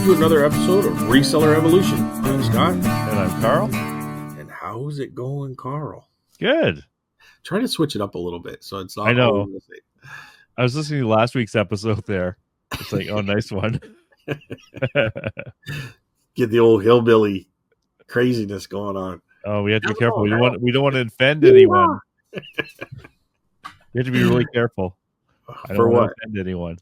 welcome to another episode of Reseller Evolution. I'm Scott. And I'm Carl. And how's it going, Carl? Good. Try to switch it up a little bit so it's not. I know. I was listening to last week's episode there. It's like, oh, nice one. Get the old hillbilly craziness going on. Oh, we have to be careful. We don't want to offend anyone. We have to be really careful. I don't want to offend anyone.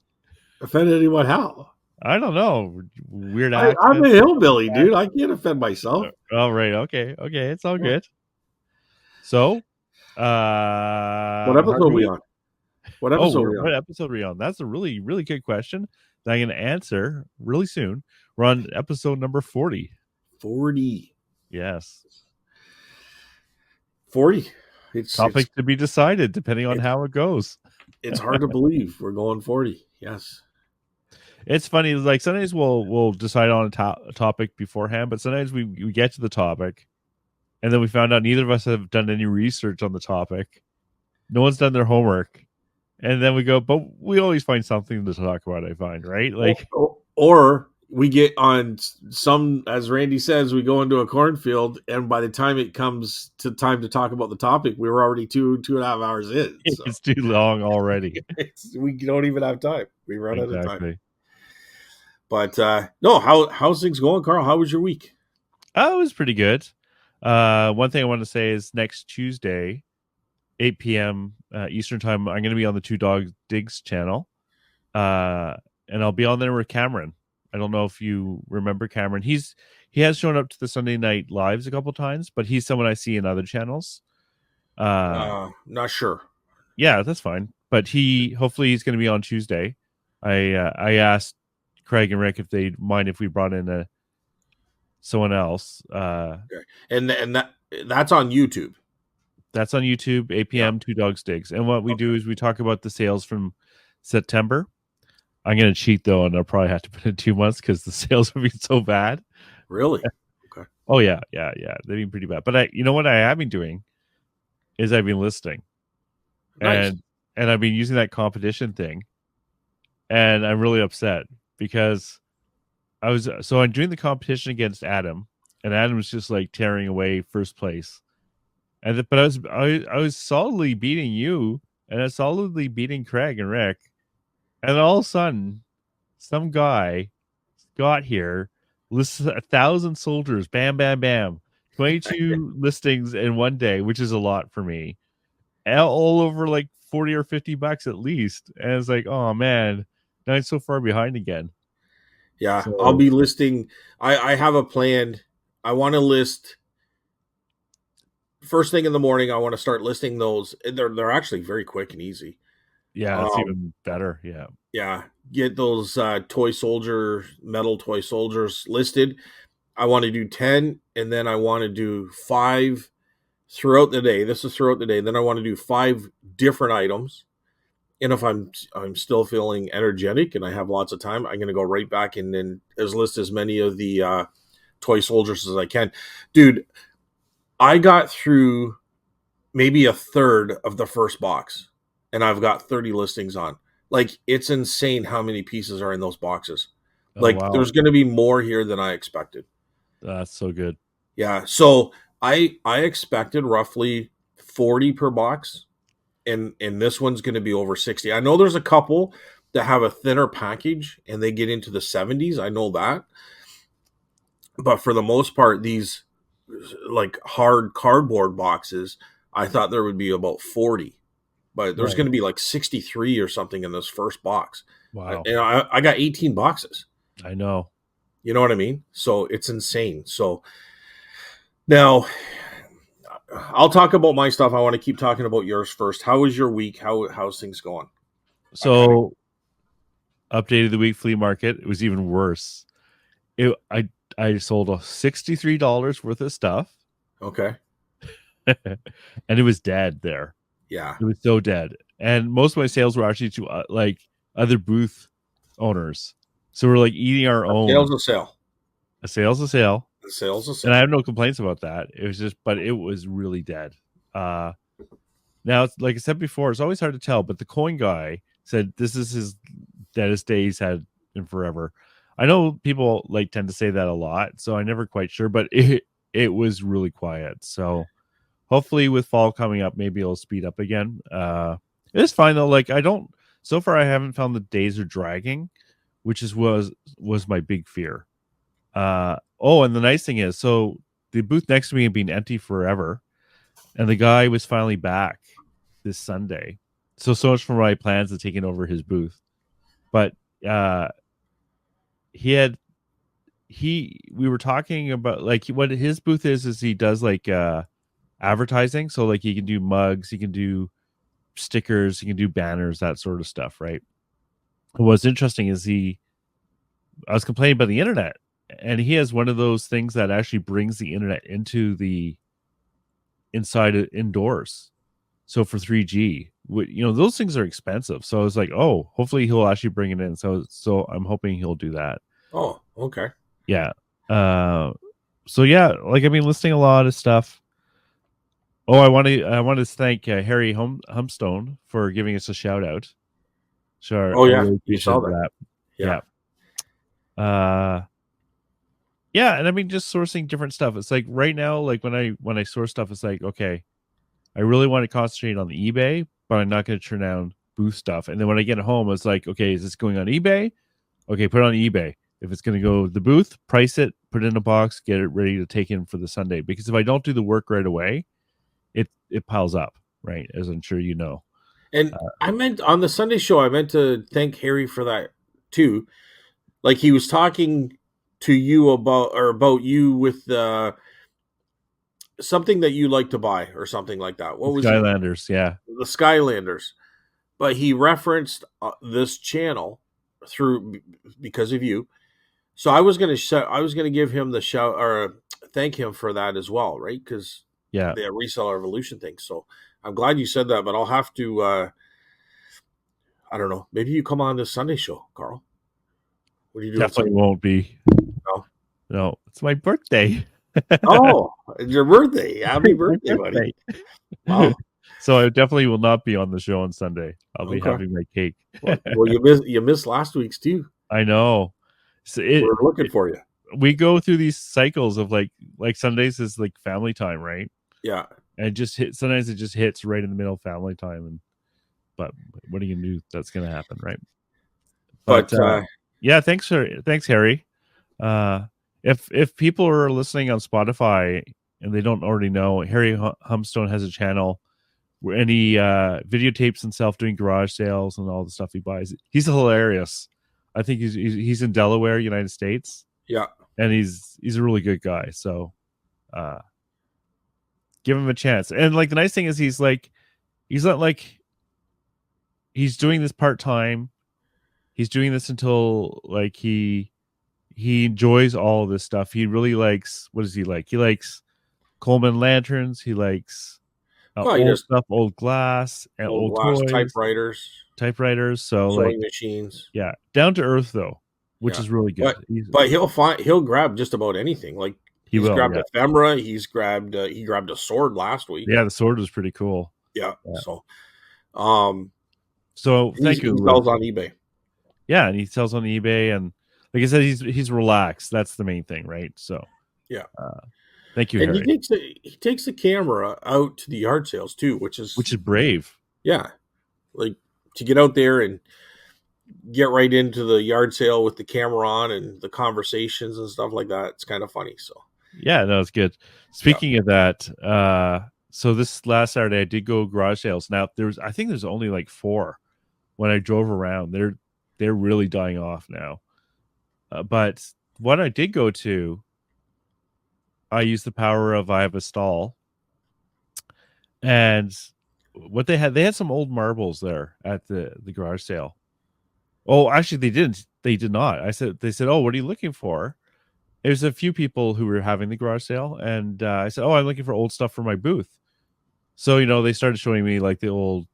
Offend anyone? How? I don't know. Weird accent. I'm a hillbilly, dude. I can't offend myself. Oh, right. Okay. It's all good. So, what episode are we on? What episode are we on? That's a really, really good question that I'm going to answer really soon. We're on episode number 40. 40. Yes. 40. Topic to be decided depending on how it goes. It's hard to believe we're going 40. Yes. It's funny. Like sometimes we'll decide on a topic beforehand, but sometimes we get to the topic and then we found out neither of us have done any research on the topic. No one's done their homework. And then we go, but we always find something to talk about, I find, right? Like, or we get on some, as Randy says, we go into a cornfield, and by the time it comes to time to talk about the topic, we were already 2.5 hours in. So. It's too long already. We don't even have time. We run out of time. But no, how's things going, Carl? How was your week? Oh, it was pretty good. One thing I want to say is next Tuesday, 8 p.m. Eastern time, I'm going to be on the Two Dog Digs channel. And I'll be on there with Cameron. I don't know if you remember Cameron. He has shown up to the Sunday Night Lives a couple times, but he's someone I see in other channels. Not sure. Yeah, that's fine. But hopefully he's going to be on Tuesday. I asked Craig and Rick if they'd mind if we brought in someone else. Okay. And that's on YouTube. That's on YouTube, 8 p.m. Yeah. Two Dogs Digs. And what we do is we talk about the sales from September. I'm going to cheat, though, and I'll probably have to put in 2 months because the sales have been so bad. Really? Okay. Oh, yeah. They've been pretty bad. But you know what I have been doing is I've been listing. Nice. And I've been using that competition thing. And I'm really upset because I'm doing the competition against Adam, and Adam was just like tearing away first place. But I was solidly beating you, and I was solidly beating Craig and Rick. And then all of a sudden, some guy got here, lists 1,000 soldiers, bam, bam, bam, 22 listings in one day, which is a lot for me. All over like $40 or $50 at least. And it's like, oh man, now I'm so far behind again. Yeah, so, I'll be listing. I have a plan. I want to list first thing in the morning. I want to start listing those. They're actually very quick and easy. Yeah, it's even better. Yeah. Get those metal toy soldiers listed. I want to do 10, and then I want to do 5 throughout the day. This is throughout the day. Then I want to do 5 different items. And if I'm still feeling energetic and I have lots of time, I'm going to go right back and then list as many of the toy soldiers as I can. Dude, I got through maybe a third of the first box, and I've got 30 listings on. Like, it's insane how many pieces are in those boxes. Wow. There's going to be more here than I expected. That's so good. Yeah. So I expected roughly 40 per box. And this one's going to be over 60. I know there's a couple that have a thinner package and they get into the 70s. I know that. But for the most part, these like hard cardboard boxes, I thought there would be about 40. But there's going to be like 63 or something in this first box. Wow. And I got 18 boxes. I know. You know what I mean? So it's insane. So now I'll talk about my stuff. I want to keep talking about yours first. How was your week? How's things going? So, updated the week flea market. It was even worse. I sold $63 worth of stuff. Okay. And it was dead there. Yeah. It was so dead. And most of my sales were actually to like other booth owners. So we're like eating our own. Sale's a sale. A sale's a sale. A sale's a sale. And I have no complaints about that. It was just, but it was really dead. Now, it's, like I said before, it's always hard to tell, but the coin guy said this is his deadest day he's had in forever. I know people like tend to say that a lot, so I never quite sure, but it was really quiet. So hopefully with fall coming up, maybe it'll speed up again. It's fine though. Like I don't so far I haven't found the days are dragging, which was my big fear. Oh, and the nice thing is, so the booth next to me had been empty forever, and the guy was finally back this Sunday. So much for my plans of taking over his booth. But he had we were talking about like what his booth is he does like advertising. So like he can do mugs, he can do stickers, he can do banners, that sort of stuff, right? What's interesting is I was complaining about the internet, and he has one of those things that actually brings the internet into the indoors. So for 3G, those things are expensive. So I was like, oh, hopefully he'll actually bring it in. So I'm hoping he'll do that. Oh, okay. Yeah. So yeah, like I've been listing a lot of stuff. Oh, I want to thank Harry Humstone for giving us a shout out. Sure. Oh I yeah, really you appreciate saw that. Yeah. Yeah, and I mean just sourcing different stuff. It's like right now, like when I source stuff, it's like, okay, I really want to concentrate on the eBay, but I'm not going to turn down booth stuff. And then when I get home, it's like, okay, is this going on eBay? Okay, put it on eBay. If it's going to go to the booth, price it, put it in a box, get it ready to take in for the Sunday. Because if I don't do the work right away, it piles up, right? As I'm sure you know. And I meant on the Sunday show, I meant to thank Harry for that too. Like he was talking to you about you with something that you like to buy or something like that. What was he? Skylanders, yeah. The Skylanders. But he referenced this channel because of you. So I was gonna give him the shout or thank him for that as well, right? Because Yeah, the Reseller Evolution thing. So I'm glad you said that, but I'll have to. I don't know. Maybe you come on this Sunday show, Carl. What are you doing? definitely won't be. No. No, it's my birthday. Oh, it's your birthday! Happy birthday, buddy! Wow. So I definitely will not be on the show on Sunday. I'll be Okay. having my cake. Well, you missed last week's too. I know. So We're looking for you. we go through these cycles of like Sundays is like family time, right? Yeah. And sometimes it just hits right in the middle of family time, but what are you gonna do? That's gonna happen, right? But yeah, thanks Harry. If people are listening on Spotify and they don't already know, Harry Humstone has a channel where he videotapes himself doing garage sales and all the stuff he buys. He's hilarious. I think he's in Delaware, United States. Yeah. And he's a really good guy. So give him a chance. And like the nice thing is he's not like he's doing this part-time. He's doing this until like he enjoys all of this stuff. He really likes, what does he like? He likes Coleman lanterns. He likes old stuff, old glass, and old glass, toys, typewriters. So sewing like machines. Yeah, down to earth though, which is really good. But he'll grab just about anything. Like he's grabbed ephemera. He grabbed a sword last week. Yeah, the sword was pretty cool. Yeah. So thank you. He sells on eBay. Yeah, and he sells on eBay, and like I said, he's relaxed. That's the main thing, right? So yeah. Thank you, and Harry. He takes the camera out to the yard sales too, which is brave. Yeah, like to get out there and get right into the yard sale with the camera on and the conversations and stuff like that. It's kind of funny. So yeah, no, it's good. Speaking of that, so this last Saturday I did go garage sales. Now I think there's only like 4 when I drove around. They're really dying off now. But what I did go to, I used the power of I have a stall. And what they had some old marbles there at the garage sale. Oh, actually they didn't. They did not. They said, "Oh, what are you looking for?" There's a few people who were having the garage sale, and I said, "Oh, I'm looking for old stuff for my booth." So, they started showing me like the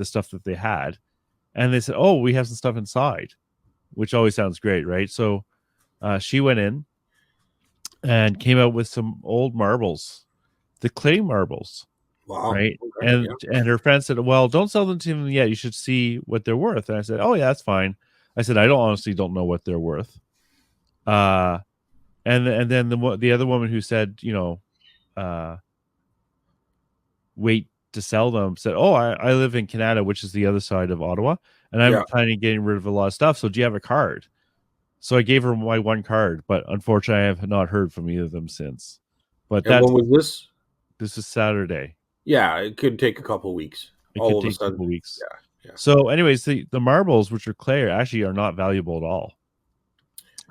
stuff that they had. And they said, "Oh, we have some stuff inside," which always sounds great, right? So she went in and came out with some old marbles, the clay marbles. Wow. Right. Okay, and her friend said, "Well, don't sell them to him yet. You should see what they're worth." And I said, "Oh, yeah, that's fine." I said, "I honestly don't know what they're worth." Uh, and then the other woman who said, uh, wait to sell them said, "Oh, I live in Canada, which is the other side of Ottawa, and I'm Yeah. planning on getting rid of a lot of stuff. So do you have a card?" So I gave her my one card, but unfortunately, I have not heard from either of them since. But And when was this? this is Saturday. Yeah, it could take a couple weeks. It could All of a take a sudden, couple weeks. yeah, yeah. So, anyways, the marbles, which are clay, actually are not valuable at all.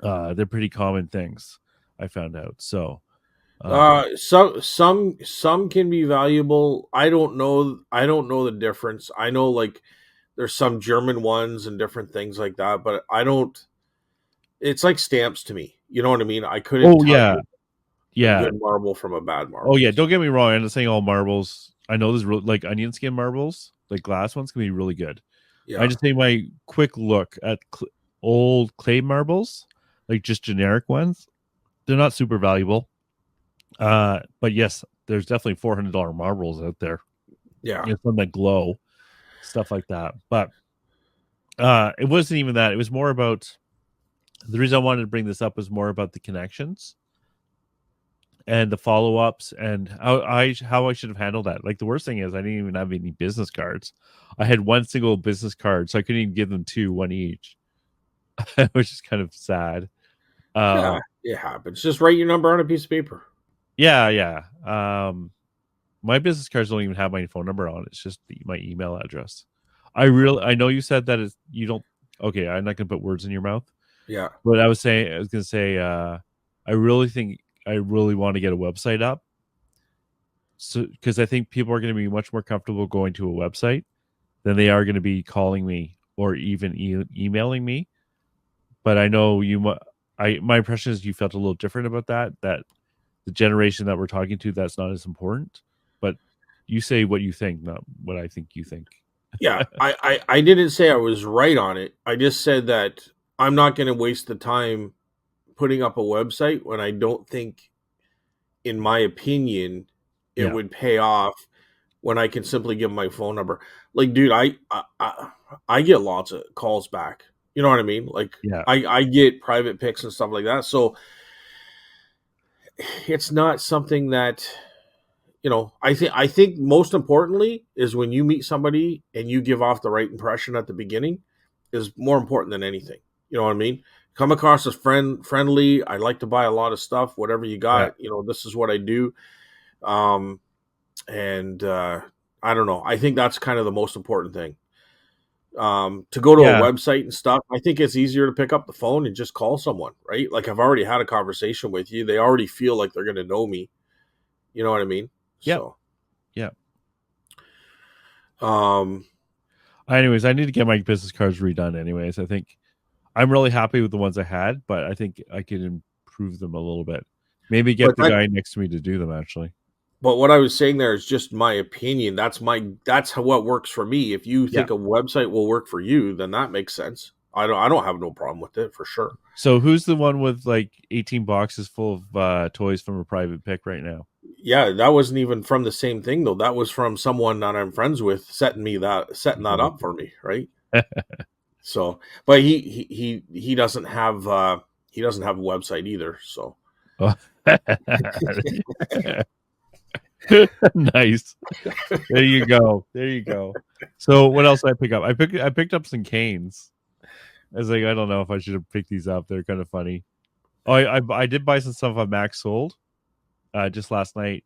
They're pretty common things. I found out. So, Some can be valuable. I don't know. I don't know the difference. I know like there's some German ones and different things like that, but I don't. It's like stamps to me. You know what I mean? I couldn't oh tell yeah, you a yeah, good marble from a bad oh marble. yeah. Don't get me wrong. I'm not saying all marbles. I know there's like onion skin marbles, like glass ones, can be really good. I Yeah, just take my quick look at old clay marbles, like just generic ones. They're not super valuable. But yes, there's definitely $400 marbles out there. yeah, Some that glow, stuff like that. But it wasn't even that. It was more about the reason I wanted to bring this up was more about the connections and the follow ups and how I should have handled that. Like the worst thing is I didn't even have any business cards. I had one single business card, so I couldn't even give them two, one each, which is kind of sad. yeah. Um, It happens. Just write your number on a piece of paper. yeah, yeah. My business cards don't even have my phone number on. It's just my email address. I know you said that you don't. Okay, I'm not gonna put words in your mouth. Yeah, But I was gonna say, I really think I really want to get a website up. So because I think people are going to be much more comfortable going to a website than they are going to be calling me or even emailing me. But I know my impression is you felt a little different about that. That the generation that we're talking to, that's not as important. But you say what you think, not what I think you think. yeah. I didn't say I was right on it. I just said that I'm not going to waste the time putting up a website when I don't think, in my opinion, it Yeah, would pay off when I can simply give my phone number. Like, dude, I get lots of calls back. You know what I mean? Like, yeah, I get private pics and stuff like that. So it's not something that, I think most importantly is when you meet somebody and you give off the right impression at the beginning is more important than anything. You know what I mean? Come across as friendly. I like to buy a lot of stuff. Whatever you yeah, got, this is what I do. Um, and I don't know. I think that's kind of the most important thing. To go to a yeah, website and stuff, I think it's easier to pick up the phone and just call someone, right? Like I've already had a conversation with you. They already feel like they're going to know me. You know what I mean? yep, So, yeah. um, Anyways, I need to get my business cards redone. Anyways, I think I'm really happy with the ones I had, but I think I could improve them a little bit. Maybe but get the that, guy next to me to do them. Actually, but what I was saying there is just my opinion. That's how what works for me. If you yeah. think a website will work for you, then that makes sense. I don't have no problem with it for sure. So who's the one with like 18 boxes full of toys from a private pick right now? Yeah, that wasn't even from the same thing though. That was from someone that I'm friends with setting that up for me, right? So, but he doesn't have a website either. So, Oh. Nice. There you go. There you go. So what else did I pick up? I picked up some canes. I was like, I don't know if I should have picked these up. They're kind of funny. Oh, I did buy some stuff on Max Sold just last night,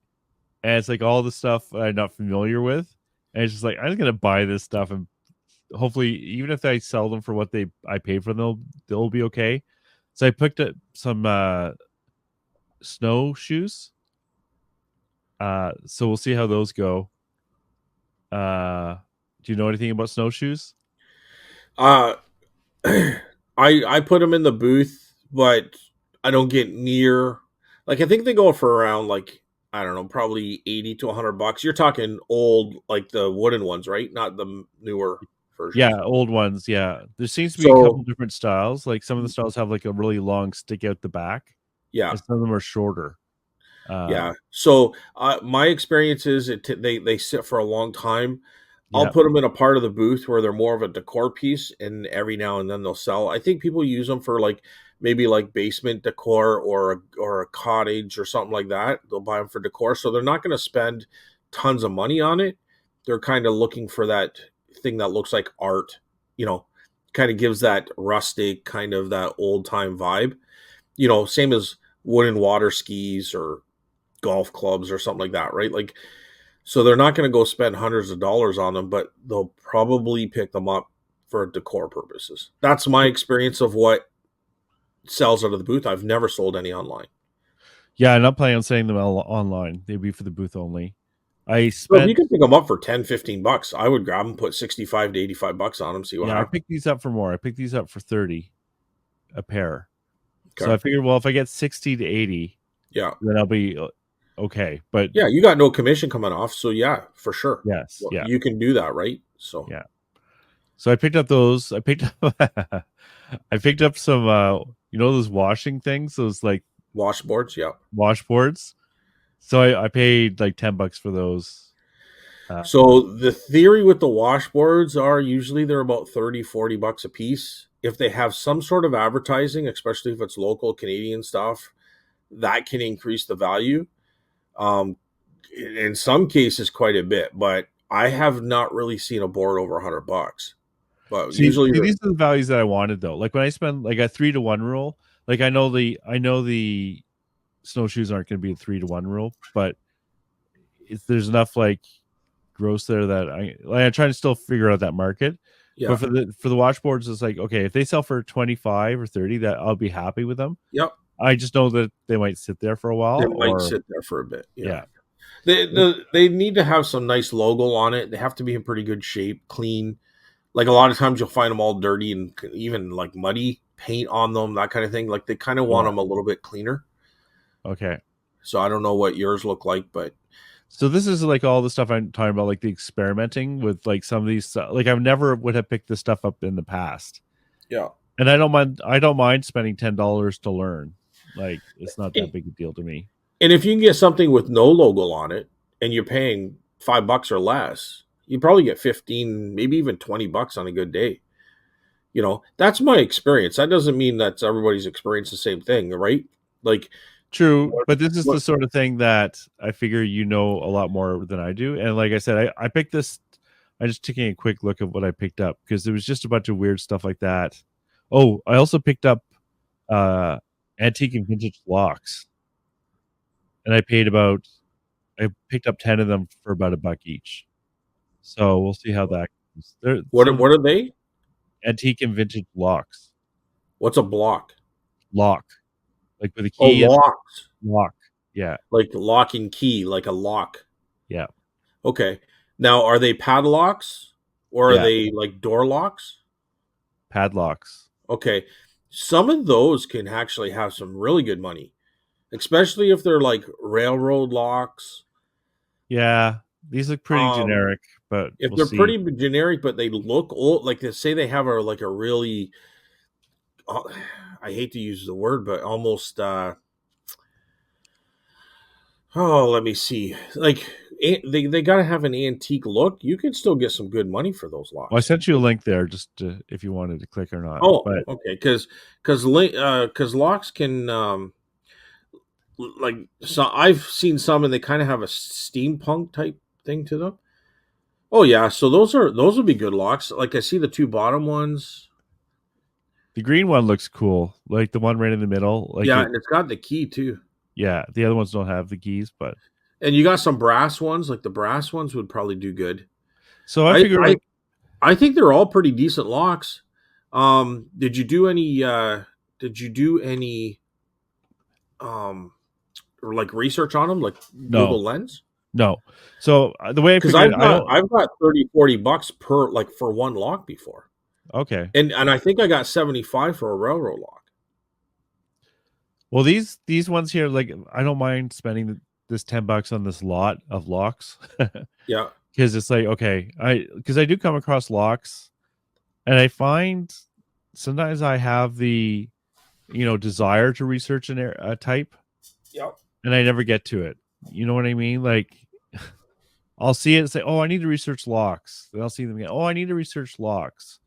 and it's like all the stuff I'm not familiar with, and it's just like I'm just gonna buy this stuff, and hopefully, even if I sell them for what I paid for them, they'll be okay. So I picked up some snowshoes. So we'll see how those go. Do you know anything about snowshoes? uh, I put them in the booth, but I don't get near. Like I think they go for around like I don't know, probably 80 to $100. You're talking old, like the wooden ones, right? Not the newer versions. Yeah, old ones. Yeah, there seems to be a couple So different styles. Like some of the styles have like a really long stick out the back, yeah, and some of them are shorter. yeah. So my experience is they sit for a long time. I'll Yeah. put them in a part of the booth where they're more of a decor piece, and every now and then they'll sell. I think people use them for like maybe like basement decor or a cottage or something like that. They'll buy them for decor, so they're not going to spend tons of money on it. They're kind of looking for that thing that looks like art, you know, kind of gives that rustic kind of that old time vibe. You know, same as wooden water skis or golf clubs or something like that, right? Like so they're not going to go spend hundreds of dollars on them, but they'll probably pick them up for decor purposes. That's my experience of what sells out of the booth. I've never sold any online. Yeah, I'm not planning on setting them online. They'd be for the booth only. I So if you spent can pick them up for 10, $15, I would grab them, put 65 to 85 bucks on them, see what yeah, I happens. picked these up for more. I picked these up for 30 a pair. So Okay. I figured, well, if I get 60 to 80, Yeah. then I'll be okay. But Yeah. You got no commission coming off. So yeah, for sure. yes, Well, yeah, you can do that, right? So yeah. So I picked up those. I picked up I picked up some those washing things, those like washboards. Yeah. washboards. So I paid like $10 for those. So the theory with the washboards are usually they're about 30, 40 bucks a piece. If they have some sort of advertising, especially if it's local Canadian stuff, that can increase the value. Um, in some cases, quite a bit, but I have not really seen a board over 100 bucks. But usually, These are the values that I wanted though. Like when I spend like a 3-to-1 rule, like I know the snowshoes aren't going to be a 3-to-1 rule, but there's enough like gross there that I'm trying to still figure out that market. yeah, But for the washboards, it's like okay, if they sell for 25 or 30, that I'll be happy with them. yep, I just know that they might sit there for a they while, might or sit there for a bit. Yeah, yeah, they need to have some nice logo on it. They have to be in pretty good shape, clean. Like a lot of times, you'll find them all dirty and even like muddy paint on them, that kind of thing. Like they kind of want yeah, them a little bit cleaner. okay. So I don't know what yours look like, but So this is like all the stuff I'm talking about, like the experimenting with like some of these. Like I never would have picked this stuff up in the past, yeah. and I don't mind. I don't mind spending $10 to learn. Like it's not that And big a deal to me. if you can get something with no logo on it and you're paying $5 or less, you probably get 15, maybe even 20 bucks on a good day. You know, that's my experience. That doesn't mean that everybody's experienced the same thing, right? Like, True, what, but this is what, the sort of thing that I figure you know a lot more than I do. And like I said, I picked this. I just taking a quick look at what I picked up because there was just a bunch of weird stuff like that. Oh, I also picked up uh antique and vintage locks, and I picked up 10 of them for about $1 each. So we'll see how that goes. They're some what are they? antique and vintage locks. What's a block? Lock, like with a Oh, key and locks. lock. Yeah, Like lock and key, like a lock. yeah, Okay. Now, are they padlocks or are yeah. they like door locks? Padlocks. Okay. Some of those can actually have some really good money, especially if they're like railroad locks. Yeah, these look pretty Um, generic, but if we'll they're see. pretty generic, but they look old, like they say they have a like a really, uh, I hate to use the word, but almost, oh, let me see, like they got to have an antique look. You can still get some good money for those Well, I locks. sent you a link there just to, if you wanted to click or not. Oh, But okay, because locks can like so I've seen some and they kind of have a steampunk type thing to them. Oh yeah, so those would be good locks. Like I see the two bottom ones. the green one looks cool, like the one right in the middle. Like Yeah, it, and it's got the key too. yeah. The other ones don't have the keys, but And you got some brass ones, like the brass ones would probably do good. so I I figure I like I think they're all pretty decent locks. Did you do any um or like research on them like no, Google Lens? no. So the way I Cuz figured, I don't. I've got 30, 40 bucks per like for one lock before. Okay. And I think I got 75 for a railroad lock. Well, these ones here, like I don't mind spending this $10 on this lot of locks Yeah. because it's like okay, I do come across locks, and I find sometimes I have the desire to research a type, Yep. and I never get to it. You know what I mean? Like I'll see it and say, "Oh, I need to research locks." Then I'll see them again. "Oh, I need to research locks."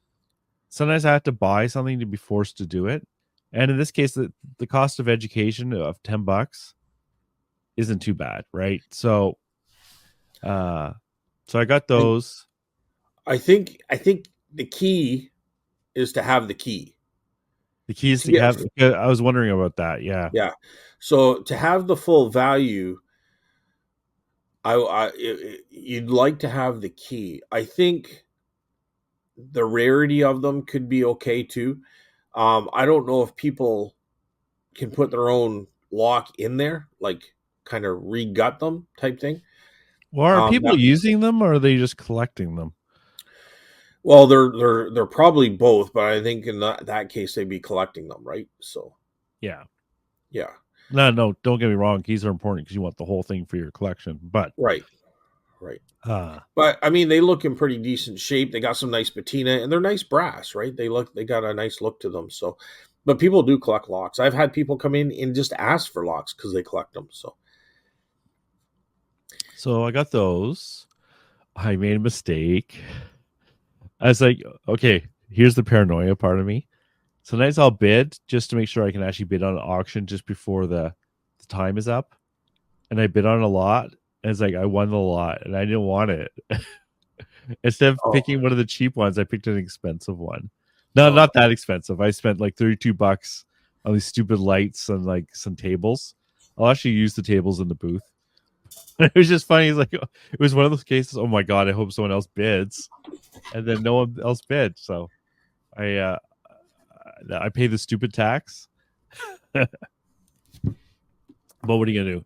Sometimes I have to buy something to be forced to do it. And in this case, the cost of education of $10 isn't too bad, right? Uh, so I got And those. I think the key is to have the key. The key is To to get have. I was wondering about that. Yeah. Yeah. So to have the full value, you'd like to have the key. I think the rarity of them could be okay too. I don't know if people can put their own lock in there, like kind of regut them type thing. Well, are people That using them or are they just collecting them? Well, they're probably both, but I think in that case they'd be collecting them, right? So Yeah. yeah, No, no, don't get me wrong. Keys are important because you want the whole thing for your collection. But right, right. uh But I mean, they look in pretty decent shape. They got some nice patina, and they're nice brass, right? They got a nice look to them. So, but people do collect locks. I've had people come in and just ask for locks because they collect them. So, so I got those. I made a mistake. I was like, okay, here's the paranoia part of me. Sometimes I'll bid just to make sure I can actually bid on an auction just before the time is up. And I bid on a lot. And it's like I won the lot and I didn't want it. Instead of oh, picking one of the cheap ones, I picked an expensive one. No, oh, not that expensive. I spent like $32 on these stupid lights and like some tables. I'll actually use the tables in the booth. It was just funny. It's like it was one of those cases. Oh my god! I hope someone else bids, and then no one else bid. So I pay the stupid tax. But what are you gonna do?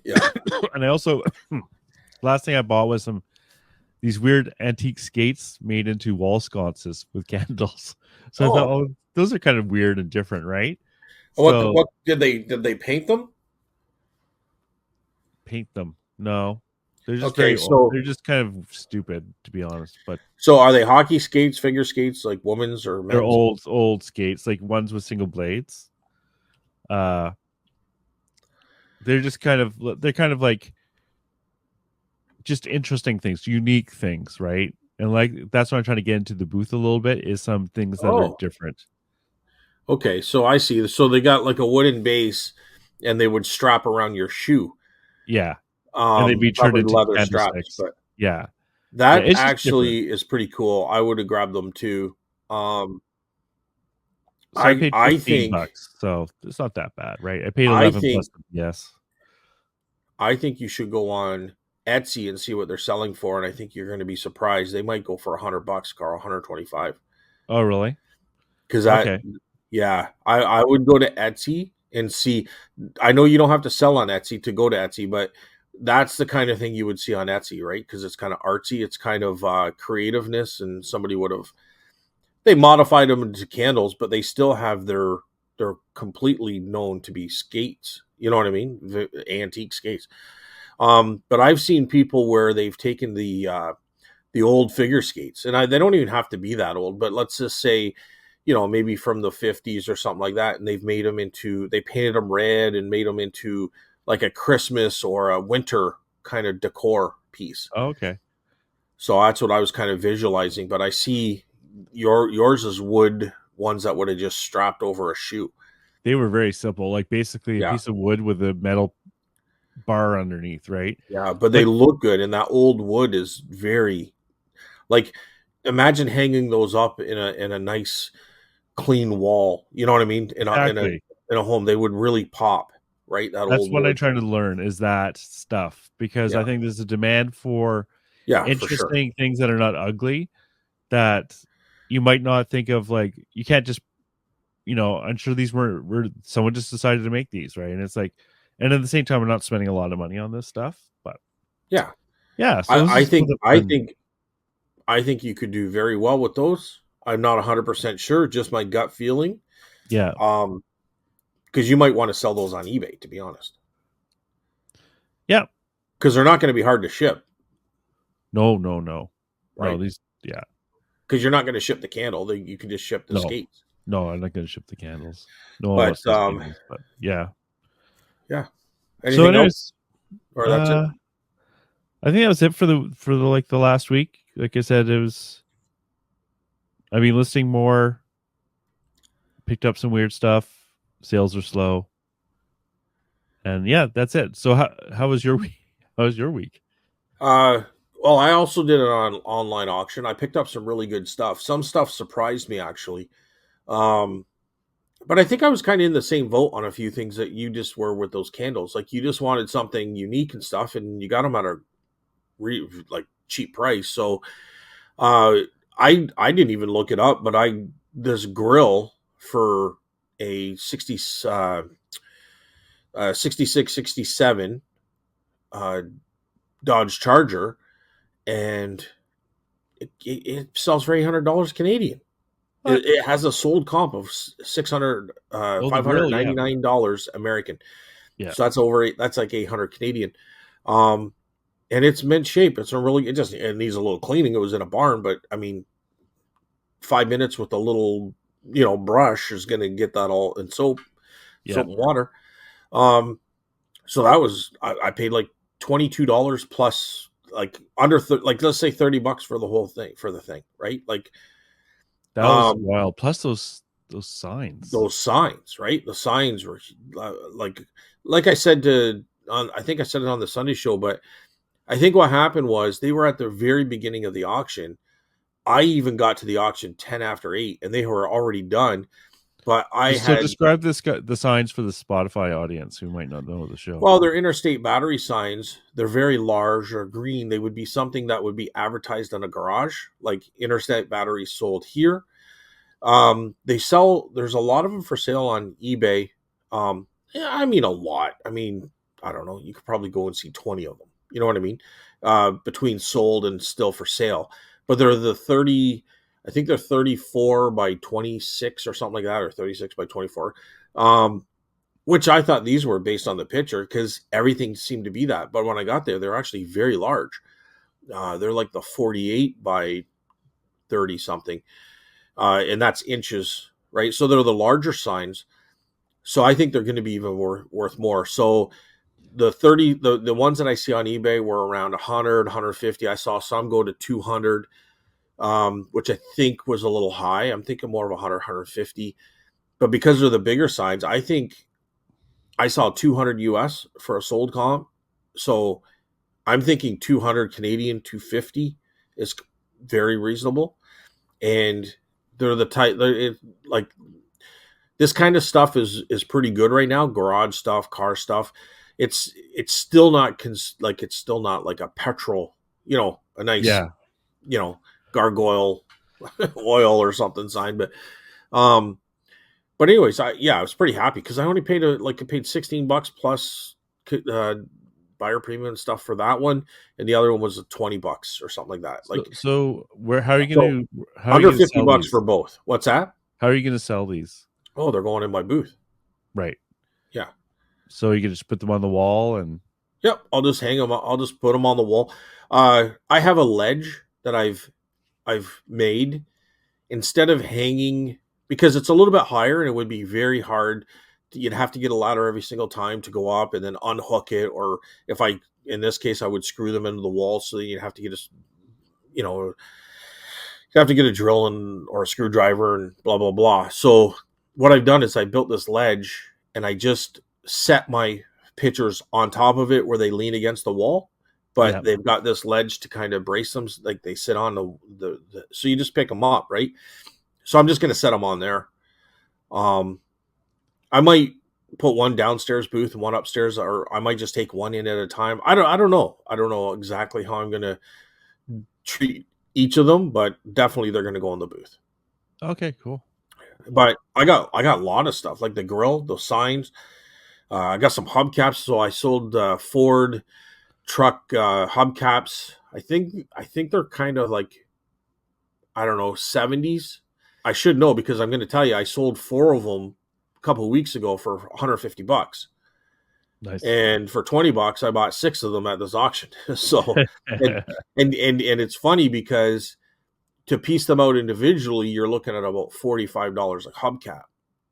yeah. And I also last thing I bought was some these weird antique skates made into wall sconces with candles. So I thought, Oh, oh, those are kind of weird and different, right? what So what did they paint them? paint them. No, they're just Okay, very old. so They're just kind of stupid, to be honest. But so are they hockey skates, figure skates, like women's or they're men's? old skates, like ones with single blades. Uh, they're kind of like just interesting things, unique things, right? And like that's what I'm trying to get into the booth a little bit is some things that are Oh, different. okay. So I see. So they got like a wooden base, and they would strap around your shoe. Yeah, and they'd be turned Probably into leather straps, candlesticks. but Yeah, yeah, that it's just different. actually is pretty cool. I would have grabbed them too. Um, So I I paid I think $15, so it's not that bad, right? I paid I 11 plus think the yes. I think you should go on Etsy and see what they're selling for, and I think you're going to be surprised. They might go for $100, Carl, 125. Oh, really? Because Okay. yeah, I would go to Etsy and see. I know you don't have to sell on Etsy to go to Etsy, but that's the kind of thing you would see on Etsy, right? Because it's kind of artsy, it's kind of creativeness, and somebody would have they modified them into candles, but they still have they're completely known to be skates. You know what I mean? Antique skates. But I've seen people where they've taken the old figure skates, and they don't even have to be that old, but let's just say, maybe from the 50s or something like that, and they painted them red and made them into like a Christmas or a winter kind of decor piece. Oh, okay. So that's what I was kind of visualizing. But I see yours is wood ones that would have just strapped over a shoe. They were very simple, like basically a Yeah, piece of wood with a metal bar underneath, right? yeah, but they Like look good, and that old wood is very like. Imagine hanging those up in a nice clean wall. You know what I mean? exactly. In a home, they would really pop, right? That That's old what I'm wood. trying to learn is that stuff because Yeah, I think there's a demand for yeah, for sure. interesting things that are not ugly that you might not think of. Like you can't just, I'm sure these were someone just decided to make these, right? And it's like, and at the same time, we're not spending a lot of money on this stuff, but Yeah, yeah. So this I is think fun. I think you could do very well with those. I'm not 100% sure, just my gut feeling. Yeah. Um, because you might want to sell those on eBay, to be honest, Yeah. because they're not going to be hard to ship, No, no, no, no. right? These, yeah, Because you're not going to ship the candle; you can just ship the no, skates. no. I'm not going to ship the candles. No one wants But those candles, but yeah. yeah. So, Anything else, anyways, or that's it? uh, I think that was it for the like the last week. Like I said, it was. I mean, listing more. Picked up some weird stuff. Sales are slow, and yeah, that's it. So how was your week? How was your week? Uh, well, I also did it on online auction. I picked up some really good stuff. Some stuff surprised me actually. Um, but I think I was kind of in the same vote on a few things that you just were with those candles. Like you just wanted something unique and stuff, and you got them at a like cheap price. So uh, I didn't even look it up, but I this grill for a 66 67 uh, Dodge Charger, and it sells for $800 Canadian. What? It has a sold comp of 600 Oh, the grill, yeah, $599 American. yeah. So that's like 800 Canadian. Um, and it's mint shape. It's a really it needs a little cleaning. It was in a barn, but I mean, 5 minutes with a little brush is going to get that all in Yeah, soap and water. Um, so that was I paid like $22 plus like like let's say $30 for the whole thing for the thing, right? Like that was um wild. Plus those signs. those signs, right? The signs were like I said to on I think I said it on the Sunday show, but I think what happened was they were at the very beginning of the auction. I even got to the auction 10 after 8 and they were already done, but I So had describe the signs for the Spotify audience who might not know the show. well, they're interstate battery signs. They're very large or green. They would be something that would be advertised on a garage, like interstate batteries sold here. They sell. There's a lot of them for sale on eBay. Yeah, I mean a lot. I mean, I don't know. You could probably go and see 20 of them. You know what I mean? Between sold and still for sale, but they're the 30. I think they're 34 by 26 or something like that, or 36 by 24. Which I thought these were based on the picture because everything seemed to be that. But when I got there, they're actually very large. They're like the 48 by 30 something, and that's inches, right? So they're the larger signs. So I think they're going to be even worth more. So the ones that I see on eBay were around 100, 150. I saw some go to 200, which I think was a little high. I'm thinking more of 100, 150. But because of the bigger signs, I think I saw 200 US for a sold comp. So I'm thinking 200 Canadian, 250 is very reasonable. And they're the type, like this kind of stuff is pretty good right now. Garage stuff, car stuff. It's still not it's still not like a petrol, a nice, Yeah. you know, gargoyle oil or something sign. Um, but anyways, I was pretty happy because I only paid I paid $16 plus uh, buyer premium and stuff for that one, and the other one was $20 or something like that. So where So how are you under gonna fifty sell bucks for these? both. What's that? How are you gonna sell these? Oh, they're going in my booth. Right. Yeah. So you can just put them on the wall and Yep. I'll just hang them. I'll just put them on the wall. I have a ledge that I've made instead of hanging because it's a little bit higher and it would be very hard. You'd have to get a ladder every single time to go up and then unhook it. Or if in this case, I would screw them into the wall. So you'd have to get you know, you have to get a drill and or a screwdriver and blah, blah, blah. So what I've done is I built this ledge and I just set my pitchers on top of it where they lean against the wall. yeah. But they've got this ledge to kind of brace them, like they sit on so you just pick them up, right? So I'm just going to set them on there. Um, I might put one downstairs booth and one upstairs, or I might just take one in at a time. I don't know. I don't know exactly how I'm going to treat each of them, but definitely they're going to go in the booth. Okay, cool. But I got a lot of stuff like the grill, the signs. I got some hubcaps. So I sold Ford truck hubcaps. I think they're kind of like I don't know 70s. I should know because I'm going to tell you I sold 4 of them a couple of weeks ago for $150, Nice. and for $20 I bought 6 of them at this auction. So and and it's funny because to piece them out individually, you're looking at about $45 a hubcap.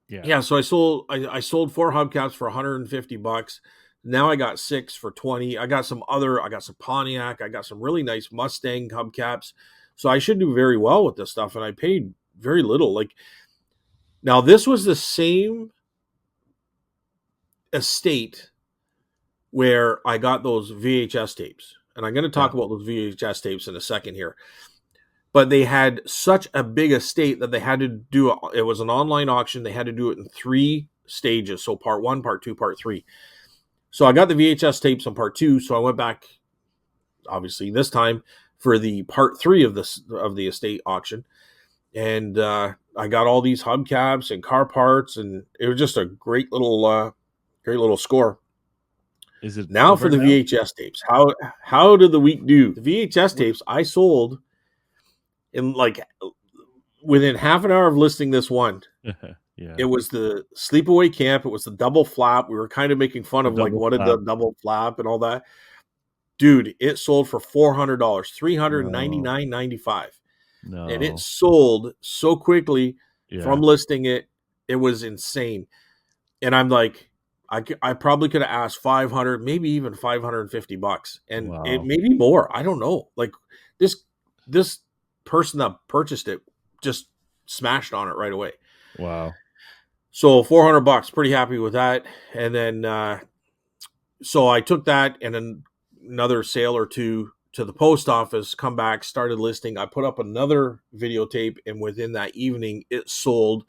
Yeah. Yeah, so I sold 4 hubcaps for $150. Now I got 6 for 20. I got some Pontiac. I got some really nice Mustang hubcaps. So I should do very well with this stuff. And I paid very little. Like, now this was the same estate where I got those VHS tapes. And I'm going to talk about those VHS tapes in a second here. But they had such a big estate that they had to do it was an online auction. They had to do it in 3 stages. So part 1, part 2, part 3. So I got the VHS tapes on part 2. So I went back, obviously this time, for the part 3 of the estate auction. And I got all these hubcaps and car parts, and it was just a great little score. Is it now for the now? VHS tapes? How did the week do? The VHS tapes I sold in like within half an hour of listing this one. Yeah. It was the sleepaway camp. It was the double flap. We were kind of making fun of like what did the double flap and all that. Dude, it sold for $400, $399.95. No. And it sold so quickly from listing it. It was insane. And I'm like, I probably could have asked 500, maybe even $550, and it may be more. I don't know. Like this person that purchased it just smashed on it right away. Wow. So $400, pretty happy with that. And then, so I took that and then another sale or two to the post office, come back, started listing. I put up another videotape, and within that evening, it sold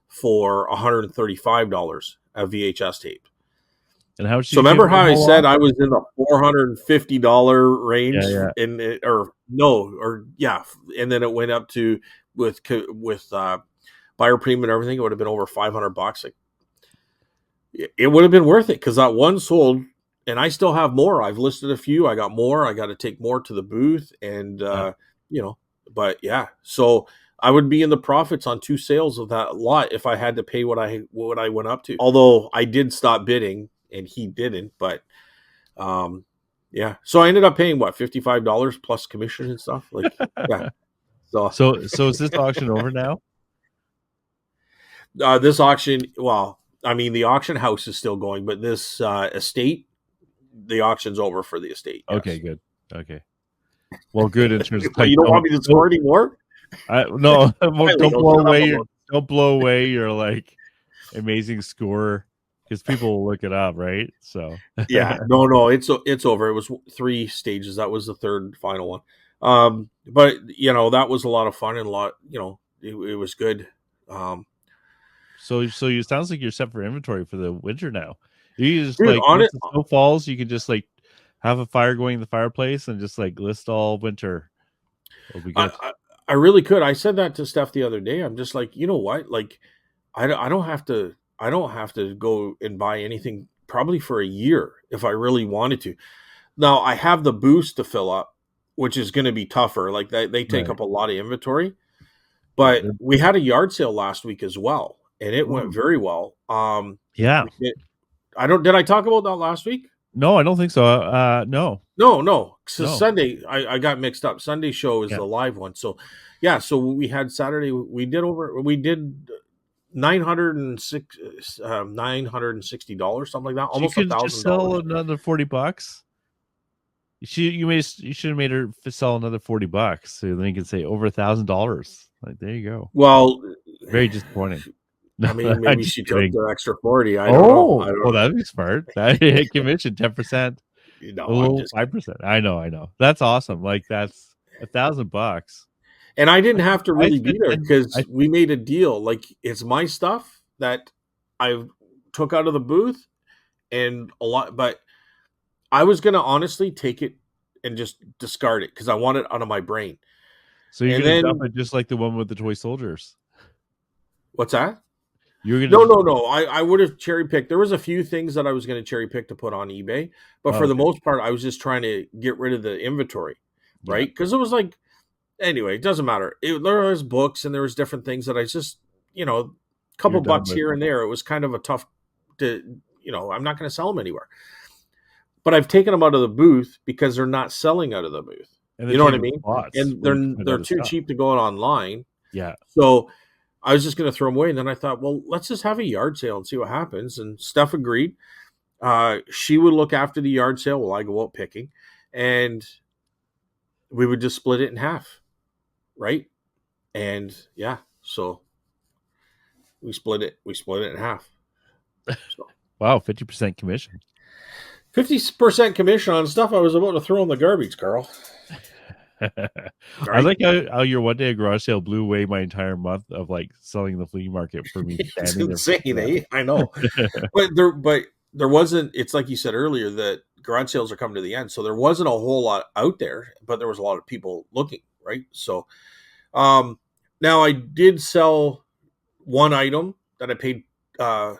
for $135 a VHS tape. And how? So remember how I said I was in the $450 range, and then it went up to with buyer premium and everything. It would have been over $500. Like, it would have been worth it because that one sold, and I still have more. I've listed a few. I got more. I got to take more to the booth, and but yeah. So I would be in the profits on 2 sales of that lot if I had to pay what I went up to. Although I did stop bidding, and he didn't. But yeah. So I ended up paying what, $55 plus commission and stuff. Like, yeah. So is this auction over now? This auction, well, I mean, the auction house is still going, but this estate, the auction's over for the estate. Yes. Okay, good. Okay. Well, good in terms of you don't want me to score anymore? No, don't blow away your like amazing score, because people will look it up, right? So yeah, no, it's over. It was 3 stages. That was the third final one. But that was a lot of fun and a lot. It was good. So it sounds like you're set for inventory for the winter now. You just like once the snow falls, you can just like have a fire going in the fireplace and just like list all winter. It'll be good. I really could. I said that to Steph the other day. I'm just like, you know what? Like, I don't have to go and buy anything probably for a year if I really wanted to. Now I have the boost to fill up, which is going to be tougher. Like they take up a lot of inventory, but we had a yard sale last week as well, and it went very well. Yeah. Did I talk about that last week? No, I don't think so. No. So Sunday, I got mixed up. Sunday show is the live one. So, yeah. So we had Saturday. We did $960, something like that. Almost $1,000. Just sell another $40. You should have made her sell another $40, so then you can say over $1,000. Like, there you go. Well, very disappointing. I mean, maybe she took the extra 40. I don't know. That'd be smart. That commission 10%. No, 5%. I know. That's awesome. Like, that's $1,000. And I didn't have to really be there because we made a deal. Like, it's my stuff that I took out of the booth and a lot, but I was going to honestly take it and just discard it because I want it out of my brain. So you're going to dump it just like the one with the toy soldiers. What's that? You're gonna No. I would have cherry picked. There was a few things that I was going to cherry pick to put on eBay, but for the most part, I was just trying to get rid of the inventory, right? Because it was like, anyway, it doesn't matter. There was books and there was different things that I just, a couple bucks here and there. It was kind of a tough to, I'm not going to sell them anywhere. But I've taken them out of the booth because they're not selling out of the booth. You know what I mean? And they're too cheap to go online. Yeah. So I was just going to throw them away. And then I thought, well, let's just have a yard sale and see what happens. And Steph agreed. She would look after the yard sale while I go out picking, and we would just split it in half, right? And yeah, so we split it. We split it in half. So Wow, 50% commission. 50% commission on stuff I was about to throw in the garbage, Carl. I Right? like how your one day garage sale blew away my entire month of like selling the flea market for me It's standing there for insane, eh? I know, but there wasn't. It's like you said earlier that garage sales are coming to the end, so there wasn't a whole lot out there, but there was a lot of people looking, right? So, um, now I did sell one item that I paid uh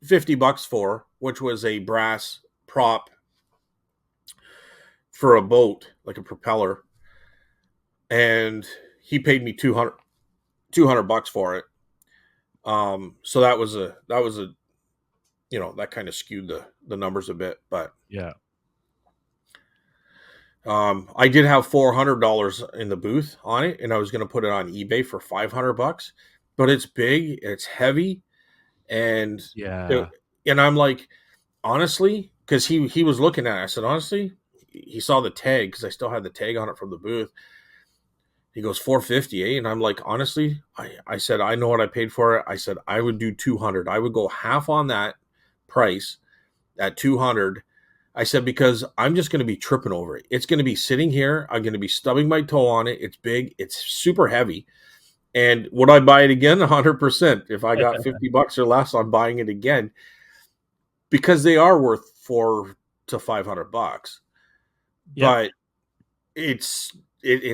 $50 for, which was a brass prop for a boat, like a propeller, and he paid me 200 bucks for it. So that was a that kind of skewed the numbers a bit, but yeah. I did have $400 in the booth on it, and I was going to put it on eBay for $500, but it's big, it's heavy, and it, Yeah. and I'm like, honestly, because he was looking at it, I said, honestly, he saw the tag because I still had the tag on it from the booth. He goes 450, eh? And I'm like, honestly, I said, I know what I paid for it. I said I would do 200. I would go half on that price at 200. I said, because I'm just going to be tripping over it. It's going to be sitting here. I'm going to be stubbing my toe on it. It's big. It's super heavy. And would I buy it again? 100%. If I got $50 or less, I'm buying it again because they are worth 400 to 500 bucks. Yep. But it's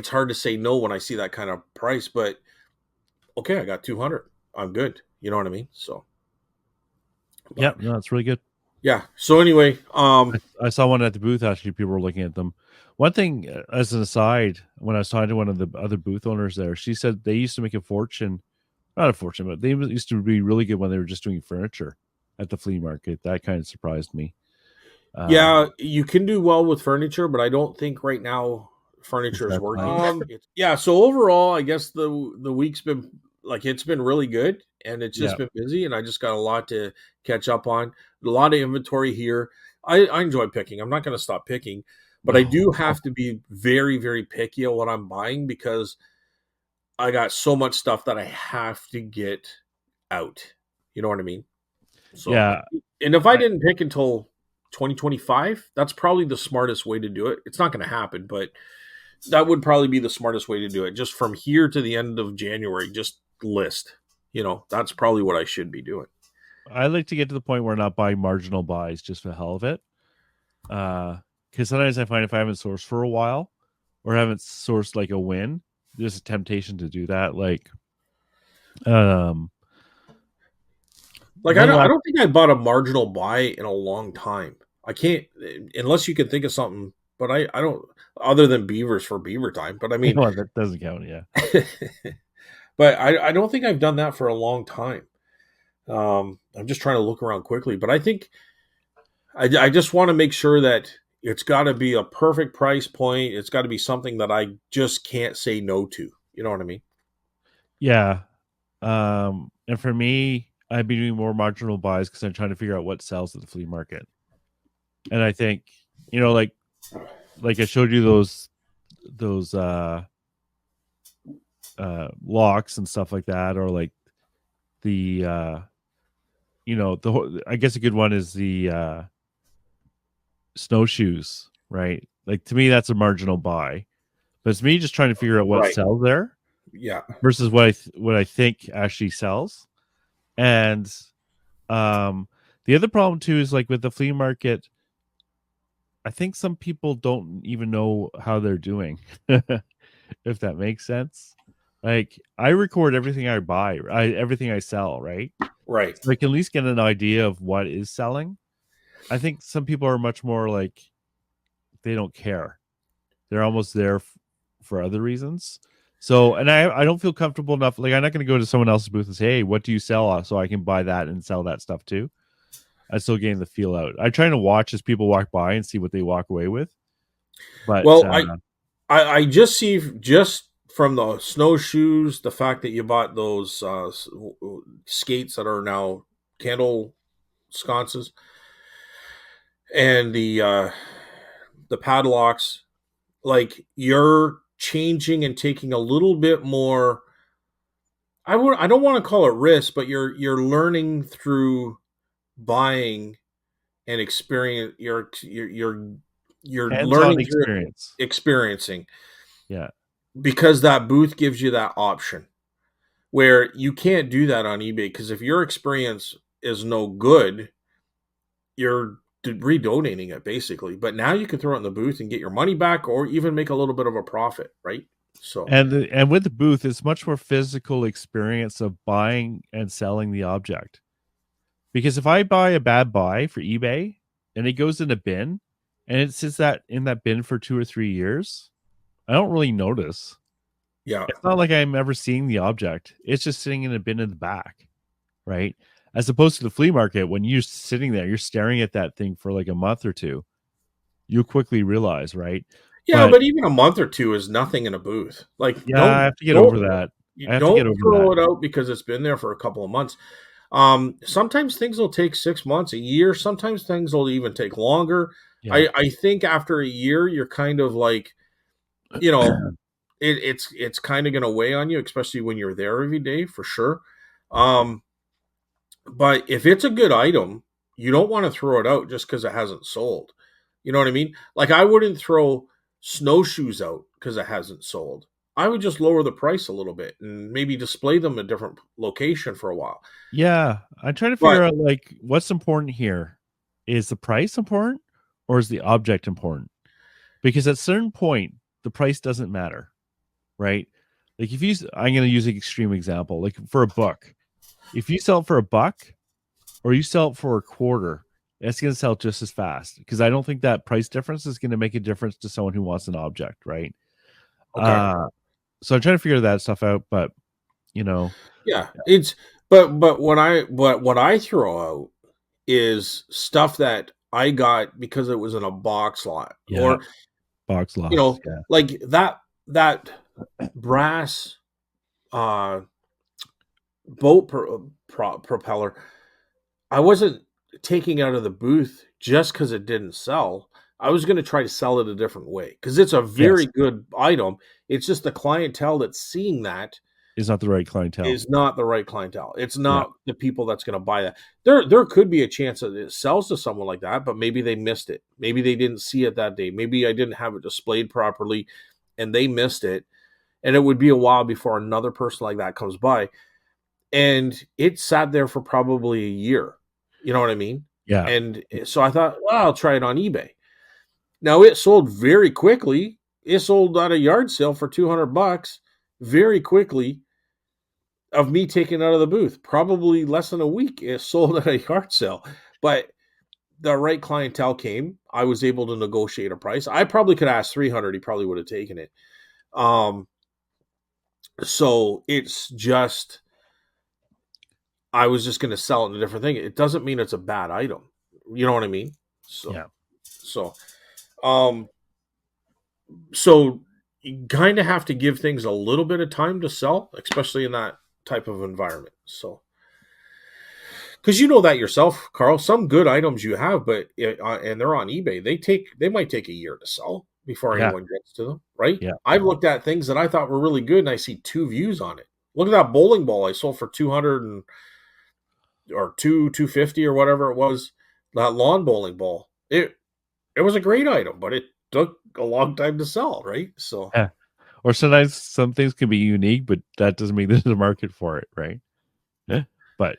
hard to say no when I see that kind of price. But okay, I got 200. I'm good. You know what I mean? So, but Yep. No, it's really good. yeah. So anyway, I saw one at the booth. Actually, people were looking at them. One thing, as an aside, when I was talking to one of the other booth owners there, she said they used to make a fortune. Not a fortune, but they used to be really good when they were just doing furniture at the flea market. That kind of surprised me. yeah, you can do well with furniture, but I don't think right now It's furniture is that working. time. Yeah. So overall, I guess the week's been like it's been really good, and it's Yeah. just been busy, and I just got a lot to catch up on. A lot of inventory here. I enjoy picking. I'm not going to stop picking, but I do No. have to be very very picky on what I'm buying because I got so much stuff that I have to get out. You know what I mean? So, Yeah. and if I I, didn't pick until 2025, that's probably the smartest way to do it. It's not going to happen, but that would probably be the smartest way to do it. Just from here to the end of January, just list. That's probably what I should be doing. I like to get to the point where I'm not buying marginal buys just for the hell of it. Because sometimes I find if I haven't sourced for a while or haven't sourced like a win, there's a temptation to do that. Um, Like I one don't, I last, don't think I bought a marginal buy in a long time. I can't unless you can think of something. But I don't other than beavers for beaver time. But I mean, well, that doesn't count. Yeah. but I don't think I've done that for a long time. I'm just trying to look around quickly, but I think I just want to make sure that it's got to be a perfect price point. It's got to be something that I just can't say no to. You know what I mean? Yeah. And for me, I've been doing more marginal buys because I'm trying to figure out what sells at the flea market. And I think, like I showed you those locks and stuff like that, or like the I guess a good one is the snowshoes, right? Like to me, that's a marginal buy, but it's me just trying to figure out what Right. sells there Yeah. versus what I think actually sells. And the other problem too is like with the flea market, I think some people don't even know how they're doing, if that makes sense. Like I record everything I buy, everything I sell, right? Right. So I can at least get an idea of what is selling. I think some people are much more like they don't care. They're almost there for other reasons. So, and I don't feel comfortable enough. Like I'm not going to go to someone else's booth and say, "Hey, what do you sell?" So I can buy that and sell that stuff too. I still getting the feel out. I'm trying to watch as people walk by and see what they walk away with. But Well, I just see just from the snowshoes, the fact that you bought those skates that are now candle sconces. and the padlocks, like you're changing and taking a little bit more. I don't want to call it risk, but you're learning through buying and experience. You're Hands-on learning through experience. experiencing, Yeah. because that booth gives you that option where you can't do that on eBay, because if your experience is no good, you're redonating it basically. But now you can throw it in the booth and get your money back, or even make a little bit of a profit, right? So And with the booth, it's much more physical experience of buying and selling the object. Because if I buy a bad buy for eBay and it goes in a bin and it sits that in that bin for 2 or 3 years, I don't really notice. yeah, It's not like I'm ever seeing the object. It's just sitting in a bin in the back, right? As opposed to the flea market, when you're sitting there, you're staring at that thing for like a month or two, you'll quickly realize, right? yeah, But but even a month or two is nothing in a booth. Like yeah, I have to get over don't that. you I have to get don't over that. throw it out because it's been there for a couple of months. Sometimes things will take 6 months, a year. Sometimes things will even take longer. Yeah. I think after a year, you're kind of like, you know, it's kind of going to weigh on you, especially when you're there every day, for sure. Um, but if it's a good item, you don't want to throw it out just because it hasn't sold. You know what I mean? Like I wouldn't throw snowshoes out because it hasn't sold. I would just lower the price a little bit and maybe display them in a different location for a while. Yeah, I'm trying to But figure out like what's important here. Is the price important or is the object important? Because at a certain point, the price doesn't matter, right? Like if you, I'm going to use an extreme example, like for a book. If you sell it for $1 or you sell it for a quarter, it's going to sell just as fast because I don't think that price difference is going to make a difference to someone who wants an object, right? okay, Uh, so I'm trying to figure that stuff out, but you know, yeah, it's but what I throw out is stuff that I got because it was in a box lot, yeah, or box lots, yeah, like that brass uh boat propeller. I wasn't taking out of the booth just because it didn't sell. I was going to try to sell it a different way because it's a yes, very good item. It's just the clientele that's seeing that is not the right clientele. is not the right clientele. It's Yeah, not the people that's going to buy that. There could be a chance that it sells to someone like that, but maybe they missed it. Maybe they didn't see it that day. Maybe I didn't have it displayed properly and they missed it. And it would be a while before another person like that comes by. And it sat there for probably a year. You know what I mean? yeah, And so I thought, well, I'll try it on eBay. Now it sold very quickly. It sold at a yard sale for $200 very quickly, of me taking it out of the booth. Probably less than a week, it sold at a yard sale. But the right clientele came. I was able to negotiate a price. I probably could ask 300. He probably would have taken it. Um, so it's just, I was just going to sell it in a different thing. It doesn't mean it's a bad item. You know what I mean? So, yeah, so, um, so you kind of have to give things a little bit of time to sell, especially in that type of environment. So, because you know that yourself, Carl. Some good items you have, but and they're on eBay. They might take a year to sell before yeah, anyone gets to them, right? yeah, I've looked at things that I thought were really good, and I see 2 views on it. Look at that bowling ball I sold for 200 and or 250 or whatever it was. That lawn bowling ball. It was a great item, but it took a long time to sell, right? So, yeah. Or sometimes some things can be unique, but that doesn't mean there's a market for it, right? Yeah. But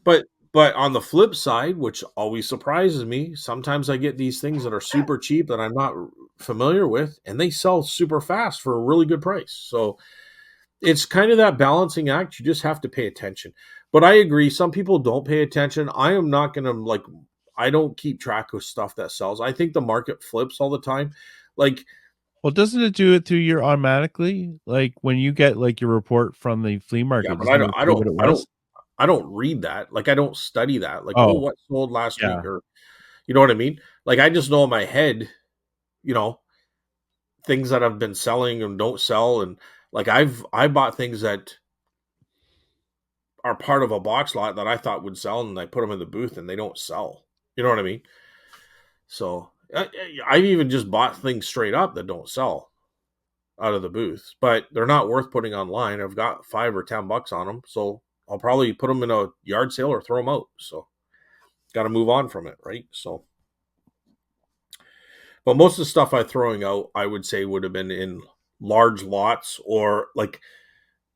but on the flip side, which always surprises me, sometimes I get these things that are super cheap that I'm not familiar with, and they sell super fast for a really good price. So it's kind of that balancing act. You just have to pay attention. But I agree, some people don't pay attention. I am not going to like. I don't keep track of stuff that sells. I think the market flips all the time. Like, well, doesn't it do it through your automatically? Like when you get like your report from the flea yeah, market, but doesn't it say what it was? I don't read that. Like, I don't study that. Like, oh, Oh, what sold last week, yeah, or you know what I mean? Like, I just know in my head, you know, things that have been selling and don't sell, and like I bought things that are part of a box lot that I thought would sell, and I put them in the booth and they don't sell. You know what I mean? So I've even just bought things straight up that don't sell out of the booth, but they're not worth putting online. I've got $5 or $10 on them, so I'll probably put them in a yard sale or throw them out. So got to move on from it, right? So, but most of the stuff I'm throwing out, I would say, would have been in large lots, or like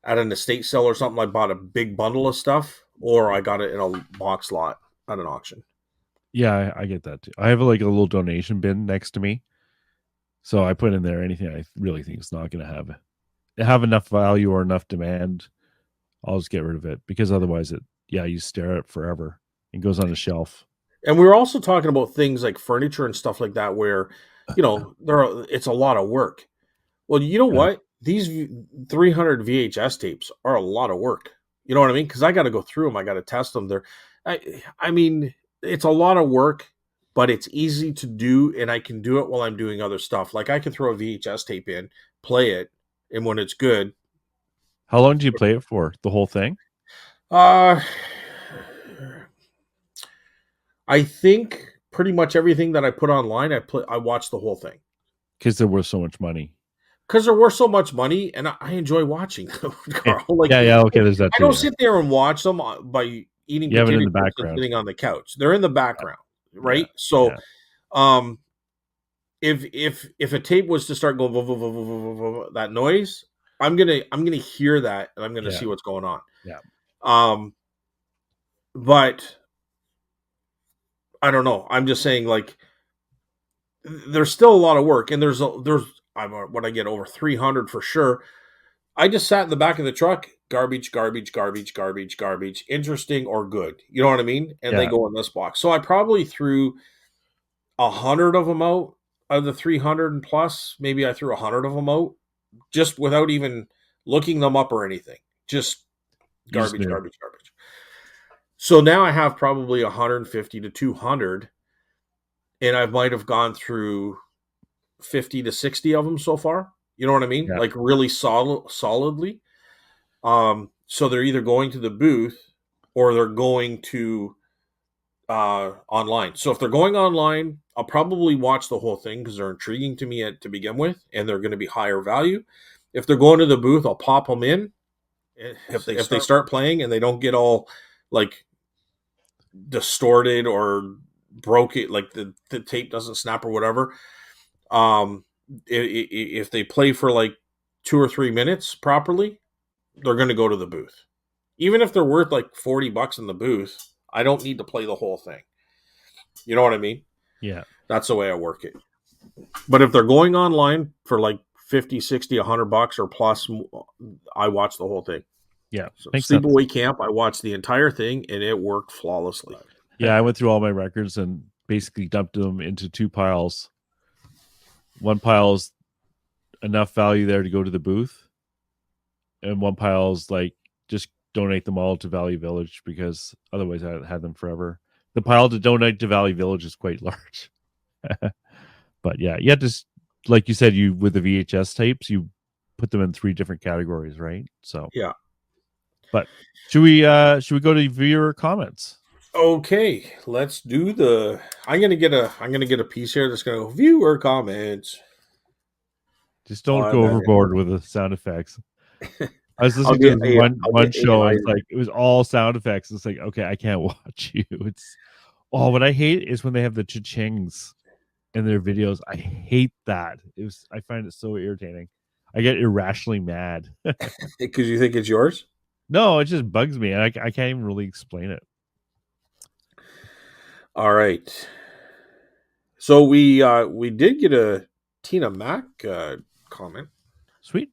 at an estate sale or something. I bought a big bundle of stuff, or I got it in a box lot at an auction. Yeah, I get that too. I have like a little donation bin next to me, so I put in there anything I really think is not going to have enough value or enough demand. I'll just get rid of it, because otherwise you stare at it forever. It goes on a shelf. And we were also talking about things like furniture and stuff like that, where it's a lot of work. Well, you know Yeah. what? These 300 VHS tapes are a lot of work. You know what I mean? Because I got to go through them. I got to test them. I mean, it's a lot of work, but it's easy to do, and I can do it while I'm doing other stuff. Like I can throw a VHS tape in, play it, and when it's good, How long do you play it for? The whole thing? uh, I think pretty much everything that I put online, I watch the whole thing. Because they're worth so much money. Because they're worth so much money, and I enjoy watching them, Okay. Carl. Like, Yeah. Okay, there's that I too. don't Yeah. sit there and watch them by eating You have it potato in the chips and background. sitting on the couch. They're in the background, Yeah. right? So, Yeah. um, if a tape was to start going that noise, I'm gonna hear that, and I'm gonna Yeah. see what's going on. Yeah. Um, but I don't know. I'm just saying, like, there's still a lot of work, and there's what I get over 300 for sure. I just sat in the back of the truck, garbage, garbage, garbage, garbage, garbage, interesting or good. You know what I mean? And they Yeah. go in this box. So I probably threw 100 of them out of the 300 and plus. Maybe I threw 100 of them out just without even looking them up or anything. Just You just garbage, knew. garbage, garbage. So now I have probably 150 to 200, and I might have gone through 50 to 60 of them so far. You know what I mean? Yeah. Like really solidly. So they're either going to the booth or they're going to online. So if they're going online, I'll probably watch the whole thing because they're intriguing to me to begin with, and they're going to be higher value. If they're going to the booth, I'll pop them in. If they start playing and they don't get all like distorted or broke it, like the tape doesn't snap or whatever. Um, if they play for like 2 or 3 minutes properly, they're going to go to the booth. Even if they're worth like $40 in the booth, I don't need to play the whole thing. You know what I mean? Yeah. That's the way I work it. But if they're going online for like 50, 60, $100 or plus, I watch the whole thing. Yeah. So Makes sense. Sleepaway Camp, I watched the entire thing and it worked flawlessly. Yeah, I went through all my records and basically dumped them into two piles. One pile's enough value there to go to the booth, and one pile's like just donate them all to Valley Village, because otherwise I'd had them forever. The pile to donate to Valley Village is quite large. But yeah, you have to, like you said, you with the VHS tapes, you put them in 3 different categories, right? So Yeah. But should we go to viewer comments? Okay, let's do the. I'm gonna get a piece here that's gonna go viewer comments. Just don't go overboard with the sound effects. I was I'll listening get to one show. AI. It's like it was all sound effects. It's like, okay, I can't watch you. It's what I hate is when they have the cha-chings in their videos. I hate that. I find it so irritating. I get irrationally mad Because you think it's yours. No, it just bugs me, and I can't even really explain it. All right. So we did get a Tina Mac comment. Sweet.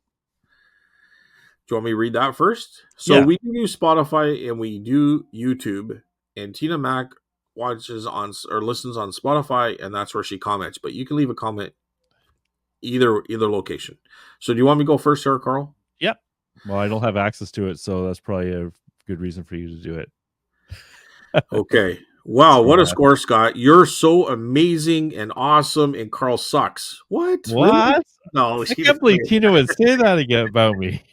Do you want me to read that first? So we do Spotify and we do YouTube, and Tina Mac watches on or listens on Spotify, and that's where she comments. But you can leave a comment either location. So do you want me to go first, Sarah Carl? Yep. Well, I don't have access to it, so that's probably a good reason for you to do it. Okay. Wow, what a score, Scott. You're so amazing and awesome, and Carl sucks. What? Really? No, I can't believe Tina would say that again about me.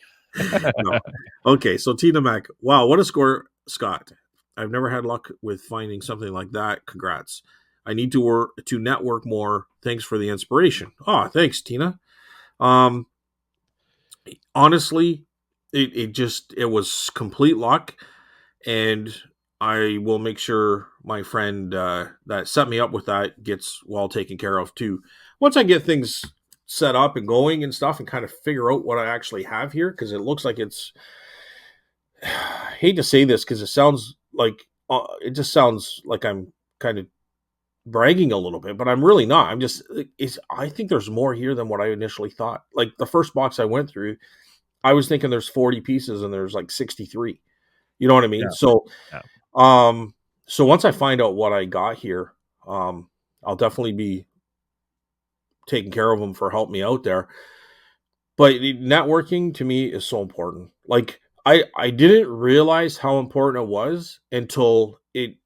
No. Okay, so Tina Mac. Wow, what a score, Scott. I've never had luck with finding something like that. Congrats. I need to work to network more. Thanks for the inspiration. Oh, thanks, Tina. Um, Honestly, it was complete luck, and I will make sure my friend that set me up with that gets well taken care of too. Once I get things set up and going and stuff, and kind of figure out what I actually have here, because it looks like it's. I hate to say this because it just sounds like I'm kind of bragging a little bit, but I'm really not. I'm just. I think there's more here than what I initially thought. Like the first box I went through, I was thinking there's 40 pieces and there's like 63. You know what I mean? Yeah. So, Yeah. um, so once I find out what I got here, I'll definitely be taking care of them for helping me out there. But networking to me is so important. Like I didn't realize how important it was until it.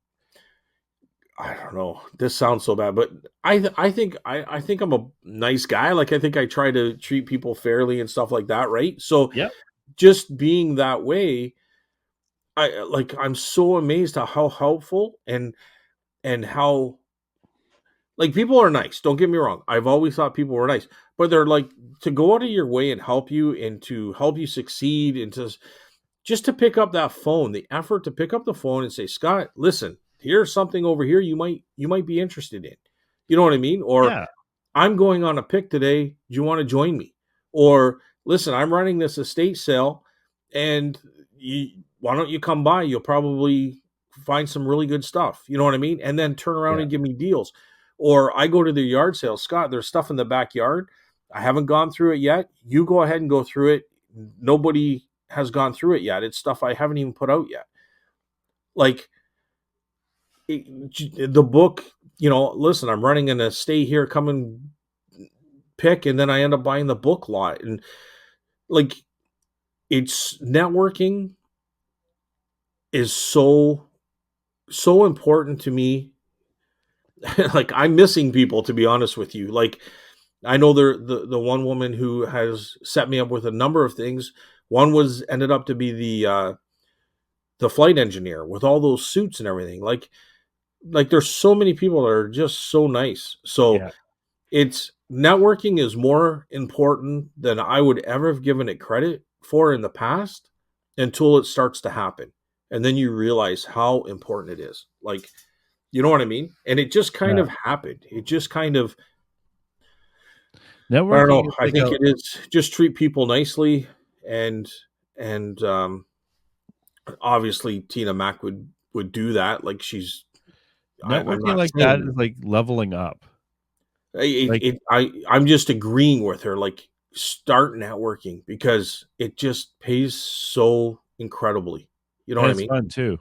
I don't know. This sounds so bad, but I think I'm a nice guy. Like I think I try to treat people fairly and stuff like that, right? So Yep. just being that way, I'm so amazed at how helpful and how like people are nice. Don't get me wrong. I've always thought people were nice, but they're like to go out of your way and help you and to help you succeed and to just to pick up that phone, the effort to pick up the phone and say, Scott, listen, here's something over here you might be interested in. You know what I mean? Or Yeah. I'm going on a pick today. Do you want to join me? Or listen, I'm running this estate sale, and why don't you come by? You'll probably find some really good stuff. You know what I mean? And then turn around Yeah. and give me deals. Or I go to the yard sale. Scott, there's stuff in the backyard. I haven't gone through it yet. You go ahead and go through it. Nobody has gone through it yet. It's stuff I haven't even put out yet. Like the book, listen, I'm running an estate here, come and pick, and then I end up buying the book lot. And like it's networking is so important to me. Like I'm missing people, to be honest with you. Like I know the one woman who has set me up with a number of things. One was ended up to be the flight engineer with all those suits and everything. Like there's so many people that are just so nice. So Yeah. it's networking is more important than I would ever have given it credit for in the past until it starts to happen. And then you realize how important it is. Like, you know what I mean? And it just kind Yeah. of happened. It just kind of, I don't Networking know. is I like think a it is just treat people nicely. And obviously Tina Mack would do that. Like I'm networking not like that saying is like leveling up. it, Like, it I'm just agreeing with her. Like start networking because it just pays so incredibly. You know and what I it's mean? fun too.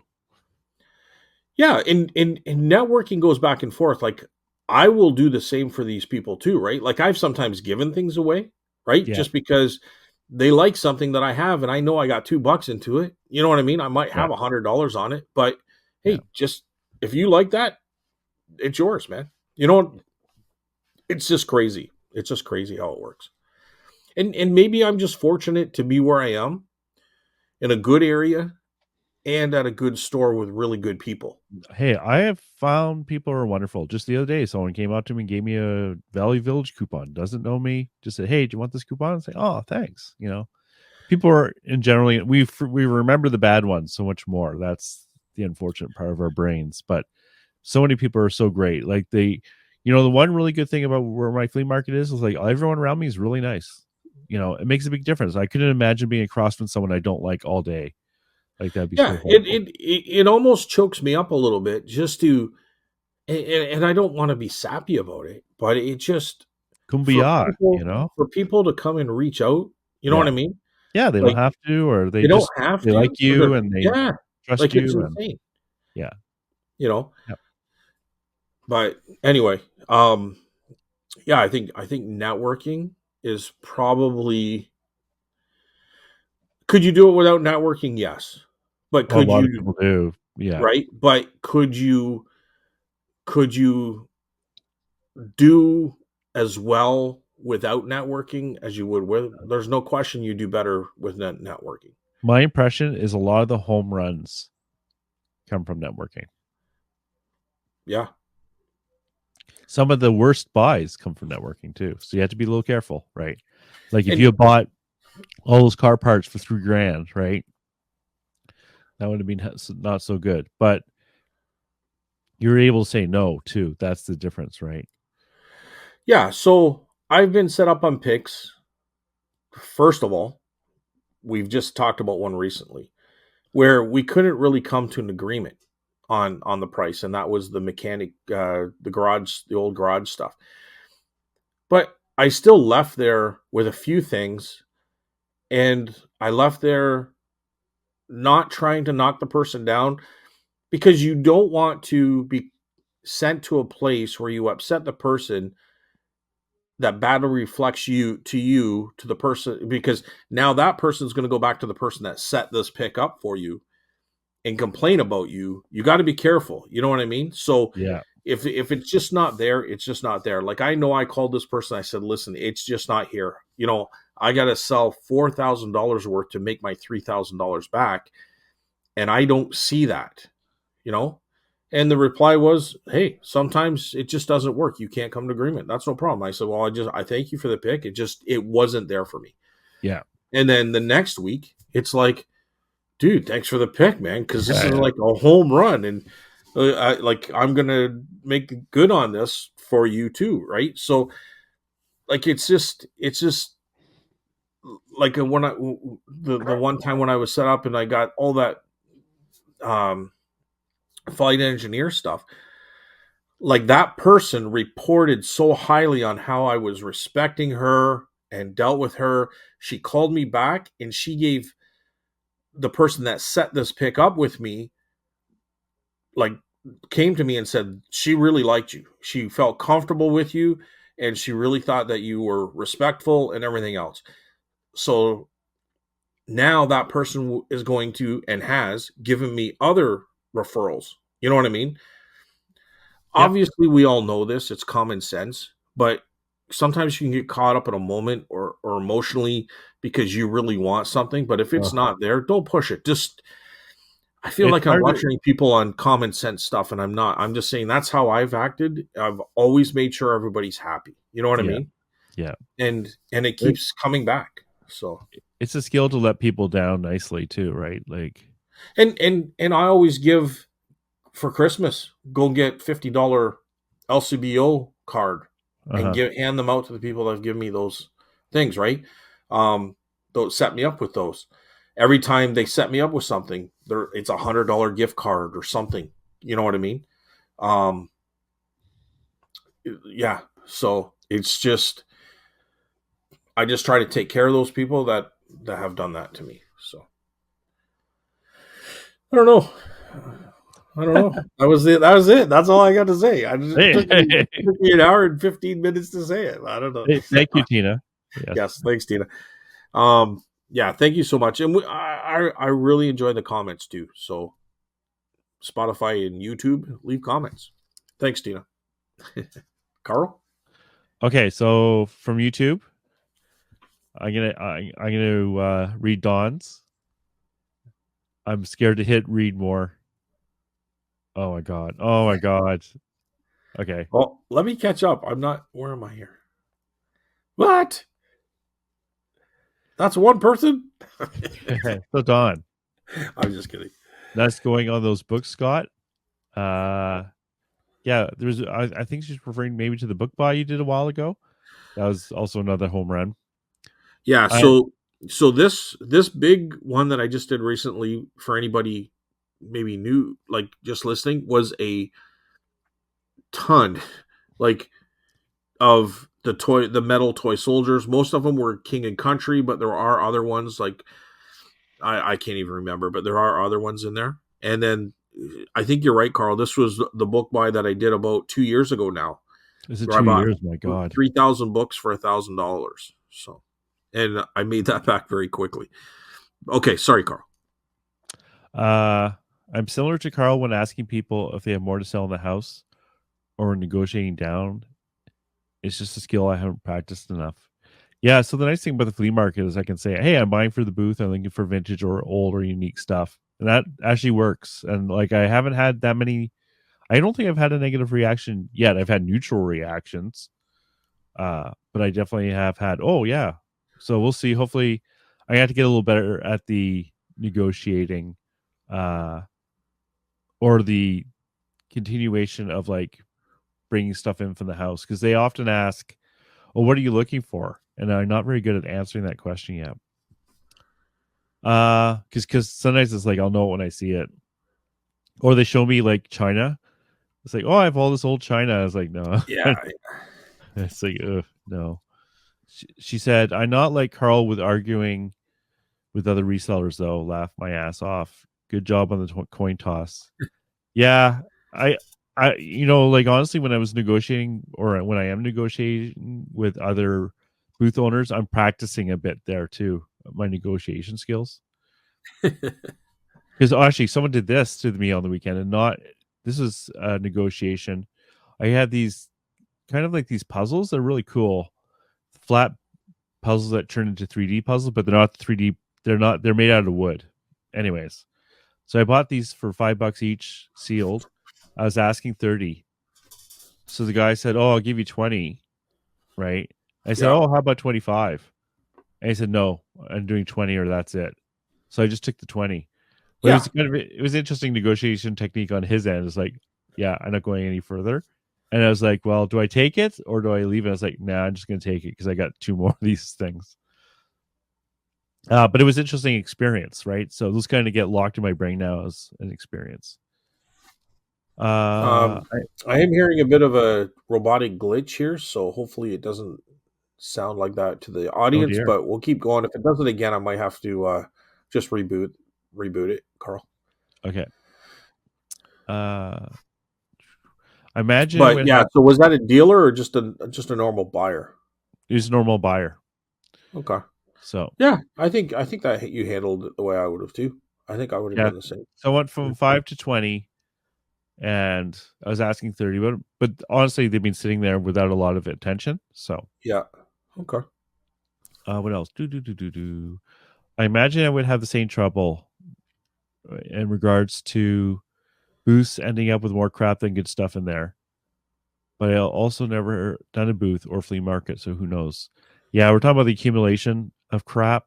Yeah, and networking goes back and forth. Like I will do the same for these people too, right? Like I've sometimes given things away, right? Yeah. Just because they like something that I have and I know I got $2 into it. You know what I mean? I might Yeah. have $100 on it, but Yeah. hey, just if you like that, it's yours, man. You know what? It's just crazy. It's just crazy how it works. And maybe I'm just fortunate to be where I am in a good area and at a good store with really good people. Hey, I have found people are wonderful. Just the other day, someone came out to me and gave me a Valley Village coupon. Doesn't know me. Just said, "Hey, do you want this coupon?" And say, "Oh, thanks." People are in generally we remember the bad ones so much more. That's the unfortunate part of our brains. But so many people are so great. Like the one really good thing about where my flea market is like everyone around me is really nice. It makes a big difference. I couldn't imagine being across from someone I don't like all day. Like that'd be Yeah, so horrible. it almost chokes me up a little bit just to, and I don't want to be sappy about it, but it just for Kumbaya, people to come and reach out, you know what Yeah. I mean? Yeah, they don't Like have to, or they don't have they like to, but you and they yeah, trust like it's you and insane, yeah. you know. Yep. But anyway, yeah, I think networking is probably. Could you do it without networking? Yes, but A could lot of you? people do. Yeah. Right, but could you do as well without networking as you would with? There's no question you do better with networking. My impression is a lot of the home runs come from networking. Yeah, Some of the worst buys come from networking too. So you have to be a little careful, right? Like if you And had bought all those car parts for $3,000, right? That would have been not so good. But you're able to say no too. That's the difference, right? yeah, so I've been set up on picks. First of all, we've just talked about one recently where we couldn't really come to an agreement on the price, and that was the mechanic, the garage, the old garage stuff. But I still left there with a few things, and I left there not trying to knock the person down because you don't want to be sent to a place where you upset the person that badly reflects you to the person, because now that person's going to go back to the person that set this pick up for you and complain about you. You got to be careful, you know what I mean? So Yeah. if it's just not there, it's just not there. Like, I know I called this person, I said, listen, it's just not here, you know, I got to sell $4,000 worth to make my $3,000 back, and I don't see that, you know. And the reply was, hey, sometimes it just doesn't work, you can't come to agreement, that's no problem. I said, well, I thank you for the pick, it wasn't there for me. Yeah. And then the next week it's like, dude, thanks for the pick, man, because this is Yeah. like a home run, and I'm gonna make good on this for you too, right? So like it's just like when I the one time when I was set up and I got all that um flight engineer stuff, like that person reported so highly on how I was respecting her and dealt with her. She called me back and she gave the person that set this pick up with me, like, came to me and said she really liked you. She felt comfortable with you and she really thought that you were respectful and everything else. So now that person is going to and has given me other referrals. You know what I mean? Yep. Obviously, we all know this, it's common sense, but sometimes you can get caught up in a moment or emotionally because you really want something. But if it's Uh-huh. not there, don't push it. Just, I feel It's like I'm hard to, lecturing people on common sense stuff, and I'm not. I'm just saying that's how I've acted. I've always made sure everybody's happy. You know what I yeah. mean? Yeah. And it It, keeps coming back. So it's a skill to let people down nicely too, right? Like, and I always give for Christmas, go get $50 LCBO card and uh-huh. hand them out to the people that have given me those things, right? Those set me up with those. Every time they set me up with something, it's $100 gift card or something. You know what I mean? Um, yeah. So it's just, I just try to take care of those people that have done that to me. So I don't know. I don't know. That was it. That was it. That's all I got to say. I just, Hey, took me an hour and 15 minutes to say it. I don't know. hey, thank you, Tina. Yes. Yes, thanks, Tina. Yeah, thank you so much. And I really enjoy the comments too. So Spotify and YouTube, leave comments. Thanks, Tina. Carl. Okay, so from YouTube, I'm gonna read Don's. I'm scared to hit read more. Oh my god. Oh my god. Okay. Well, let me catch up. I'm not. Where am I here? What? That's one person. So Don, I'm just kidding. that's going on those books, Scott. Uh yeah, there's I think she's referring maybe to the book buy you did a while ago. That was also another home run. Yeah. I So this big one that I just did recently for anybody maybe new, like just listening, was a ton, like, of the metal toy soldiers. Most of them were King and Country, but there are other ones, like, I can't even remember, but there are other ones in there. And then I think you're right, Carl. This was the book buy that I did about 2 years ago now, is it where I two bought years? My god. 3,000 books for $1,000. So, and I made that back very quickly. Okay, sorry, Carl. Uh I'm similar to Carl when asking people if they have more to sell in the house or negotiating down. It's just a skill I haven't practiced enough. Yeah, so the nice thing about the flea market is I can say, "Hey, I'm buying for the booth. I'm looking for vintage or old or unique stuff," and that actually works. And like, I haven't had that many. I don't think I've had a negative reaction yet. I've had neutral reactions, but I definitely have had. Oh yeah, so we'll see. Hopefully, I have to get a little better at the negotiating, uh, or the continuation of like bringing stuff in from the house because they often ask, "Well, what are you looking for?" And I'm not very good at answering that question yet. Because sometimes it's like I'll know it when I see it, or they show me like China. It's like, oh, I have all this old China. I was like, no. Yeah. It's like, ugh, no. She said, I'm not like Carl with arguing with other resellers, though. Laugh my ass off. Good job on the coin toss. Yeah, I, like honestly, when I was negotiating or when I am negotiating with other booth owners, I'm practicing a bit there too, my negotiation skills. Because actually, someone did this to me on the weekend, and not this is a negotiation. I had these kind of like these puzzles. They're really cool, flat puzzles that turn into 3D puzzles, but they're not 3D. They're not. They're made out of wood. Anyways, so I bought these for $5 each, sealed. I was asking 30. So the guy said, "Oh, I'll give you 20." Right? I said, Yeah. "Oh, how about 25?" And he said, "No, I'm doing 20 or that's it." So I just took the 20. But Yeah. it was interesting negotiation technique on his end. It's like, yeah, I'm not going any further. And I was like, well, do I take it or do I leave it? I was like, nah, I'm just going to take it because I got two more of these things. But it was interesting experience, right? So those kind of get locked in my brain now as an experience. Uh, Um, I am hearing a bit of a robotic glitch here, so hopefully it doesn't sound like that to the oh audience. dear. But we'll keep going. If it does it again, I might have to just reboot it, Carl. Okay. Uh, I imagine I But would yeah, have so was that a dealer or just a normal buyer? use normal buyer. Okay. So Yeah, I think that you handled it the way I would have too. I think I would have yeah. done the same. So I went from 5 to 20 and I was asking 30, but honestly, they've been sitting there without a lot of attention. So, Yeah. Okay. what else? Do. I imagine I would have the same trouble in regards to booths ending up with more crap than good stuff in there. But I also never done a booth or flea market, so who knows? Yeah, we're talking about the accumulation of crap.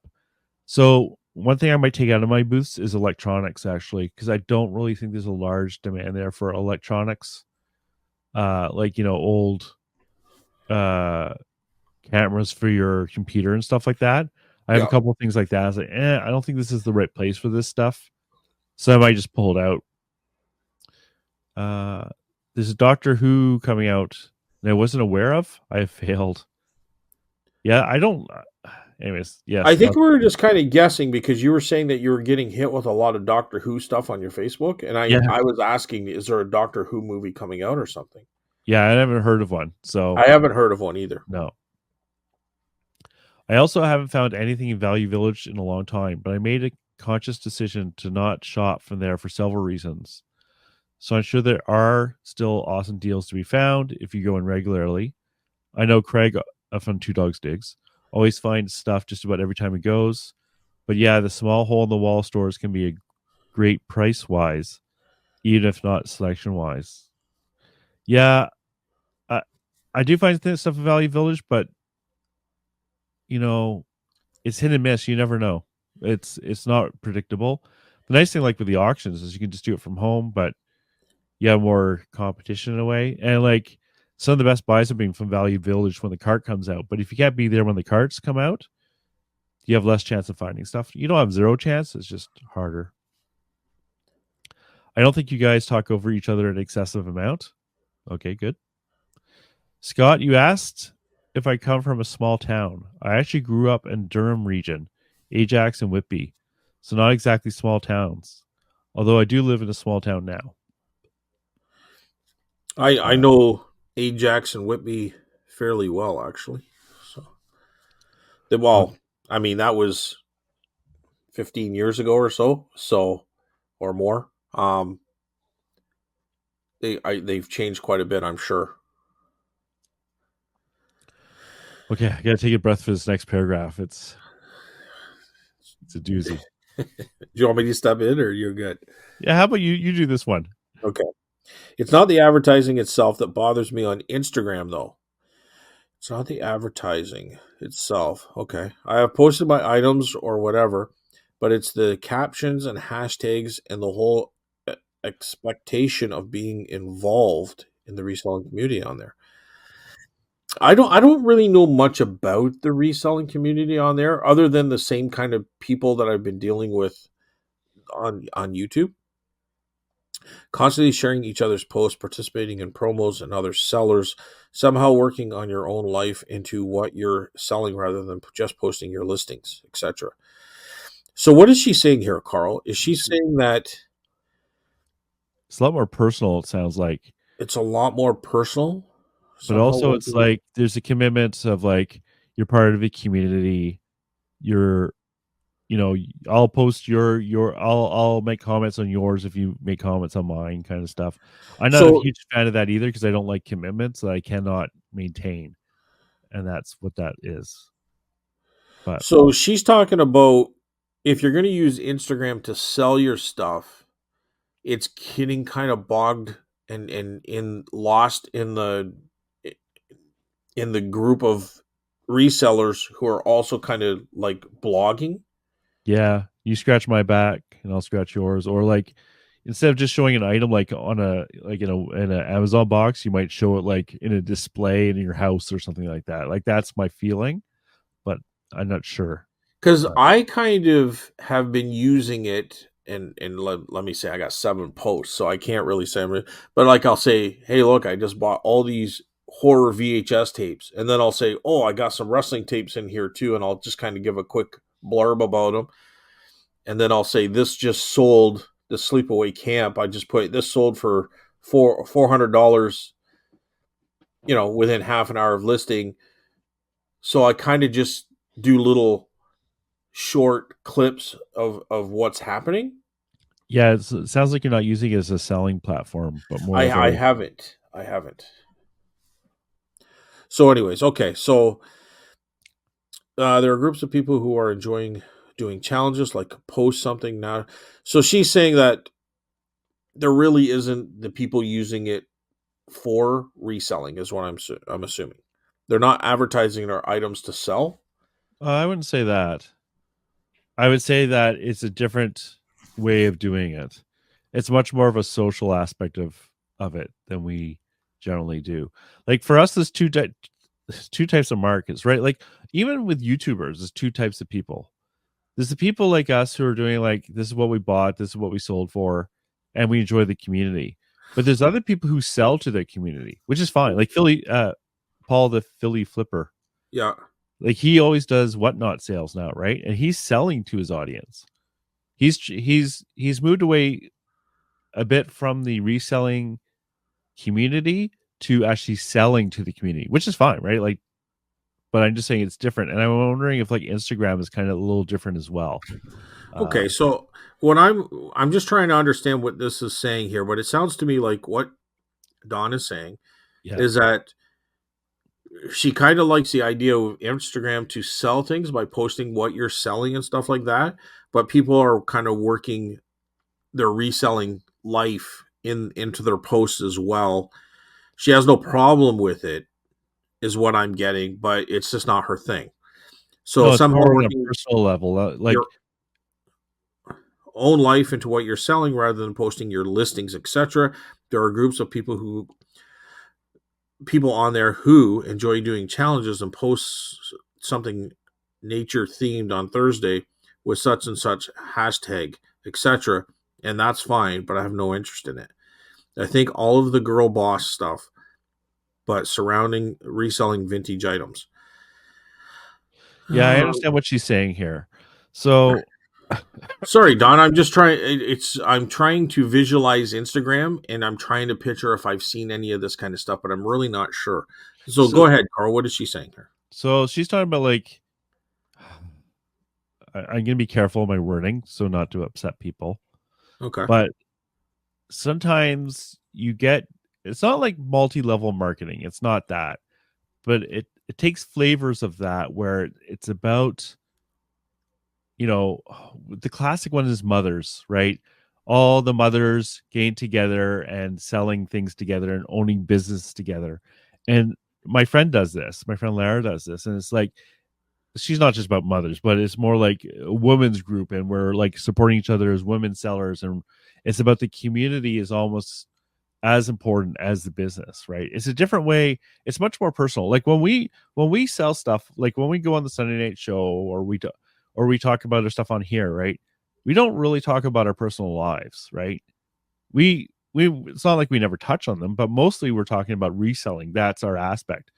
So one thing I might take out of my booths is electronics, actually, because I don't really think there's a large demand there for electronics. Like old uh cameras for your computer and stuff like that. I have a Yeah. couple of things like that. I was like, I don't think this is the right place for this stuff. So I might just pull it out. Uh there's a Doctor Who coming out that I wasn't aware of. I have failed. Yeah, I don't anyways, I yes, think not we were just kind of guessing because you were saying that you were getting hit with a lot of Doctor Who stuff on your Facebook, and I yeah, I was asking, is there a Doctor Who movie coming out or something? yeah, I haven't heard of one. So I haven't heard of one either. no. I also haven't found anything in Value Village in a long time, but I made a conscious decision to not shop from there for several reasons. So I'm sure there are still awesome deals to be found if you go in regularly. I know Craig from Two Dogs Digs always finds stuff just about every time he goes. But yeah, the small hole in the wall stores can be a great price wise, even if not selection wise. Yeah, I, I do find stuff in Value Village, but you know, it's hit and miss. You never know. It's not predictable. The nice thing, like with the auctions, is you can just do it from home, but you have more competition in a way. And like some of the best buys have been from Value Village when the cart comes out. But if you can't be there when the carts come out, you have less chance of finding stuff. You don't have zero chance. It's just harder. I don't think you guys talk over each other an excessive amount. Okay, good. Scott, you asked if I come from a small town. I actually grew up in Durham region, Ajax and Whitby. So not exactly small towns. Although I do live in a small town now. I Uh, know Ajax and Whitby fairly well, actually. So, oh, well, I mean that was 15 years ago or so or more. They've changed quite a bit, I'm sure. okay, I gotta take a breath for this next paragraph. It's a doozy. Do you want me to step in, or you're good? Yeah, how about you? You do this one. Okay. It's not the advertising itself that bothers me on Instagram, though. It's not the advertising itself. Okay. I have posted my items or whatever, but it's the captions and hashtags and the whole expectation of being involved in the reselling community on there. I don't really know much about the reselling community on there other than the same kind of people that I've been dealing with on YouTube, constantly sharing each other's posts, participating in promos and other sellers, somehow working on your own life into what you're selling rather than just posting your listings, etc. So what is she saying here, Carl? Is she saying that It's a lot more personal, it sounds like. it's a lot more personal, But somehow also it's working? like there's a commitment of like you're part of a community. You're I'll post I'll make comments on yours if you make comments on mine, kind of stuff. I'm not a So huge fan of that either because I don't like commitments that I cannot maintain, and that's what that is. But so she's talking about if you're going to use Instagram to sell your stuff, it's getting kind of bogged and in lost in the group of resellers who are also kind of like blogging. yeah, you scratch my back and I'll scratch yours, or like instead of just showing an item like on a like in a Amazon box, you might show it like in a display in your house or something like that. Like that's my feeling, but I'm not sure. Because But I kind of have been using it, and let me say I got 7 posts, so I can't really say, but like I'll say, hey, look, I just bought all these horror VHS tapes, and then I'll say, oh, I got some wrestling tapes in here too, and I'll just kind of give a quick blurb about them, and then I'll say this just sold the sleepaway camp. I just put this sold for $400, within half an hour of listing. So I kind of just do little short clips of what's happening. yeah, it sounds like you're not using it as a selling platform, but more I of I a haven't. I haven't. So, anyways, okay. So there are groups of people who are enjoying doing challenges, like post something now. So she's saying that there really isn't the people using it for reselling, is what I'm assuming. They're not advertising their items to sell. I wouldn't say that. I would say that it's a different way of doing it. It's much more of a social aspect of it than we generally do. Like for us, there's two types of markets, right? Like even with YouTubers, there's two types of people. There's the people like us who are doing like this is what we bought, this is what we sold for, and we enjoy the community. But there's other people who sell to their community, which is fine. Like Paul the Philly Flipper, Yeah. like he always does whatnot sales now, right? And he's selling to his audience. He's moved away a bit from the reselling community to actually selling to the community, which is fine, right? Like, but I'm just saying it's different. And I'm wondering if like Instagram is kind of a little different as well. Okay. Um, So what I'm just trying to understand what this is saying here, but it sounds to me like what Don is saying yeah. is that she kind of likes the idea of Instagram to sell things by posting what you're selling and stuff like that. But people are kind of working their reselling life into their posts as well. She has no problem with it, is what I'm getting, but it's just not her thing. So No, it's somehow more on a working personal level. your Like, own life into what you're selling rather than posting your listings, etc. There are groups of people on there who enjoy doing challenges and posts something nature themed on Thursday with such and such hashtag, etc. And that's fine, but I have no interest in it. I think all of the girl boss stuff, but surrounding reselling vintage items. yeah, I understand what she's saying here. So, Sorry, Don. I'm just trying. I'm trying to visualize Instagram, and I'm trying to picture if I've seen any of this kind of stuff, but I'm really not sure. So go so, ahead, Carl. What is she saying here? so she's talking about like, I'm gonna be careful of my wording so not to upset people, Okay. but sometimes you get it's not like multi-level marketing. It's not that, but it takes flavors of that where it's about, you know, the classic one is mothers, right? all the mothers getting together and selling things together and owning business together. And my friend does this. My friend Lara does this, and it's like she's not just about mothers, but it's more like a women's group, and we're like supporting each other as women sellers, and it's about the community is almost as important as the business, right? It's a different way. It's much more personal. Like when we sell stuff, like when we go on the Sunday night show, or we talk about our stuff on here, right? We don't really talk about our personal lives, right? We it's not like we never touch on them, but mostly we're talking about reselling. That's our aspect.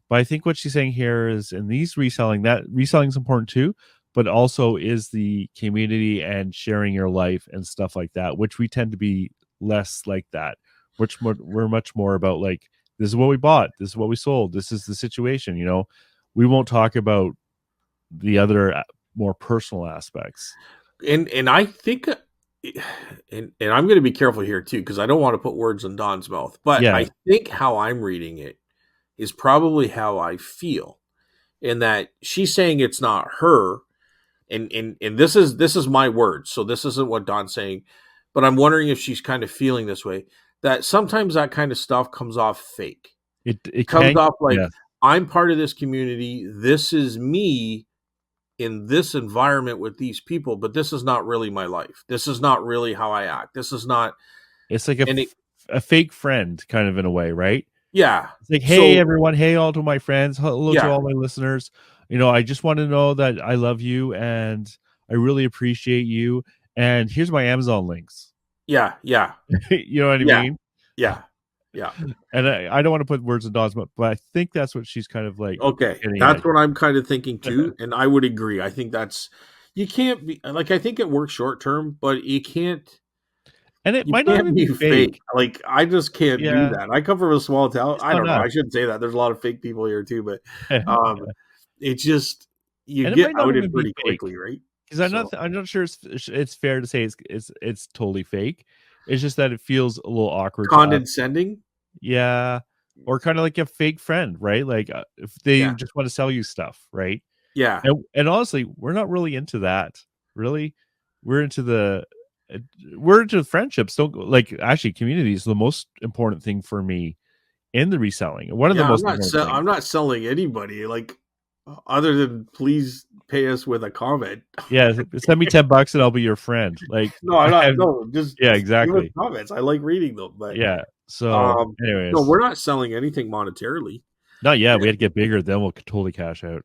But I think what she's saying here is in these reselling, that reselling is important too, but also is the community and sharing your life and stuff like that, which we tend to be less like that. Which we're much more about like this is what we bought, this is what we sold, this is the situation. We won't talk about the other more personal aspects. And I think, and I'm going to be careful here too, because I don't want to put words in Don's mouth, but Yeah, I think how I'm reading it is probably how I feel, in that she's saying it's not her, and this is my words, so this isn't what Don's saying, but I'm wondering if she's kind of feeling this way, that sometimes that kind of stuff comes off fake. it Comes can. off like, Yes, I'm part of this community. This is me in this environment with these people, but this is not really my life. This is not really how I act. This is not, it's like and it, a fake friend kind of in a way, right? yeah. It's like, hey, So, everyone. Hey, all to my friends. Hello to yeah, all my listeners. I just want to know that I love you and I really appreciate you. And here's my Amazon links. yeah, yeah, You know what I yeah, mean? yeah, yeah. And I don't want to put words in Dawn's mouth, but I think that's what she's kind of like Okay. getting That's at. what I'm kind of thinking too. And I would agree. I think that's, you can't be like, I think it works short term, but And it you might not can't even be be fake. fake. Like, I just can't do Yeah, that. I come from a small town. it's I not don't know. us. I shouldn't say that. There's a lot of fake people here too, but And um, it just, you it get might not outed even be pretty fake quickly, right? because So, I'm not sure it's fair to say it's totally fake. It's just that it feels a little awkward to us. condescending. Yeah. Or kind of like a fake friend, right? Like if they Yeah. just want to sell you stuff, right? Yeah. And honestly, we're not really into that. Really, we're into the uh, we're into friendships. Don't like actually community is the most important thing for me in the reselling. One of the Yeah. most important things. I'm not selling anybody, like, other than please pay us with a comment. Yeah, send me $10 and I'll be your friend. Like No, I'm I not. have, No, just yeah, give us exactly. comments. I like reading them, but Yeah. So, um, no, anyways, we're not selling anything monetarily. not yet. We had And to get bigger, then we'll totally cash out.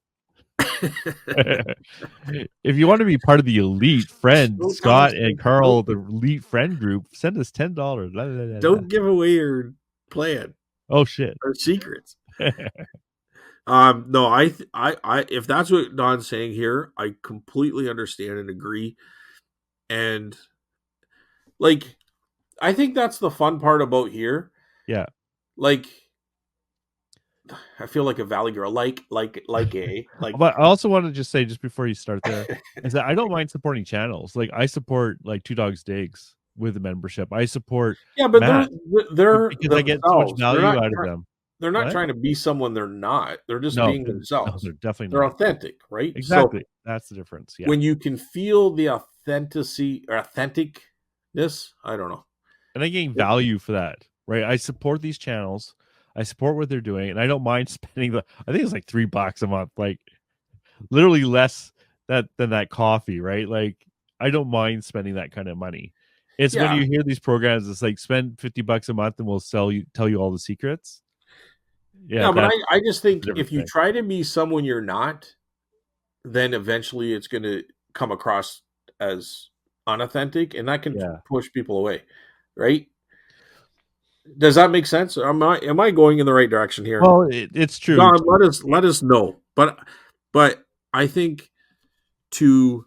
If you want to be part of the elite friend, don't tell us. Scott and Carl, the elite friend group, send us $10. Don't give away your plan Oh shit. or secrets. No, if that's what Don's saying here, I completely understand and agree. And like, I think that's the fun part about here. Yeah. Like, I feel like a valley girl, like But I also want to just say, just before you start there, is that I don't mind supporting channels. Like I support like Two Dogs Digs with a membership. I support yeah, but Matt they're because I get so much themselves. value out of them. They're not What? trying to be someone they're not. They're just No, being no, themselves. they're definitely They're not. authentic, right? So Exactly. That's the difference. Yeah. when you can feel the authenticity or authenticness, I don't know. And I gain value for that, right? I support these channels. I support what they're doing, and I don't mind spending the. I think it's like $3 a month, like literally less than that coffee, right? Like I don't mind spending that kind of money. It's when Yeah, you hear these programs, it's like spend $50 a month and we'll tell you all the secrets. Yeah, yeah, but that's I just a think different if you thing. try to be someone you're not, then eventually it's going to come across as unauthentic, and that can Yeah. push people away, right? Does that make sense? Am I going in the right direction here? Well, it's true. Don, let us know. But I think to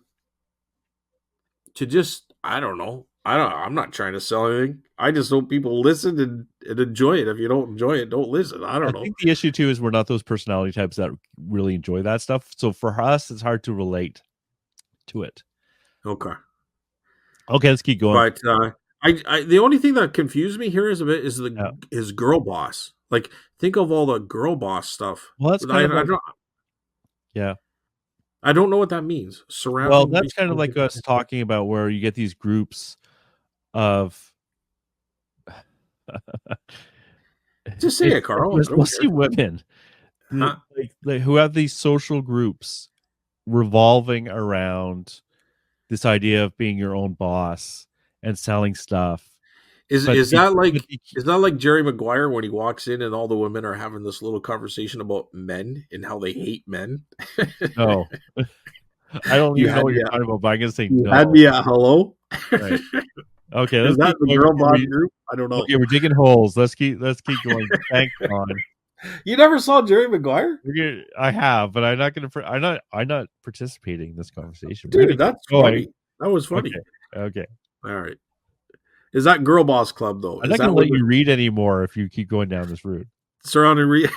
just, I don't know. I'm not trying to sell anything. I just hope people listen and enjoy it. If you don't enjoy it, don't listen. I I don't know. think the issue too is we're not those personality types that really enjoy that stuff. So for us, it's hard to relate to it. Okay. Okay, let's keep going. But the only thing that confused me here is a bit is Yeah. his girl boss. Like, think of all the girl boss stuff. Well, that's I, kind of I like don't yeah. I don't know what that means. Well, Surrounding that's kind of yourself like with us talking about where you get these groups of Just say it, Carl. I it's don't mostly care. women Huh? who have these social groups revolving around this idea of being your own boss and selling stuff. Is But is the, that but like the is that like Jerry Maguire when he walks in and all the women are having this little conversation about men and how they hate men? no, I don't you even know had what me you're at talking about, but I'm gonna say you had no. me at hello. Right. Okay, Is let's that keep the going girl before boss we. group? I don't know. Okay, we're digging holes. Let's keep going. Thanks, Don. You never saw Jerry Maguire? I have, but I'm not gonna. I'm not participating in this conversation. We're gonna Dude, keep that's going. funny. That was Okay. funny. Okay. All right. Is that Girl Boss Club though? I'm Is not gonna that what let the you read anymore if you keep going down this route. surrounding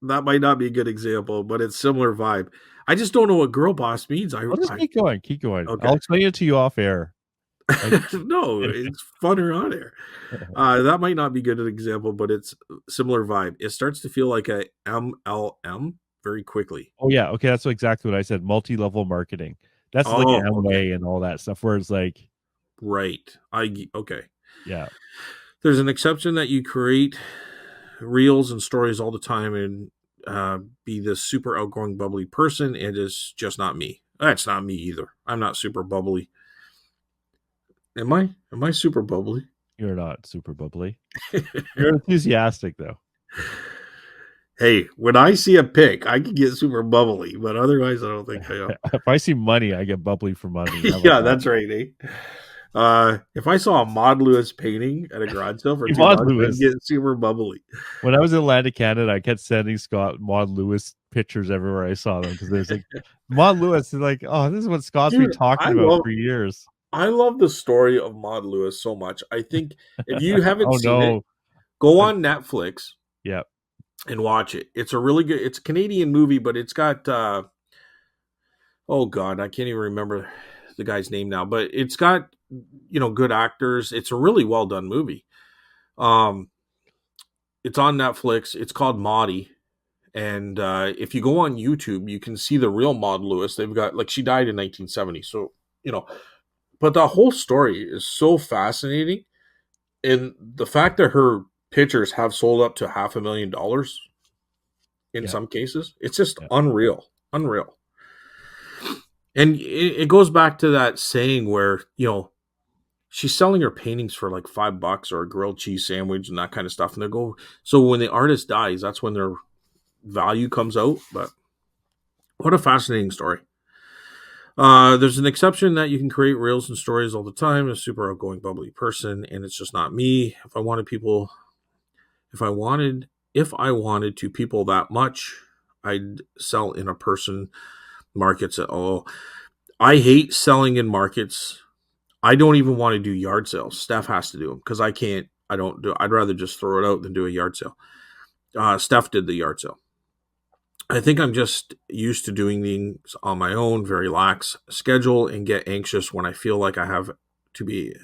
that might not be a good example, but it's similar vibe. I just don't know what girl boss means. I'll just I keep going. Keep going. okay. I'll explain it to you off air. Like, No, it's funner on air. That might not be good an example, but it's similar vibe. It starts to feel like a MLM very quickly. oh yeah, okay, that's exactly what I said. Multi-level marketing. That's like Oh, okay. Amway and all that stuff. Where it's like, Right. Okay. yeah, There's an exception that you create reels and stories all the time and be this super outgoing, bubbly person. It is just not me. That's not me either. I'm not super bubbly. Am I? Am I super bubbly? you're not super bubbly. You're enthusiastic though. Hey, when I see a pic, I can get super bubbly, but otherwise, I don't think I am. If I see money, I get bubbly for money. How about Yeah, that? that's right, eh? If I saw a Maud Lewis painting at a garage sale for Yvonne $2, I'd Lewis. get super bubbly. When I was in Atlantic, Canada, I kept sending Scott Maud Lewis pictures everywhere I saw them because there's like Maud Lewis is like, oh, this is what Scott's been Dude, talking about for years. I love the story of Maud Lewis so much. I think if you haven't Oh seen it, no. go on Netflix Yeah. and watch it. It's a really good. It's a Canadian movie, but it's got oh god, I can't even remember the guy's name now. But it's got good actors. It's a really well done movie. Um, it's on Netflix. It's called Maudie. And if you go on YouTube, you can see the real Maud Lewis. They've got like she died in 1970, so you know. But the whole story is so fascinating, and the fact that her pictures have sold up to $500,000 in Yeah. some cases, it's just Yeah. unreal, unreal. And it goes back to that saying where she's selling her paintings for like $5 or a grilled cheese sandwich and that kind of stuff, and they go. So when the artist dies, that's when their value comes out. But what a fascinating story. There's an exception that you can create reels and stories all the time. A super outgoing, bubbly person, and it's just not me. If I wanted to people that much, I'd sell in a person markets at all. I hate selling in markets. I don't even want to do yard sales. Steph has to do them because I can't. I don't do. I'd rather just throw it out than do a yard sale. Steph did the yard sale. I think I'm just used to doing things on my own, very lax schedule, and get anxious when I feel like I have to be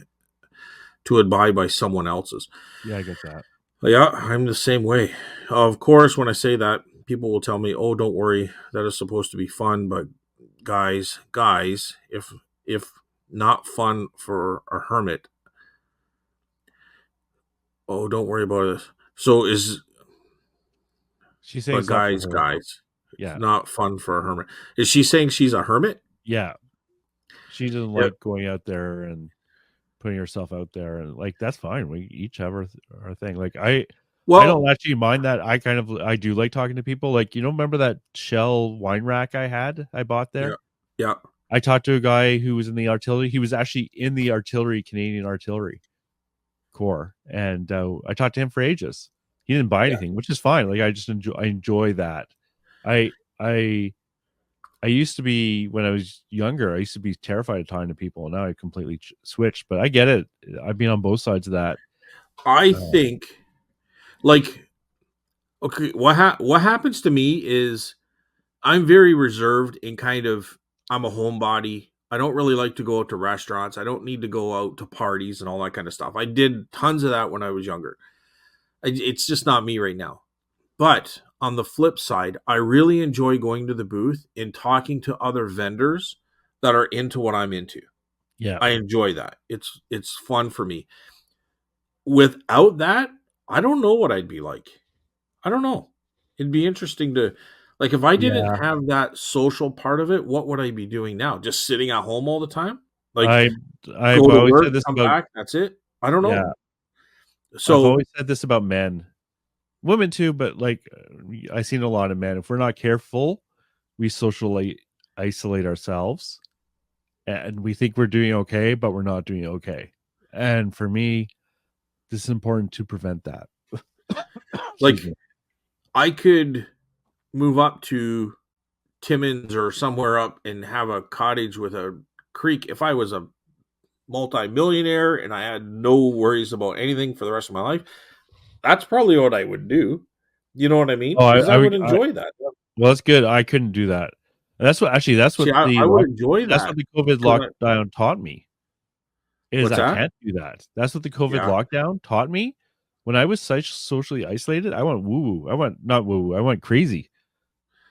to abide by someone else's. Yeah, I get that. Yeah, I'm the same way. Of course, when I say that, people will tell me, "Oh, don't worry, that is supposed to be fun." But guys, if not fun for a hermit, oh, don't worry about it. So is She's saying but it's not for her. guys, it's Yeah. not fun for a hermit. Is she saying she's a hermit? Yeah. She doesn't Yeah. like going out there and putting herself out there, and like that's fine. We each have our thing. Like I Well, don't actually mind that. I do like talking to people. Like, remember that Shell wine rack I bought yeah, there? yeah, I talked to a guy who was in the artillery. He was actually in the artillery, Canadian Artillery Corps, and I talked to him for ages. He didn't buy yeah. anything, which is fine. Like I enjoy that. I I I used to be when I was younger. I used to be terrified of talking to people, and now I completely switched. But I get it. I've been on both sides of that. I Uh, think like okay, what happens to me is I'm very reserved and kind of I'm a homebody. I don't really like to go out to restaurants. I don't need to go out to parties and all that kind of stuff. I did tons of that when I was younger. It's just not me right now. But on the flip side, I really enjoy going to the booth and talking to other vendors that are into what I'm into. Yeah. I enjoy that. It's fun for me. Without that, I don't know what I'd be like. I don't know. It'd be interesting to, like, if I didn't Yeah. have that social part of it, what would I be doing now? Just sitting at home all the time? Like, I I've go to always work, said this come about back, that's it? I don't yeah, know. I've So, always said this about men. Women too, but like I seen a lot of men. If we're not careful, we socially isolate ourselves and we think we're doing okay, but we're not doing okay. And for me, this is important to prevent that. Excuse like, me. I could move up to Timmins or somewhere up and have a cottage with a creek if I was a multi-millionaire and I had no worries about anything for the rest of my life. That's probably what I would do. You know what I mean? Oh, Because I would I enjoy that. well, that's good. I couldn't do that. And that's what actually See, I would enjoy that's what that the COVID because I, lockdown taught me. Is what's I that? can't do that. That's what the COVID Yeah, lockdown taught me. When I was such socially isolated, I went woo woo. I went not woo woo. I went crazy.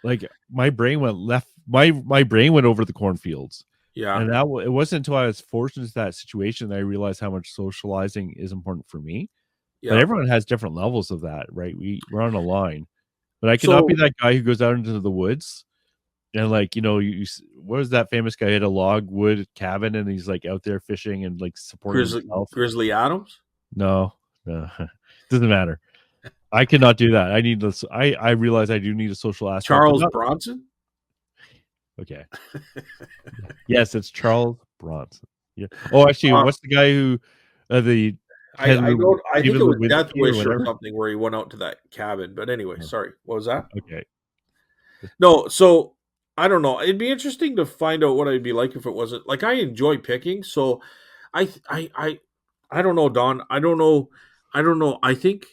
Like my brain went left. My brain went over the cornfields, yeah, and it wasn't until I was forced into that situation that I realized how much socializing is important for me. But yeah. everyone has different levels of that, right? We're on a line, but I cannot be So that guy who goes out into the woods and like what was that famous guy? He had a log wood cabin and he's like out there fishing and like supporting himself. Grizzly Adams, No, no, doesn't matter. I cannot do that. I need this. I realize I do need a social aspect, but Charles not Bronson. okay. Yes, it's Charles Bronson. Yeah. Oh, actually, Uh, what's the guy who the I don't. I think David it was Death Lewinsky or Wish or whatever? something where he went out to that cabin. But anyway, Oh, sorry. What was that? okay. No. So I don't know. It'd be interesting to find out what I'd be like if it wasn't like I enjoy picking. So I I I I don't know, Don. I don't know. I don't know. I think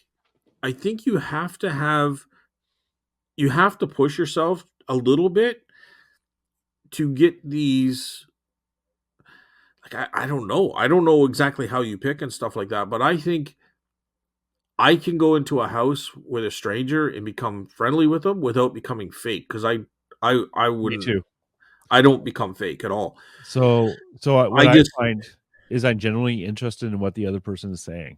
you have to push yourself a little bit to get these. Like I don't know. I don't know exactly how you pick and stuff like that, but I think I can go into a house with a stranger and become friendly with them without becoming fake because I Me wouldn't. too. I don't become fake at all. What I I just find is I'm genuinely interested in what the other person is saying.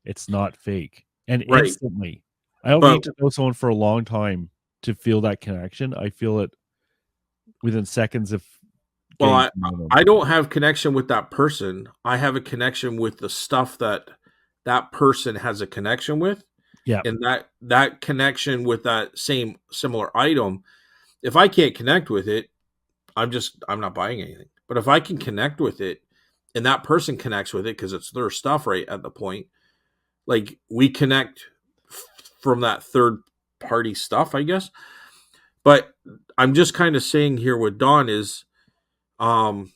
It's not fake, and right, instantly. I don't but need to know someone for a long time to feel that connection. I feel it within seconds of well, getting I to know them. I don't have connection with that person. I have a connection with the stuff that that person has a connection with, Yeah. and that connection with that same similar item. If I can't connect with it, I'm not buying anything. But if I can connect with it, and that person connects with it because it's their stuff right at the point, like we connect from that third party stuff, I guess. But I'm just kind of saying here with Don is um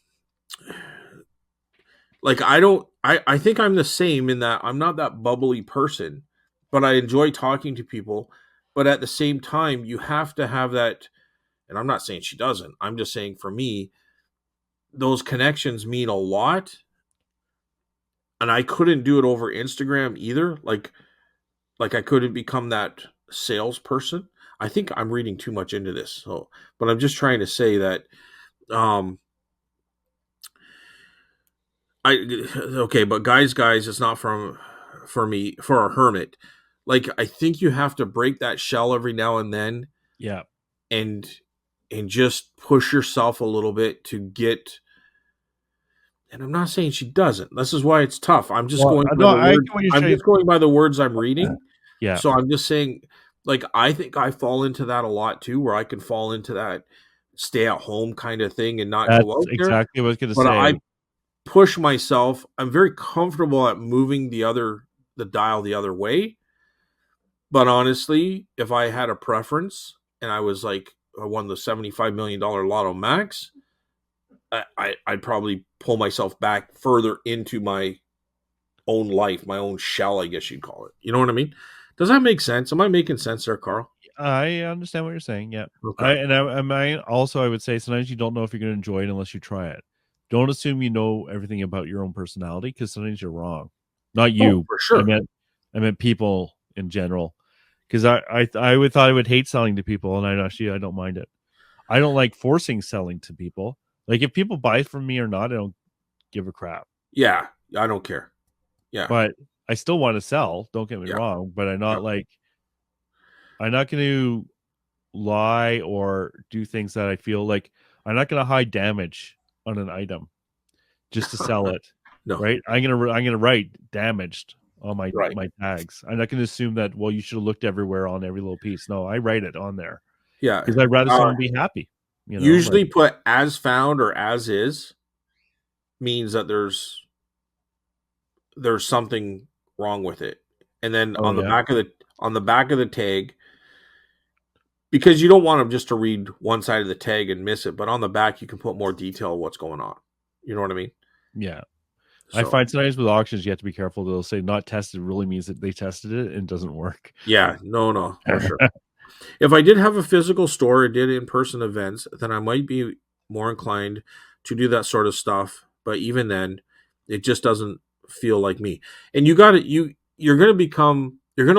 like I think I'm the same in that I'm not that bubbly person, but I enjoy talking to people. But at the same time, you have to have that, and I'm not saying she doesn't. I'm just saying for me, those connections mean a lot. And I couldn't do it over Instagram either. Like I couldn't become that salesperson. I think I'm reading too much into this. So, but I'm just trying to say that um I okay, but guys, it's not from for me for a hermit. Like I think you have to break that shell every now and then Yeah. and just push yourself a little bit to get, and I'm not saying she doesn't. This is why it's tough. I'm just Well, going by no, the I words. get what you're I'm saying. just going by the words I'm reading. Yeah. So I'm just saying, like, I think I fall into that a lot too, where I can fall into that stay at home kind of thing and not go That's out there. exactly what I was gonna But I say. push myself. I'm very comfortable at moving the dial the other way. But honestly, if I had a preference and I was like I won the $75 million Lotto Max, I'd probably pull myself back further into my own life, my own shell, I guess you'd call it. You know what I mean? Does that make sense? Am I making sense there, Carl? I understand what you're saying. Yeah. Okay. I would say sometimes you don't know if you're going to enjoy it unless you try it. Don't assume you know everything about your own personality because sometimes you're wrong. Not Oh, you. for I sure. meant I meant people in general. Because I would thought I would hate selling to people, and I don't mind it. I don't like forcing selling to people. Like if people buy from me or not, I don't give a crap. Yeah, I don't care. Yeah, But I still want to sell. Don't get me yeah, wrong. But yeah. I'm not going to lie or do things that I feel like I'm not going to hide damage on an item just to sell it. No, Right? I'm gonna write damaged on right. my tags. I'm not going to assume that you should have looked everywhere on every little piece. No, I write it on there Yeah. because I'd rather someone be happy. Like, Usually put as found or as is means that there's something wrong with it. And then oh yeah, on the back of the tag, because you don't want them just to read one side of the tag and miss it, but on the back you can put more detail of what's going on. You know what I mean? yeah. I So find sometimes with auctions you have to be careful. They'll say not tested really means that they tested it and it doesn't work. yeah, no, for sure. If I did have a physical store and did in-person events, then I might be more inclined to do that sort of stuff. But even then, it just doesn't feel like me. And you're gonna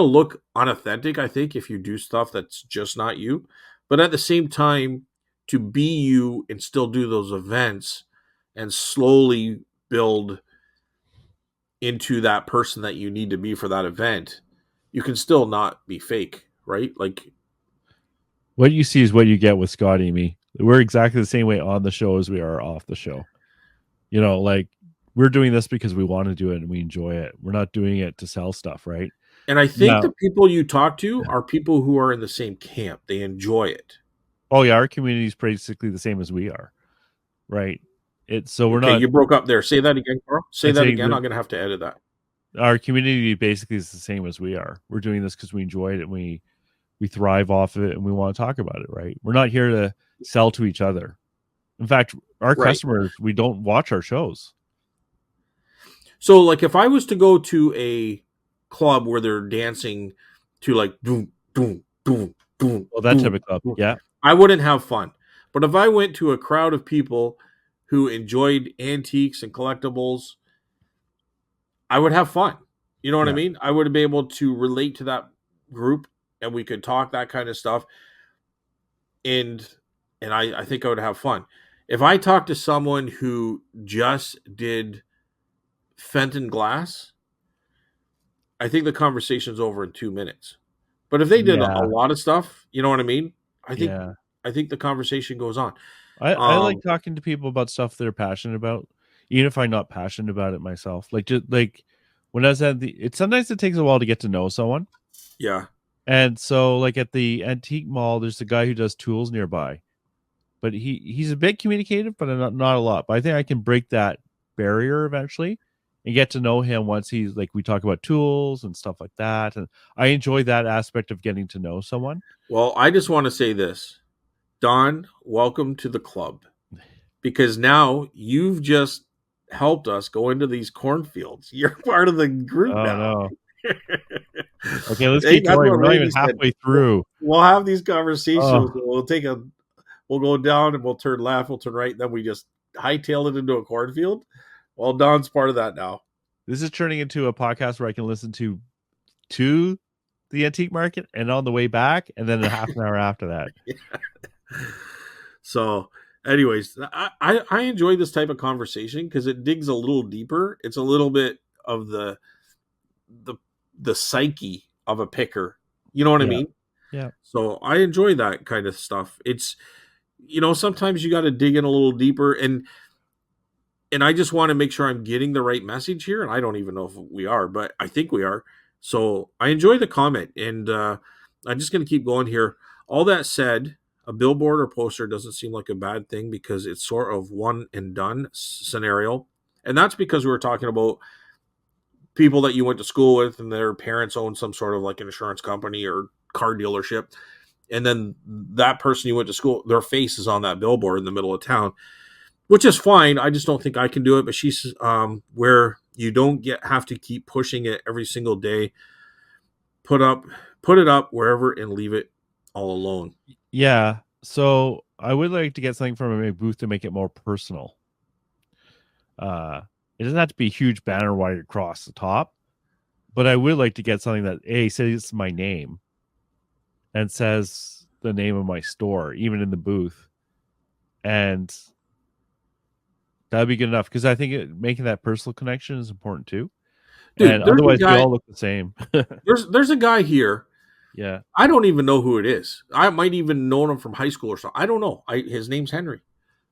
look unauthentic, I think, if you do stuff that's just not you. But at the same time, to be you and still do those events and slowly build into that person that you need to be for that event, you can still not be fake, right? Like, What you see is what you get with Scotty and me. We're exactly the same way on the show as we are off the show. Like we're doing this because we want to do it and we enjoy it. We're not doing it to sell stuff, right? and I think the Now, people you talk to are people who are in the same camp. They enjoy it. oh yeah, our community is basically the same as we are, right? It's so we're Okay, not. you broke up there. Say that again, Carl. Say I'd that say again. I'm going to have to edit that. our community basically is the same as we are. We're doing this because we enjoy it and we thrive off of it and we want to talk about it, right? We're not here to sell to each other. In fact, our Right. customers, we don't watch our shows. So, like, if I was to go to a club where they're dancing to like boom, boom, boom, boom, Well, that type boom, of club, boom, yeah, I wouldn't have fun. But if I went to a crowd of people who enjoyed antiques and collectibles, I would have fun. You know what I yeah. mean? I would be able to relate to that group and we could talk that kind of stuff. And I think I would have fun. If I talked to someone who just did Fenton glass, I think the conversation's over in 2 minutes. But if they did a Yeah, lot of stuff, you know what I mean? I think yeah. I think the conversation goes on. I like Um, talking to people about stuff they're passionate about, even if I'm not passionate about it myself. Like just like when I was at sometimes it takes a while to get to know someone. yeah. And so like at the antique mall, there's a guy who does tools nearby. But he's a bit communicative, but not a lot. But I think I can break that barrier eventually and get to know him once he's like we talk about tools and stuff like that. And I enjoy that aspect of getting to know someone. Well, I just want to say this. Don, welcome to the club. Because now you've just helped us go into these cornfields. You're part of the group Oh now. no. Okay, let's Hey, keep that's going. what We're not even Randy said. halfway We'll, through. we'll have these conversations. Oh, We'll go down and we'll turn left, we'll turn right. Then we just hightail it into a cornfield. Well, Don's part of that now. this is turning into a podcast where I can listen to the antique market and on the way back and then a half an hour after that. So, anyways, I enjoy this type of conversation because it digs a little deeper. It's a little bit of the the psyche of a picker. You know what I Yeah. mean? Yeah. So I enjoy that kind of stuff. It's sometimes you got to dig in a little deeper and I just want to make sure I'm getting the right message here and I don't even know if we are, but I think we are. So I enjoy the comment and I'm just going to keep going here. All that said, a billboard or poster doesn't seem like a bad thing because it's sort of one and done scenario. And that's because we were talking about people that you went to school with and their parents own some sort of like insurance company or car dealership. And then that person you went to school, their face is on that billboard in the middle of town, which is fine. I just don't think I can do it. But she's where you don't have to keep pushing it every single day. Put up, put it up wherever and leave it all alone. Yeah. So I would like to get something from a booth to make it more personal. It doesn't have to be a huge banner right across the top, but I would like to get something that says my name and says the name of my store, even in the booth. And That'd be good enough because I think making that personal connection is important too. And Dude, there's a otherwise, we guy. all look the same. There's a guy here. Yeah. I don't even know who it is. I might even know him from high school or something. I don't know. His name's Henry.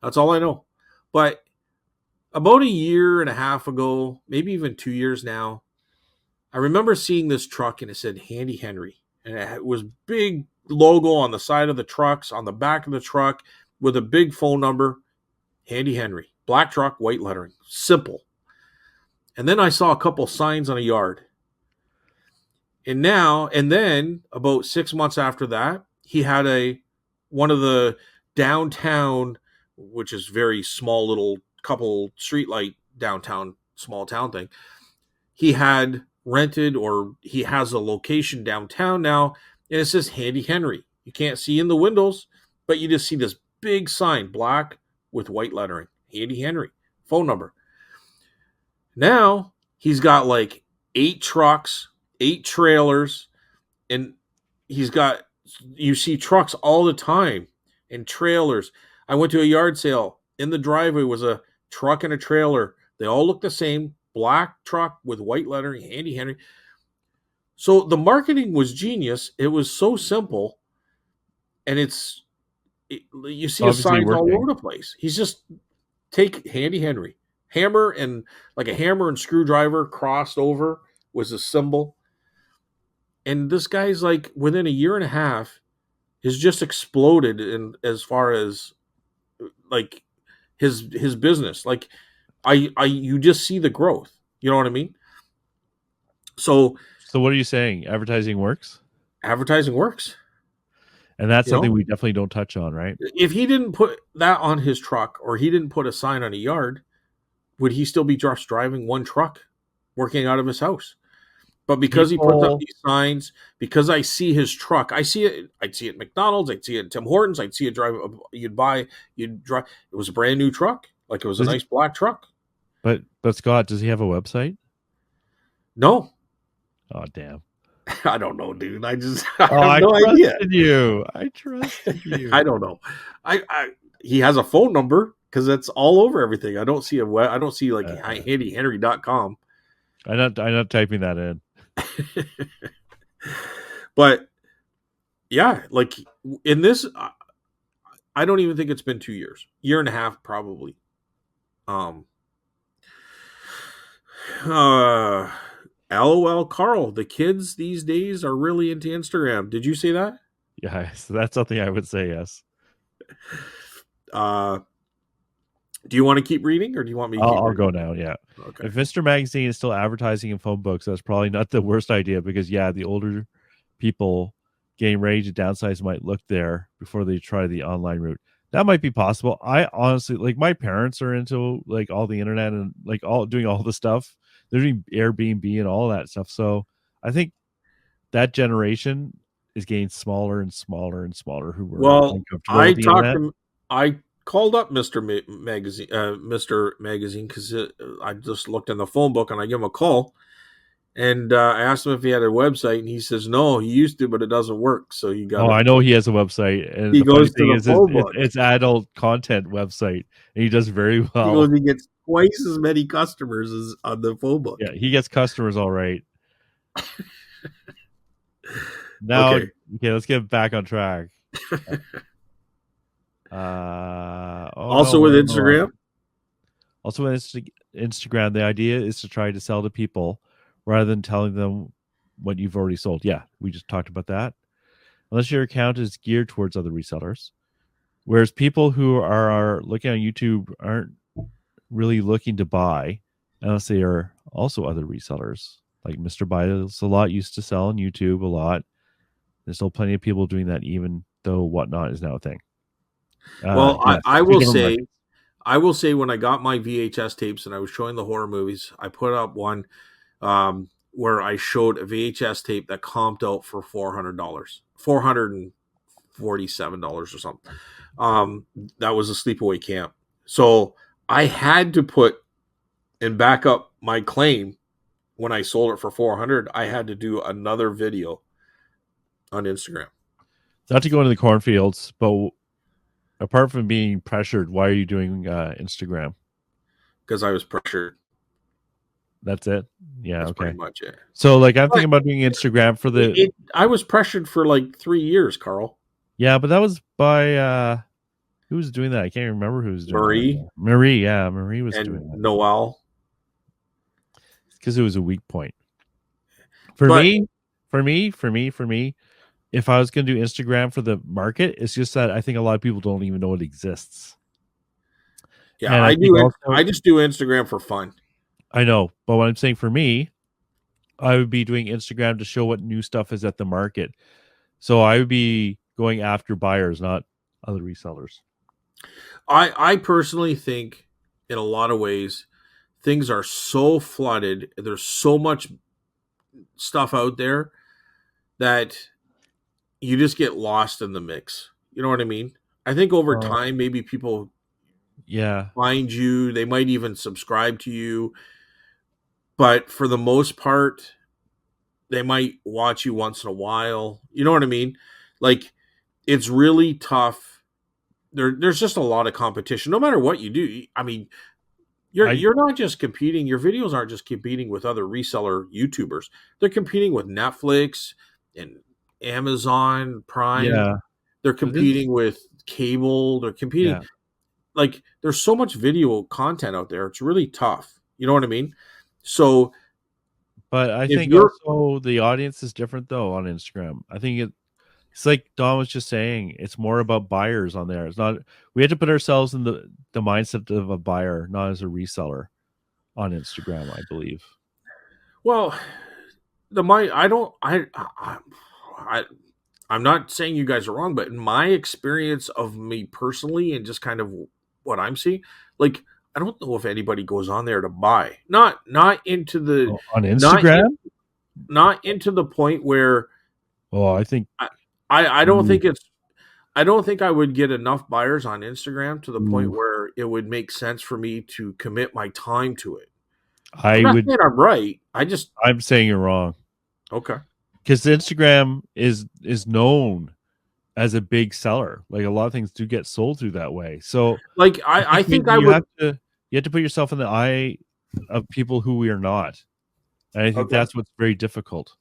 That's all I know. But about a year and a half ago, maybe even 2 years now, I remember seeing this truck and it said Handy Henry. And it was big logo on the side of the trucks, on the back of the truck, with a big phone number, Handy Henry. Black truck, white lettering. Simple. And then I saw a couple signs on a yard. And then about 6 months after that, he had one of the downtown, which is very small little couple streetlight downtown small town thing. He had rented, or he has a location downtown now, and it says Handy Henry. You can't see in the windows, but you just see this big sign, black with white lettering, Handy Henry, phone number. Now he's got like 8 trucks, 8 trailers, and he's got, you see trucks all the time and trailers. I went to a yard sale. In the driveway was a truck and a trailer. They all look the same, black truck with white lettering, Handy Henry. So the marketing was genius. It was so simple, and you see his Obviously signs all over working. the place. He's just take Handy Henry, hammer, and like a hammer and screwdriver crossed over was a symbol. And this guy's like, within a year and a half, has just exploded in as far as like his business. Like I you just see the growth. You know what I mean? So So what are you saying? Advertising works? advertising works. And that's You something know, we definitely don't touch on, right? if he didn't put that on his truck, or he didn't put a sign on a yard, would he still be just driving one truck, working out of his house? But because he puts up People, these signs, because I see his truck, I see it. I'd see it at McDonald's. I'd see it at Tim Hortons. I'd see it drive. You'd drive. It was a brand new truck, like it was a does he, nice black truck. but Scott, does he have a website? No, Oh, damn. I don't know, dude. I Oh, have I no idea. trusted you. I trusted I you. don't know. He has a phone number because it's all over everything. I don't see I don't see like Uh, handyhenry.com. I'm not typing that in. But yeah, like in this, I don't even think it's been 2 years, year and a half probably. Um, uh, LOL, Carl. The kids these days are really into Instagram. Did you say that? Yeah, so that's something I would say yes. Uh, do you want to keep reading, or do you want me to keep I'll reading? go now. Yeah. Okay. If Mr. Magazine is still advertising in phone books, that's probably not the worst idea because, yeah, the older people getting ready to downsize might look there before they try the online route. That might be possible. I honestly, like, my parents are into like all the internet and like all doing all the stuff. They're doing Airbnb and all that stuff. So I think that generation is getting smaller and smaller and smaller who were Well, uncomfortable with the internet. I called up Mr. Magazine, because I just looked in the phone book and I give him a call, and I asked him if he had a website, and he says no, he used to, but it doesn't work. So you got Oh, to I know he has a website, and he the funny goes to thing the is, phone book. it's adult content website, and he does very He goes, well. he gets twice as many customers as on the phone book. Yeah, he gets customers all right. Now, Okay. okay, let's get back on track. Oh no, Also with where am I lost? Instagram. Also, with Instagram, the idea is to try to sell to people rather than telling them what you've already sold. Yeah, we just talked about that. Unless your account is geared towards other resellers, whereas people who are looking on YouTube aren't really looking to buy unless they are also other resellers. Like Mr. Buys a lot used to sell on YouTube a lot. There's still plenty of people doing that, even though Whatnot is now a thing. Well, Yes, I two will different say, markets. when I got my VHS tapes and I was showing the horror movies, I put up one where I showed a VHS tape that comped out for $400, $447 or something. That was a sleepaway camp. So I had to put and back up my claim when I sold it for 400. I had to do another video on Instagram. Not to go into the cornfields, but apart from being pressured, why are you doing Instagram? because I was pressured. That's it. Yeah. That's pretty Okay. much it. So like I'm But thinking about doing Instagram for the I was pressured for like 3 years, Carl. yeah, but that was by who was doing that? I can't remember who was doing that. Marie Marie, yeah, Marie was doing and that Noel. because it was a weak point. For But me, for me, if I was going to do Instagram for the market, it's just that I think a lot of people don't even know it exists. yeah, And I I think do it. also, I just do Instagram for fun. I know, but what I'm saying for me, I would be doing Instagram to show what new stuff is at the market. So I would be going after buyers, not other resellers. I personally think in a lot of ways things are so flooded. There's so much stuff out there that you just get lost in the mix. You know what I mean? I think over Uh, time, maybe people yeah, find you, they might even subscribe to you, but for the most part, they might watch you once in a while. You know what I mean? Like, it's really tough. There's just a lot of competition, no matter what you do. I mean, I you're not just competing. Your videos aren't just competing with other reseller YouTubers. They're competing with Netflix and Amazon Prime. yeah, They're but this competing with cable. They're competing, yeah, like, there's so much video content out there. It's really tough. You know what I mean? So but I if think you're also the audience is different though on Instagram. I think it's like Don was just saying, it's more about buyers on there. It's not we had to put ourselves in the mindset of a buyer, not as a reseller on Instagram, I believe. well, the my I don't I I'm not saying you guys are wrong, but in my experience of me personally and just kind of what I'm seeing, like, I don't know if anybody goes on there to buy. Not into the Oh, on not in, Instagram? not into the point where Oh, I think I, I don't ooh, think it's I don't think I would get enough buyers on Instagram to the point ooh, where it would make sense for me to commit my time to it. I'm I not would saying I'm right. I just I'm saying you're wrong. okay. Because Instagram is known as a big seller. Like a lot of things do get sold through that way. So Like I think I think I you would have to put yourself in the eye of people who we are not. And I think okay. that's what's very difficult.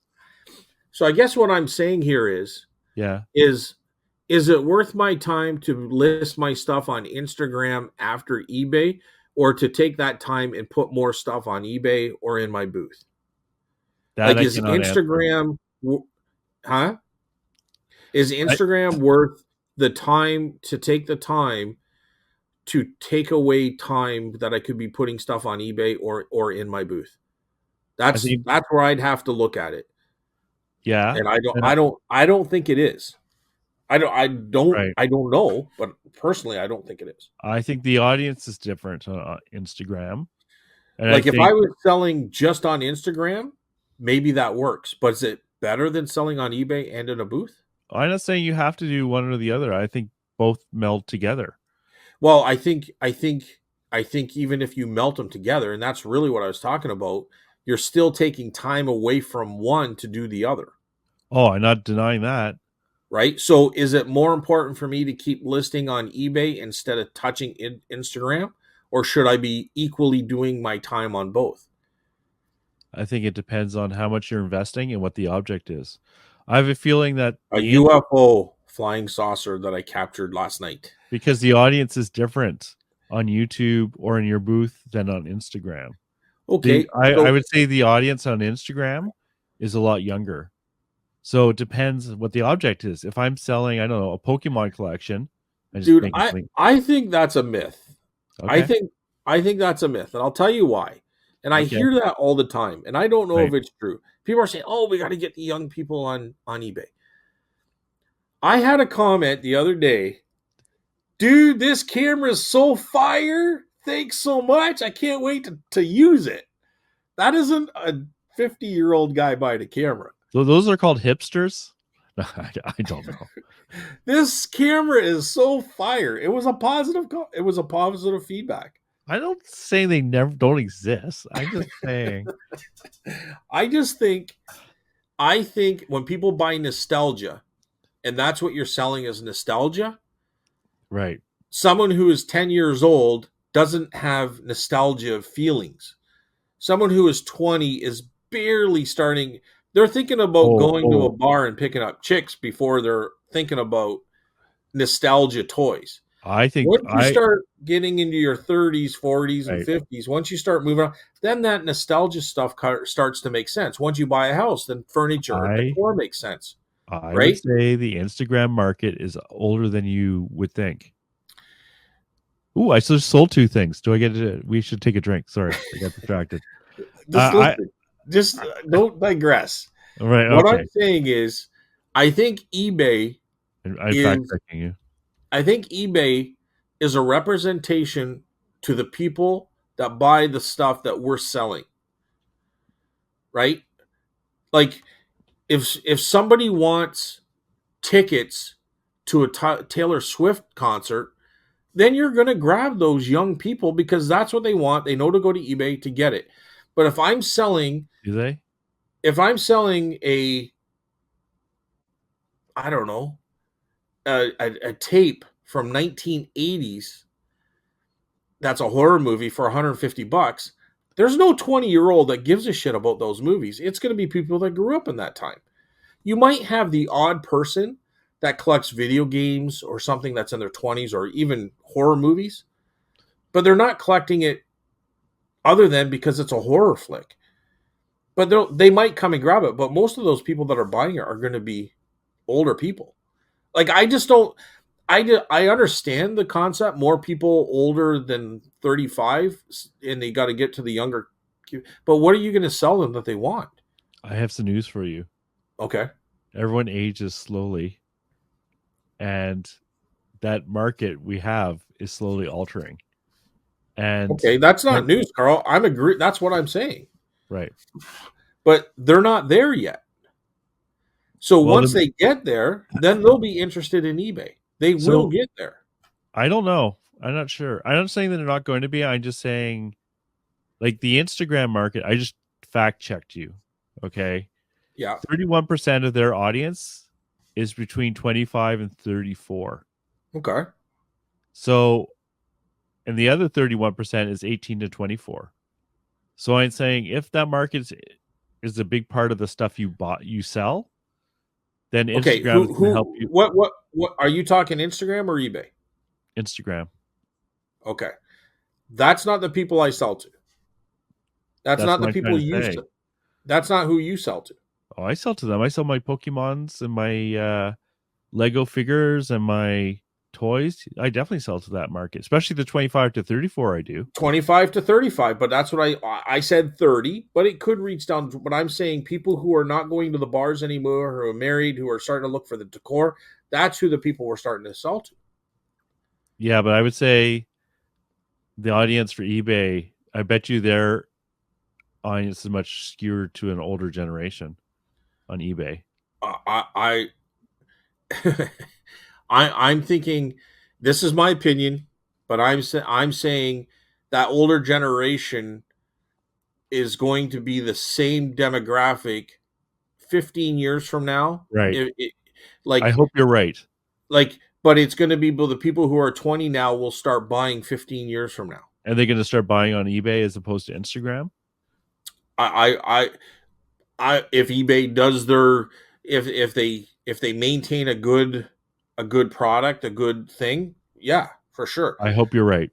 So I guess what I'm saying here Yeah. is is it worth my time to list my stuff on Instagram after eBay, or to take that time and put more stuff on eBay or in my booth? That Like, I is cannot answer. Instagram huh? Is I Instagram worth the time to take the time to take away time that I could be putting stuff on eBay or in my booth? I think That's where I'd have to look at it. yeah. And And I, I don't think it is. right. I don't know, but personally I don't think it is. I think the audience is different on Instagram. And I Like, if I think was selling just on Instagram, maybe that works. But is it better than selling on eBay and in a booth? I'm not saying you have to do one or the other. I think both meld together. Well, I think even if you melt them together, and that's really what I was talking about, you're still taking time away from one to do the other, Oh, I'm not denying that. right? So is it more important for me to keep listing on eBay instead of touching Instagram, or should I be equally doing my time on both? I think it depends on how much you're investing and what the object is. I have a feeling that A UFO flying saucer that I captured last night. because the audience is different on YouTube or in your booth than on Instagram. Okay, I so would say the audience on Instagram is a lot younger. So it depends what the object is. If I'm selling, I don't know, a Pokemon collection, I just dude, making something. I think that's a myth. I Okay. think I think that's a myth, and I'll tell you why. And I Okay. hear that all the time, and I don't know if Right. it's true. People are saying, "Oh, we got to get the young people on eBay." I had a comment the other day, dude. This camera is so fire. Thanks so much. I can't wait to use it. That isn't a 50-year-old guy buying a camera. So those are called hipsters. I don't know. This camera is so fire. It was a positive. It was a positive feedback. I don't say they never don't exist. I'm just saying. I just think I think when people buy nostalgia, and that's what you're selling is nostalgia, Right. someone who is 10 years old doesn't have nostalgia feelings. Someone who is 20 is barely starting. They're thinking about Oh, going to a oh, bar and picking up chicks before they're thinking about nostalgia toys. I think Once you start getting into your 30s, 40s, and right. 50s, once you start moving on, then that nostalgia stuff starts to make sense. Once you buy a house, then furniture or I decor makes sense, I would right? say the Instagram market is older than you would think. Ooh, I just sold two things. Do I get it? We should take a drink. Sorry, I got distracted. Just I listen. Just don't digress. right. What Okay. I'm saying is, I think eBay I'm fact is checking you. I think eBay is a representation to the people that buy the stuff that we're selling, right? Like if somebody wants tickets to a Taylor Swift concert, then you're going to grab those young people because that's what they want. They know to go to eBay to get it. But Do they? if I'm selling a, I don't know, a tape from 1980s that's a horror movie for 150 bucks, there's no 20-year-old that gives a shit about those movies. It's going to be people that grew up in that time. You might have the odd person that collects video games or something that's in their 20s or even horror movies, but they're not collecting it other than because it's a horror flick. But they might come and grab it, but most of those people that are buying it are going to be older people. Like I just don't. I understand the concept. More people older than 35, and they got to get to the younger. But what are you going to sell them that they want? I have some news for you. Okay. Everyone ages slowly, and that market we have is slowly altering. And Okay, that's not news, Carl. I'm agree. That's what I'm saying. right. But they're not there yet. So Well, once they get there, then they'll be interested in eBay. They will so get there. I don't know. I'm not sure. I'm not saying that they're not going to be. I'm just saying, like the Instagram market. I just fact checked you. Okay, Yeah. 31% of their audience is between 25 and 34. Okay. So, and the other 31% is 18 to 24. So I'm saying if that market is a big part of the stuff you sell, then Okay. Instagram is going to help you. What are you talking, Instagram or eBay? Instagram. Okay. That's not the people I sell to. That's That's not what the I'm trying people to you say. sell. That's not who you sell to. Oh, I sell to them. I sell my Pokemons and my Lego figures and my toys. I definitely sell to that market, especially the 25 to 34. I do. 25 to 35, but that's what I said 30, but it could reach down to, but I'm saying people who are not going to the bars anymore, who are married, who are starting to look for the decor, that's who the people we're starting to sell to. Yeah, but I would say the audience for eBay, I bet you their audience is much skewed to an older generation on eBay. I I'm thinking this is my opinion, but I'm saying that older generation is going to be the same demographic 15 years from now. Right. I Like hope you're right. but it's going to be the people who are 20 now will start buying 15 years from now. Are they going to start buying on eBay as opposed to Instagram? I I if eBay does their if they maintain a good product, a good thing, yeah, for sure. I hope you're right.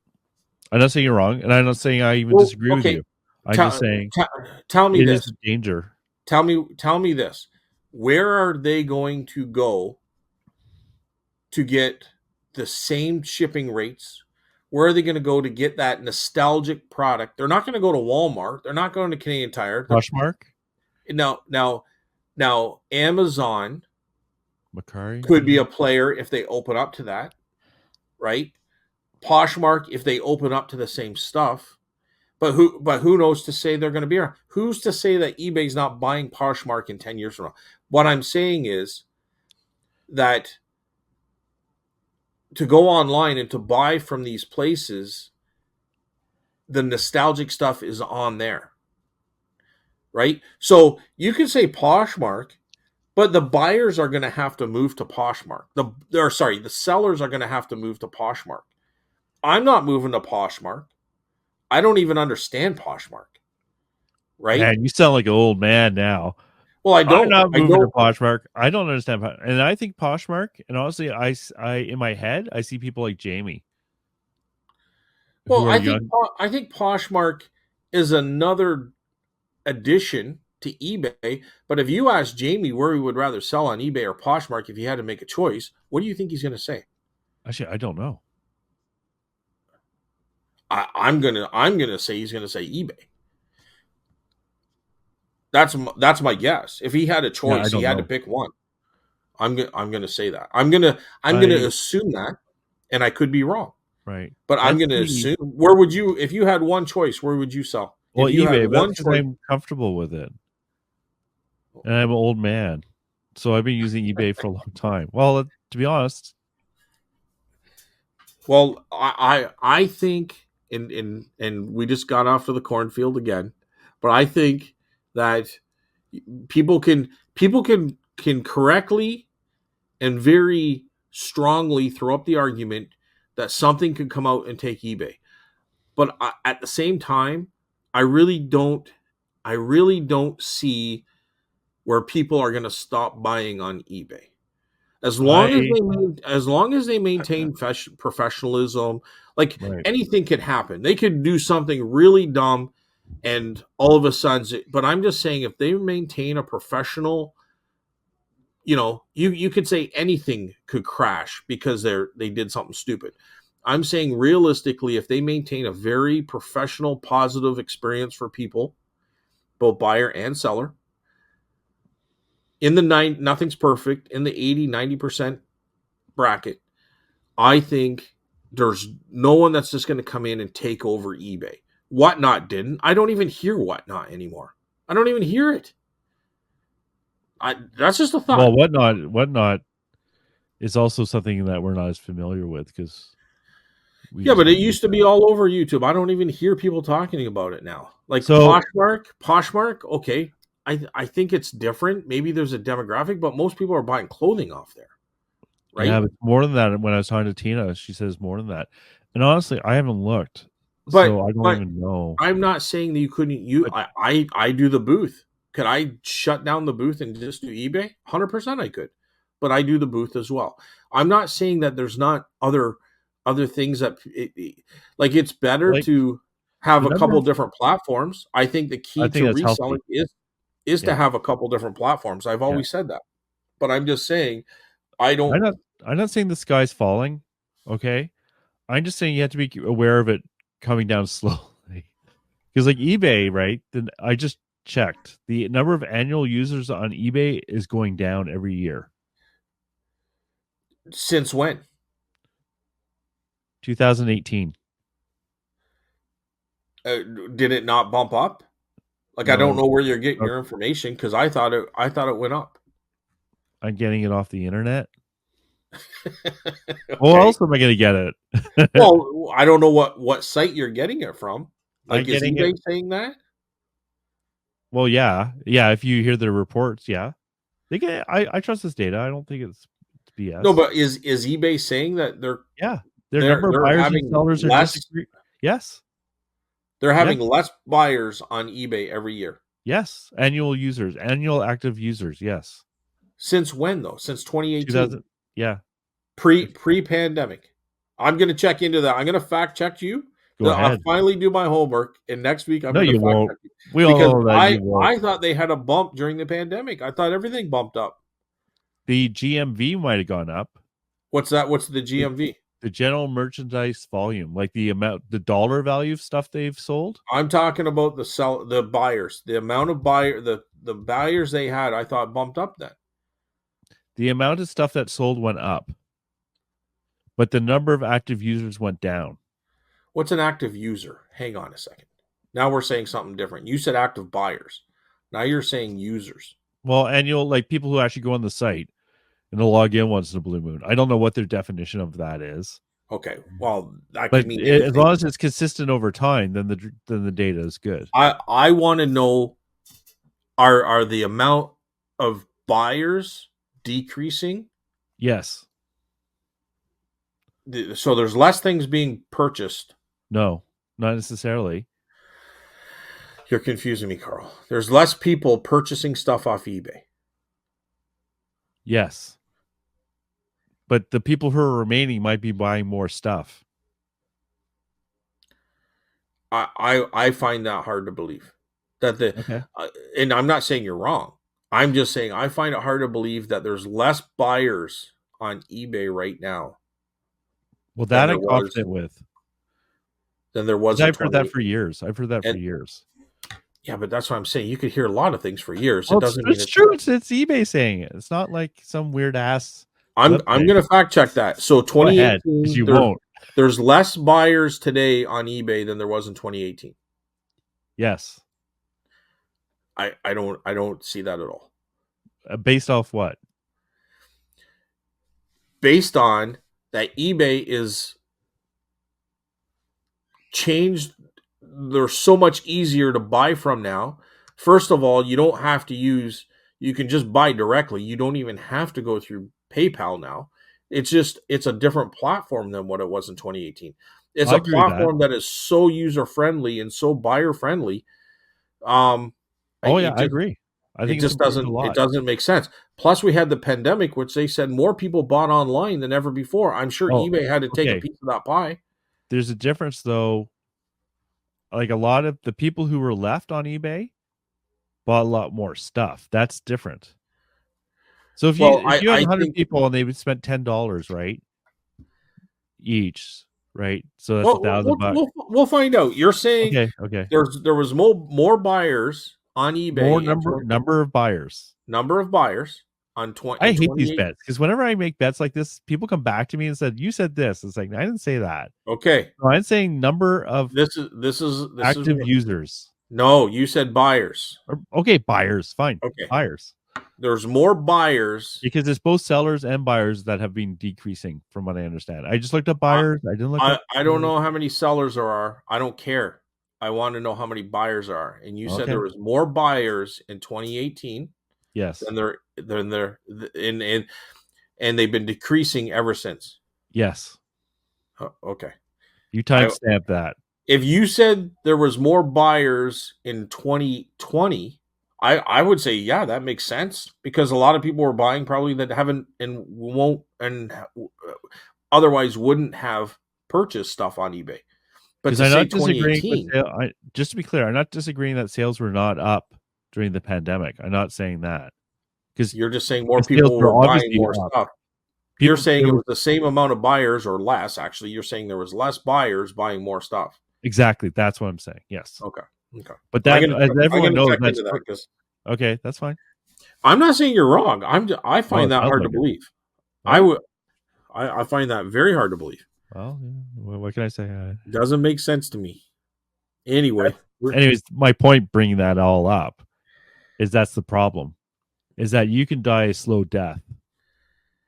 I'm not saying you're wrong, and I'm not saying I even Well, disagree with okay, you. I'm just tell, saying tell me it is this. a danger. Tell me this. Where are they going to go to get the same shipping rates? Where are they going to go to get that nostalgic product? They're not going to go to Walmart. They're not going to Canadian Tire. Poshmark, Now Amazon Macari, could be a player if they open up to that, right? Poshmark if they open up to the same stuff. But who knows to say they're going to be around? Who's to say that eBay's not buying Poshmark in 10 years from now? What I'm saying is that to go online and to buy from these places, the nostalgic stuff is on there, right? So you can say Poshmark, but the buyers are going to have to move to Poshmark. The sellers are going to have to move to Poshmark. I'm not moving to Poshmark. I don't even understand Poshmark, right? Man, you sound like an old man now. Well, I I'm don't. not I moving to don't. Poshmark. I don't understand, and I think Poshmark. And honestly, I in my head, I see people like Jamie who Well, are young. I think Poshmark is another addition to eBay. But if you ask Jamie where he would rather sell on eBay or Poshmark if he had to make a choice, what do you think he's going to say? Actually, I don't know. I'm gonna say he's gonna say eBay. That's my guess. If he had a Yeah, I choice, he don't had to know. pick one. I'm gonna say that. I'm gonna I assume that, and I could be wrong. right. But I'm That's gonna the assume. Where would you, if you had one choice? Where would you sell? well If you had eBay, but that's one because choice, I'm comfortable with it, and I'm an old man, so I've been using eBay for a long time. Well, to be honest, well, I think, and we just got off to the cornfield again, but I think that people can correctly and very strongly throw up the argument that something could come out and take eBay. But at the same time, I really don't. I really don't see where people are going to stop buying on eBay. I As long as they maintain professionalism, like right. anything could happen. They could do something really dumb, and all of a sudden. But I'm just saying, if they maintain a professional, you could say anything could crash because they did something stupid. I'm saying realistically, if they maintain a very professional, positive experience for people, both buyer and seller, in the nothing's perfect, in the 80-90% bracket, I think there's no one that's just going to come in and take over eBay. Whatnot didn't. I don't even hear Whatnot anymore. I don't even hear it. That's just a Well, thought. whatnot is also something that we're not as familiar with because we Yeah, just but it don't use used to it. be all over YouTube. I don't even hear people talking about it now. Like So Poshmark, okay. I think it's different. Maybe there's a demographic, but most people are buying clothing off there, yeah, right? but more than that. When I was talking to Tina, she says more than that. And honestly, I haven't looked, But so I don't but even know. I'm not saying that you couldn't. You But I do the booth. Could I shut down the booth and just do eBay? 100% I could, but I do the booth as well. I'm not saying that there's not other things that like it's better like to have the a number couple of, different platforms. I think the I key to think that's reselling healthy. is to Yeah, have a couple different platforms. I've yeah. always said that, but I'm just saying I I'm don't. not. I'm not saying the sky's falling. Okay, I'm just saying you have to be aware of it coming down slowly. Because like eBay, right? Then I just checked the number of annual users on eBay is going down every year. Since when 2018. uh, did it not bump up? Like I don't No, know where you're getting uh, your information because I thought it went up. I'm getting it off the internet. Well, where Okay. else am I going to get it? Well, I don't know what site you're getting it from. I'm Like, is getting it. eBay saying that? Well, yeah, yeah. If you hear the reports, yeah, they get. I trust this data. I don't think it's No, BS. but is eBay saying that they're Yeah, their they're number of they're buyers and having sellers are less disagree. Yes, they're yes, having less buyers on eBay every year. yes. Annual users, annual active users. Yes, Since when though? Since 2018, 2000. Yeah, pre-pandemic. I'm gonna check into that. I'm gonna fact check you. go I'll ahead. finally do my homework, and next week I'm No, gonna you fact won't. check you We all because know that I you won't. I thought they had a bump during the pandemic. I thought everything bumped up. The GMV might have gone up. What's that? What's the The, GMV? the general merchandise volume, like the amount, the dollar value of stuff they've sold. I'm talking about the buyers, the amount of the buyers they had. I thought bumped up then. The amount of stuff that sold went up, but the number of active users went down. What's an active user? Hang on a second. Now we're saying something different. You said active buyers. Now you're saying users. Well, annual, like people who actually go on the site and they'll log in once in a blue moon. I don't know what their definition of that is, Okay. Well, that but could mean as anything. long as it's consistent over time, then the data is good. I want to know, are the amount of buyers decreasing? Yes, So there's less things being purchased. No, not necessarily. You're confusing me, Carl. There's less people purchasing stuff off eBay. Yes. But the people who are remaining might be buying more stuff. I find that hard to believe. That the Okay. and I'm not saying you're wrong. I'm just saying I find it hard to believe that there's less buyers on eBay right now Well, than that there I'm was confident with. than there Because was in I've heard that 2018. for years. I've heard that for And years. yeah, but that's what I'm saying. You could hear a lot of things for years. It Well, doesn't mean it's it's true. It's eBay saying it. It's not like some weird ass I'm website. going to fact check that. So Go ahead, because 2018 you won't. there's less buyers today on eBay than there was in 2018. Yes. I don't see that at all. Based off what? Based on that eBay is changed, they're so much easier to buy from now. First of all, you can just buy directly. You don't even have to go through PayPal now. It's a different platform than what it was in 2018. It's I a agree with that. platform that is so user friendly and so buyer friendly. Um, Oh yeah, it I just agree. I it think it's just improved a it lot. doesn't make sense. Plus, we had the pandemic, which they said more people bought online than ever before. I'm sure Oh, eBay had to take a okay. piece of that pie. There's a difference though. Like a lot of the people who were left on eBay bought a lot more stuff. That's different. So Well, if you had I 100 think people and they would spend $10, right, each, right? So that's a well, thousand bucks. we'll find out. You're saying Okay, okay. there was more buyers on More eBay in number of buyers. number of buyers I in hate these 28. bets because whenever I make bets like this, people come back to me and said, "You said this." It's like I didn't say that. Okay, No, I'm saying number of this is active users. no. You said buyers. Or, okay, buyers, fine, Okay, buyers, there's more buyers. because it's both sellers and buyers that have been decreasing, from what I understand. I just looked up I buyers. I didn't look up. I don't know how many sellers there are. I don't care. I want to know how many buyers are. And you said Okay. there was more buyers in 2018 Yes. than there and they've been decreasing ever since. Yes. Okay. You I timestamp that. If you said there was more buyers in 2020, I would say yeah, that makes sense because a lot of people were buying probably that haven't and won't and otherwise wouldn't have purchased stuff on eBay. But Because to I'm say not disagreeing with 2018, just to be clear, I'm not disagreeing that sales were not up during the pandemic. I'm not saying that because you're just saying more the sales people were were buying obviously more up. stuff. You're People saying there it was was the same amount of buyers or less. Actually, you're saying there was less buyers buying more stuff. exactly that's what I'm saying. Yes, Okay. Okay. but that as I'm everyone gonna knows, check that's into that because okay. That's fine. I'm not saying you're wrong. I Well, find it that sounds hard to like it. believe. All I right. would I find that very hard to believe. Well, yeah. What can I say? Doesn't make sense to me. Anyway, Anyways, my point bringing that all up is that's the problem. Is that you can die a slow death.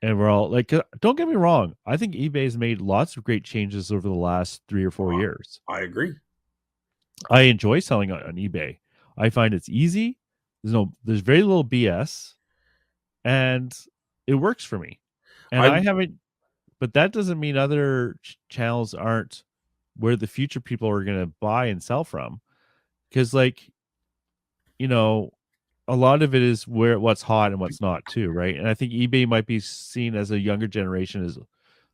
And we're all like, don't get me wrong. I think eBay's made lots of great changes over the last 3 or 4 years. I agree. I enjoy selling on eBay. I find it's easy. There's very little BS, and it works for me. And I I haven't, but that doesn't mean other channels aren't where the future people are going to buy and sell from. Because, like, you know, a lot of it is where what's hot and what's not too, right? And I think eBay might be seen as a younger generation as a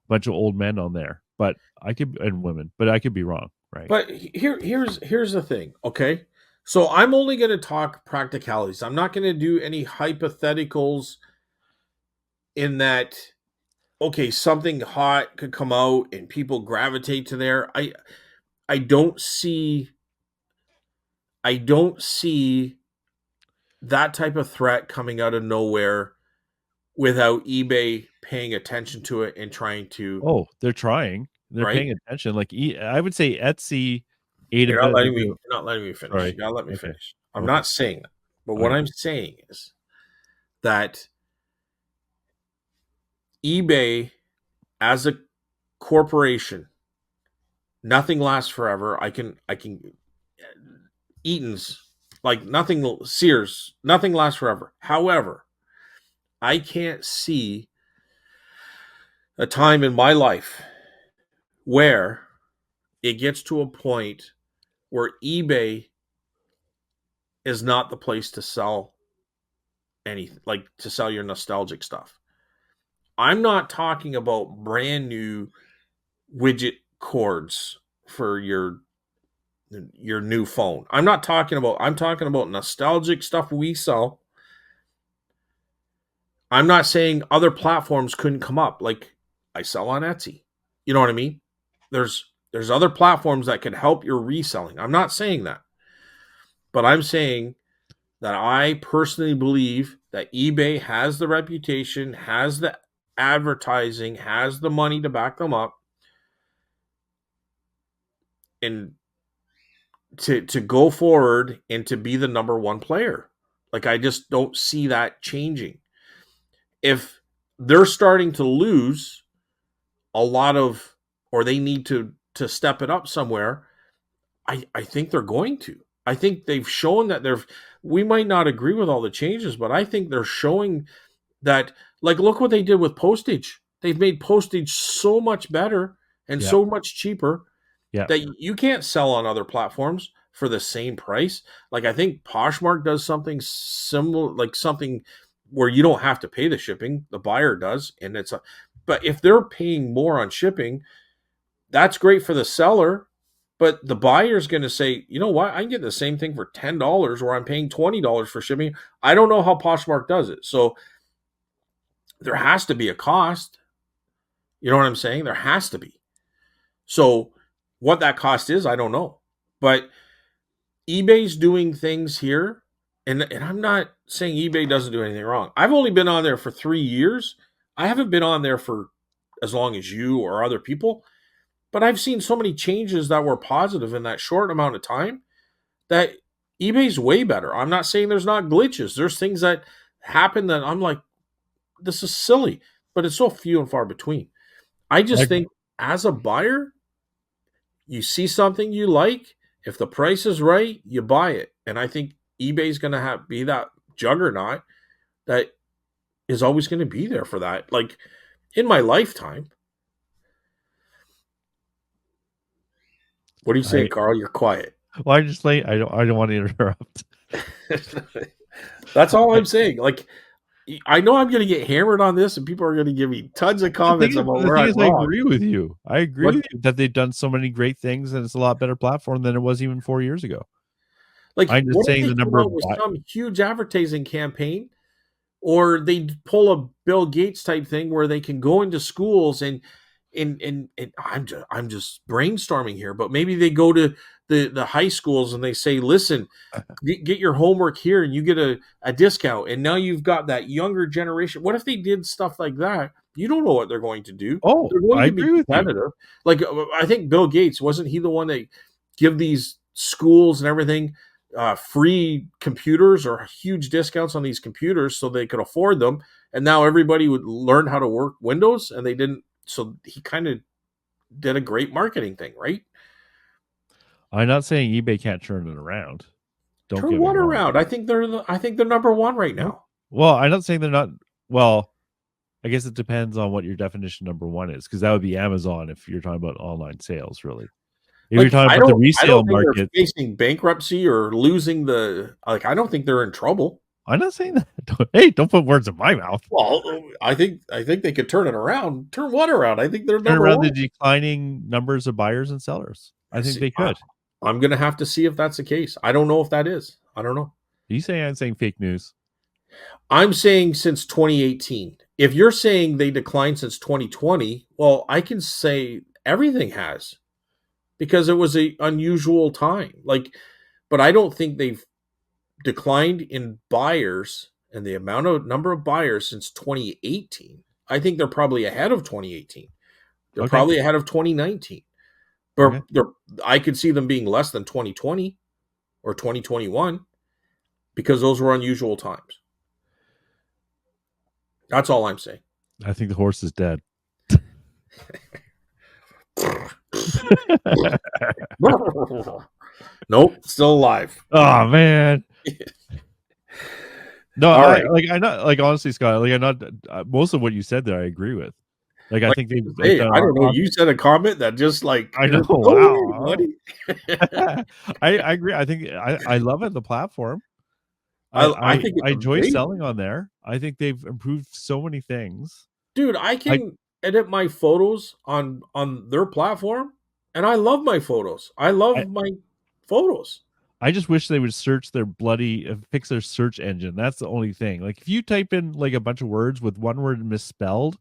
bunch of old men on there, but I could and women, but I could be wrong, right? but here's the thing, okay? So I'm only going to talk practicalities. I'm not going to do any hypotheticals in that okay, something hot could come out and people gravitate to there. I don't see I don't see that type of threat coming out of nowhere without eBay paying attention to it and trying to Oh, they're trying. They're right. paying attention. Like I would say Etsy ate a You're not bit. letting me. You're not letting me finish. Sorry. You gotta let me Okay. finish. I'm Okay. not saying that, but All what right. I'm saying is that eBay, as a corporation, nothing lasts forever. I can Eaton's like nothing. Sears, nothing lasts forever. However, I can't see a time in my life where it gets to a point where eBay is not the place to sell anything, like to sell your nostalgic stuff. I'm not talking about brand new widget cords for your new phone. I'm talking about nostalgic stuff we sell. I'm not saying other platforms couldn't come up. Like I sell on Etsy. You know what I mean? There's other platforms that could help your reselling. I'm not saying that. But I'm saying that I personally believe that eBay has the reputation, has the advertising, has the money to back them up, and to go forward and to be the number one player. Like I just don't see that changing. If they're starting to lose a lot of, or they need to step it up somewhere, I think they're going to. I think they've shown that we might not agree with all the changes, but I think they're showing that, like, look what they did with postage. They've made postage so much better and Yep. so much cheaper Yep. that you can't sell on other platforms for the same price. Like I think Poshmark does something similar, like something where you don't have to pay the shipping, the buyer does, and but if they're paying more on shipping, that's great for the seller, but the buyer's going to say, you know what, I can get the same thing for $10 where I'm paying $20 for shipping. I don't know how Poshmark does it. So there has to be a cost. You know what I'm saying? There has to be. So what that cost is, I don't know. But eBay's doing things here, and I'm not saying eBay doesn't do anything wrong. I've only been on there for 3 years. I haven't been on there for as long as you or other people, but I've seen so many changes that were positive in that short amount of time that eBay's way better. I'm not saying there's not glitches. There's things that happen that I'm like, this is silly, but it's so few and far between. I I, just think as a buyer, you see something you like, if the price is right, you buy it. And I think eBay's going to be that juggernaut that is always going to be there for that. Like in my lifetime. What are you saying, I Carl? You're quiet. well, I just like I don't want to interrupt. That's all I'm saying. Like I know I'm going to get hammered on this, and people are going to give me tons of comments about The where thing I'm is, I wrong. agree with you. I agree What, with you that they've done so many great things, and it's a lot better platform than it was even 4 years ago. like, I'm just what if saying they the come number of out with some huge advertising campaign, or they pull a Bill Gates type thing where they can go into schools and I'm just brainstorming here, but maybe they go to the high schools and they say, listen, get your homework here and you get a discount. And now you've got that younger generation. What if they did stuff like that? You don't know what they're going to do. Oh, They're going I to be agree with you. competitive. Like I think Bill Gates, wasn't he the one that give these schools and everything free computers or huge discounts on these computers so they could afford them? And now everybody would learn how to work Windows, and they didn't. So he kind of did a great marketing thing, right? I'm not saying eBay can't turn it around. Don't Turn get me one wrong. around. I think they're number one right Nope. now. Well, I'm not saying they're not. Well, I guess it depends on what your definition number one is, because that would be Amazon if you're talking about online sales, really. If you're Like talking I about the don't I resale don't think they're market, facing bankruptcy or losing I don't think they're in trouble. I'm not saying that. Hey, don't put words in my mouth. Well, I think they could turn it around. Turn one around. I think they're Turn number around the one. declining numbers of buyers and sellers. I think See, they could. I'm gonna have to see if that's the case. I don't know if that is. I don't know. You say I'm saying fake news. I'm saying since 2018. If you're saying they declined since 2020, well, I can say everything has because it was a unusual time. Like, but I don't think they've declined in buyers and the number of buyers since 2018. I think they're probably ahead of 2018. They're Okay. probably ahead of 2019. Okay. But I could see them being less than 2020 or 2021 because those were unusual times. That's all I'm saying. I think the horse is dead. Nope, still alive. Oh man. No, All right. I'm not like honestly, Scott. Like I'm not most of what you said there. I agree with. Like I Like, think they've hey, done I don't know. on. You said a comment that just like I know. go away, Wow. buddy. I agree. I think I love it. The platform. I think it's I enjoy amazing, selling on there. I think they've improved so many things. dude. I I can edit my photos on their platform, and I love my photos. I I, love my photos. I just wish they would search their fix their search engine. That's the only thing. Like if you type in like a bunch of words with one word misspelled,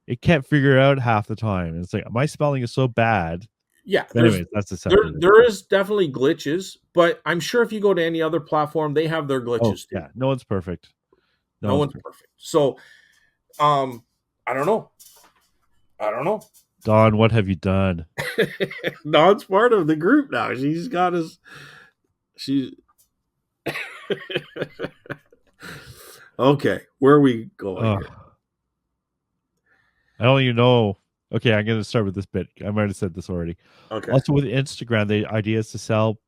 it can't figure it out half the time. And it's like my spelling is so bad. Yeah, But anyways, that's a there separate there issue. is definitely glitches, but I'm sure if you go to any other platform, they have their Oh glitches too. yeah, no one's perfect. No No one's one's perfect. perfect. So, I don't know. I don't know. Don, what have you done? Don's part of the group now. She's got us. She. Okay, where are we going Oh, here? I don't even know. Okay, I'm going to start with this bit. I might have said this already. Okay. Also, with Instagram, the idea is to sell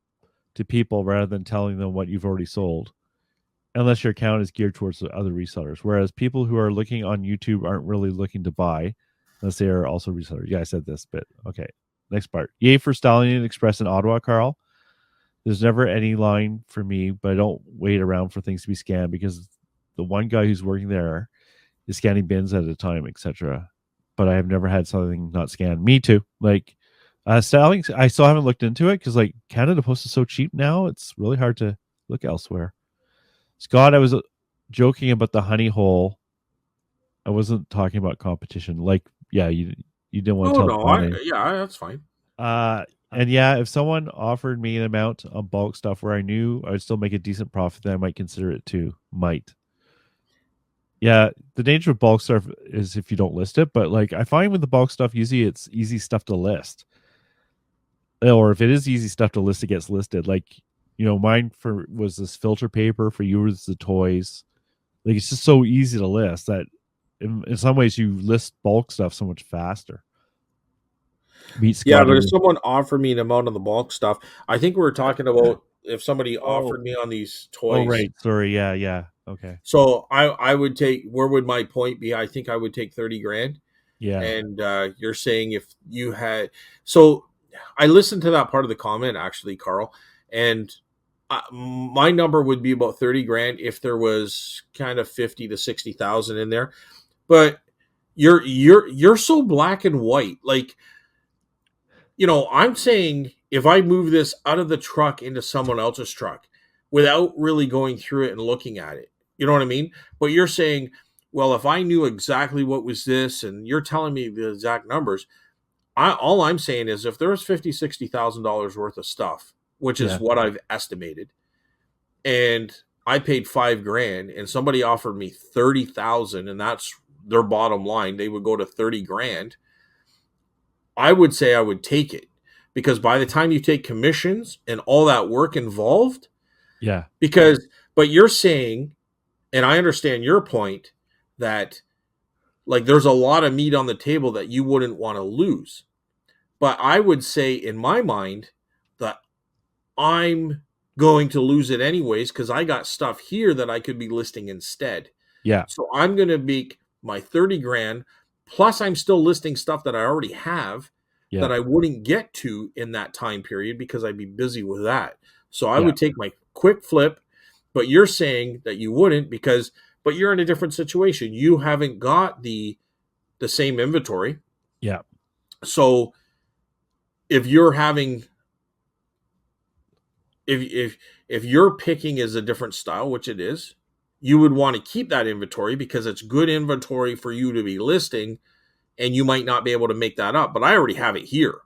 to people rather than telling them what you've already sold, unless your account is geared towards the other resellers. Whereas people who are looking on YouTube aren't really looking to buy, unless they are also resellers. Yeah, I said this bit. Okay, next part. Yay for Stallion Express in Ottawa, Carl. There's never any line for me, but I don't wait around for things to be scanned because the one guy who's working there is scanning bins at a time, etc. But I have never had something not scanned. Me too. Like styling, I still haven't looked into it because like Canada Post is so cheap now. It's really hard to look elsewhere. Scott, I was joking about the honey hole. I wasn't talking about competition. Like, yeah, you didn't want to Oh tell no, Don any. yeah, that's fine. And yeah, if someone offered me an amount of bulk stuff where I knew I would still make a decent profit, then I might consider it too. Might. Yeah, the danger of bulk stuff is if you don't list it, but like I find with the bulk stuff, usually it's easy stuff to list. Or if it is easy stuff to list, it gets listed. Like, mine for was this filter paper, for you was the toys. Like it's just so easy to list that in some ways you list bulk stuff so much faster. Beat Yeah, but Scotty. if someone offered me an amount of the bulk stuff, I think we were talking about if somebody Oh, offered me on these oh, toys. right. Sorry. Yeah, yeah. Okay. So I would take, where would my point be? I think I would take 30 grand. Yeah, And you're saying if you had, so I listened to that part of the comment actually, Carl, and my number would be about 30 grand if there was kind of 50 to 60,000 in there. But you're so black and white. Like, I'm saying if I move this out of the truck into someone else's truck without really going through it and looking at it, you know what I mean? But you're saying, well, if I knew exactly what was this, and you're telling me the exact numbers, all I'm saying is if there's $50,000 to $60,000 worth of stuff, which is yeah, what I've estimated, and I paid 5 grand, and somebody offered me 30,000, and that's their bottom line, they would go to 30 grand. I would say I would take it, because by the time you take commissions and all that work involved, yeah, but you're saying, and I understand your point, that like there's a lot of meat on the table that you wouldn't want to lose. But I would say in my mind that I'm going to lose it anyways because I got stuff here that I could be listing instead. yeah, So I'm going to make my 30 grand, plus I'm still listing stuff that I already have yeah, that I wouldn't get to in that time period because I'd be busy with that. So I yeah, would take my quick flip, but you're saying that you wouldn't but you're in a different situation. You haven't got the same inventory. yeah, So if you're having if your picking is a different style, which it is, you would want to keep that inventory because it's good inventory for you to be listing, and you might not be able to make that up. But I already have it here.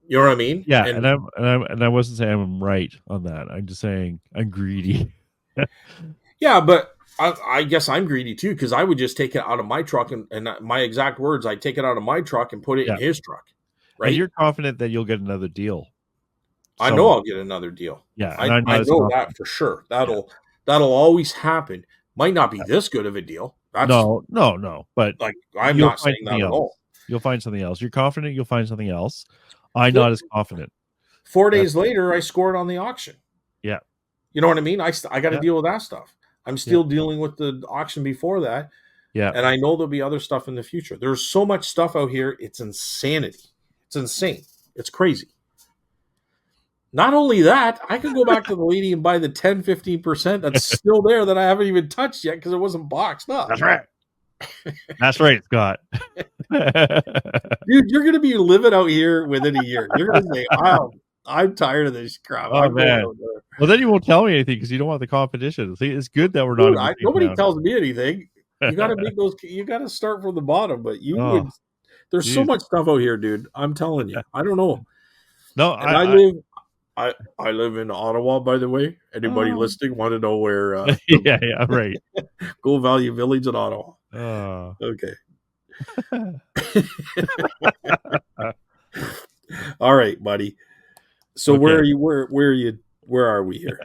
You know what I mean? yeah. And And I wasn't saying I'm right on that. I'm just saying I'm greedy. yeah, but I guess I'm greedy too because I would just take it out of my truck and my exact words, I take it out of my truck and put it in Yeah, his truck, and right? you're confident that you'll get another deal I know somewhere. I'll get another deal. Yeah, and I'm I not as know that confident. for sure. Yeah, That'll always happen. Might not be yeah. this good of a deal. That's No, no, no. But like I'm you'll not find saying something that at else. all. You'll find something else. You're confident you'll find something else. I'm Four, not as confident. four That's days later, I scored on the auction. yeah, You know what I mean? I got to yeah, deal with that stuff. I'm yeah, still dealing with the auction before that. Yeah. And I know there'll be other stuff in the future. There's so much stuff out here. It's insanity. It's insane. It's crazy. Not only that, I could go back to the lady and buy the 10-15% that's still there that I haven't even touched yet because it wasn't boxed up. That's right. That's right, Scott. Dude, you're going to be living out here within a year. You're going to say, oh, I'm tired of this crap. Oh I'm going man. out there. Well, then you won't tell me anything because you don't want the competition. See, it's good that we're not Dude, in the same nobody town. tells me anything. You got to make those. You got to start from the bottom. But you Oh, would. There's so geez. much stuff out here, dude. I'm telling you. I don't know. No, And I live. I live in Ottawa, by the way. Anybody listening want to know where? Yeah, right. Gold Value Village in Ottawa. Oh. Okay. All right, buddy. So Okay. where are you? Where are you? Where are we here?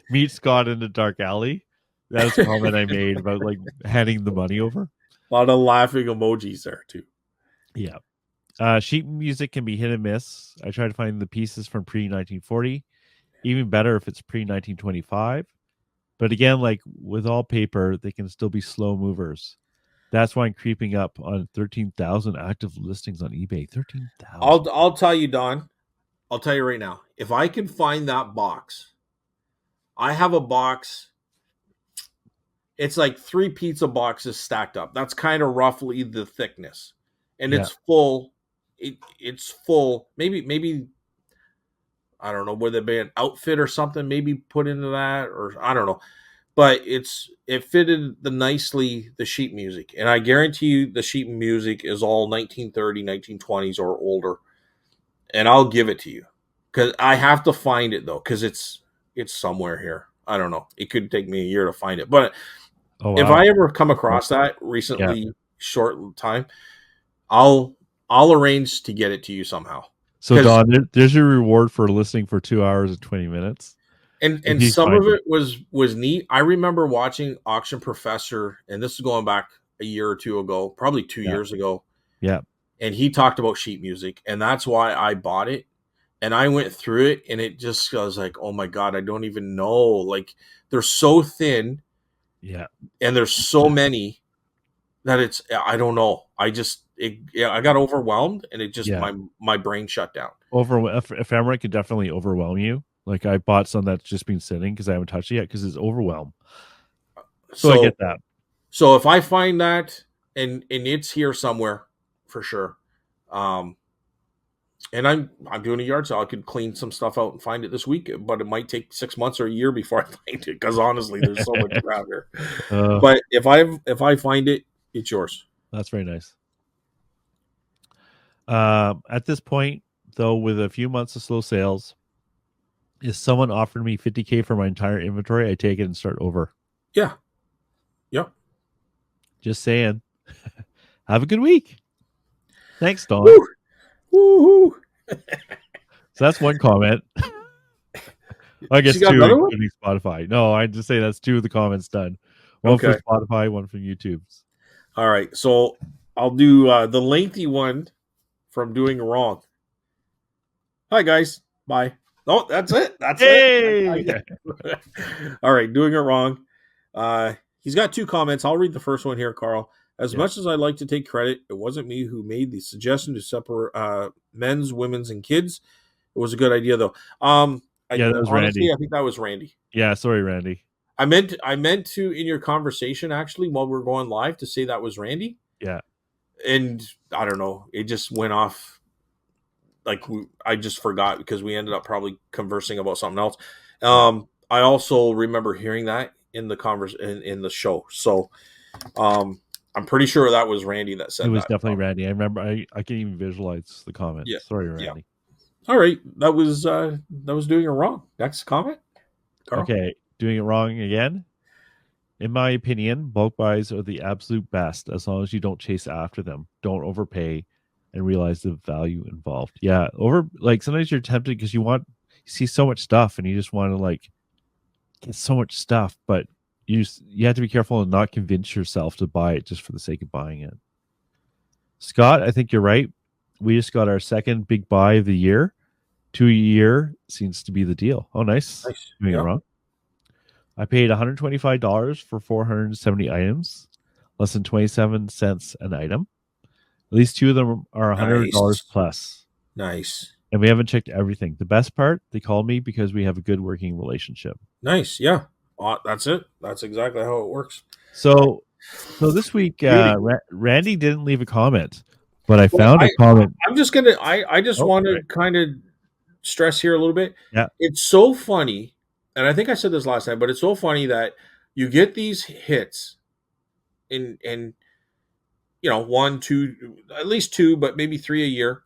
Meet Scott in the dark alley. That's a comment I made about like handing the money over. A lot of laughing emojis there too. Yeah. Sheet music can be hit and miss. I try to find the pieces from pre 1940. Even better if it's pre 1925. But again, like with all paper, they can still be slow movers. That's why I'm creeping up on 13,000 active listings on eBay. 13,000. I'll tell you, Don. I'll tell you right now. If I can find that box, I have a box. It's like 3 pizza boxes stacked up. That's kind of roughly the thickness, and Yeah. it's full. It's full. Maybe I don't know whether it be an outfit or something. Maybe put into that, or I don't know. But it fitted the sheet music, and I guarantee you the sheet music is all 1930, 1920s or older, and I'll give it to you because I have to find it though because it's somewhere here. I don't know. It could take me a year to find it, but Oh, if wow. I ever come across that recently, short time, I'll arrange to get it to you somehow. So, Don, there's your reward for listening for 2 hours and 20 minutes. And some of it was neat. I remember watching Auction Professor, and this is going back a year or two ago, probably 2 years ago. Yeah. And he talked about sheet music, and that's why I bought it. And I went through it, and it just I was like, oh my God, I don't even know. Like they're so thin. Yeah. And there's so many that I don't know. I got overwhelmed, and it just my brain shut down. Ephemera could definitely overwhelm you. Like I bought some that's just been sitting because I haven't touched it yet because it's overwhelmed. So I get that. So if I find that and it's here somewhere for sure, and I'm doing a yard sale, I could clean some stuff out and find it this week, but it might take 6 months or a year before I find it because honestly, there's so much crap here. But if I find it, it's yours. That's very nice. At this point, though, with a few months of slow sales, if someone offered me $50,000 for my entire inventory, I take it and start over. Yeah. Yep. Just saying. Have a good week. Thanks, Don. Woo! Woo-hoo. So that's one comment. I guess two, including Spotify. No, I just say that's 2 of the comments done. One for Spotify, one from YouTube. All right. So I'll do the lengthy one from Doing Wrong. Hi, guys. Bye. Oh, that's it. That's it. All right. Doing It Wrong. He's got 2 comments. I'll read the first one here, Carl. As much as I like to take credit, it wasn't me who made the suggestion to separate men's, women's, and kids. It was a good idea, though. That was honestly, Randy. I think that was Randy. Yeah, sorry, Randy. I meant to in your conversation actually while we were going live to say that was Randy. Yeah. And I don't know, it just went off like I just forgot because we ended up probably conversing about something else. I also remember hearing that in the in the show. So I'm pretty sure that was Randy that said that. It was definitely Randy. I remember I can even visualize the comment. Yeah. Sorry, Randy. Yeah. All right. That was Doing It Wrong. Next comment. Carl? Okay. Doing it wrong again. In my opinion, bulk buys are the absolute best as long as you don't chase after them, don't overpay, and realize the value involved. Yeah, sometimes you're tempted because you see so much stuff and you just want to get so much stuff, but you have to be careful and not convince yourself to buy it just for the sake of buying it. Scott, I think you're right. We just got our second big buy of the year. 2 a year seems to be the deal. Oh, nice. Doing it wrong. I paid $125 for 470 items. less than 27 cents an item. At least two of them are $100 Nice. plus. Nice. And we haven't checked everything. The best part, they called me because we have a good working relationship. Nice. Yeah. That's it. That's exactly how it works. So, so this week, Beauty. Randy didn't leave a comment, but I Well, found a comment. I'm just gonna I just Oh, want to right. kind of stress here a little bit. Yeah, It's so funny, and I think I said this last time, but it's so funny that you get these hits in one, two, at least two, but maybe three a year,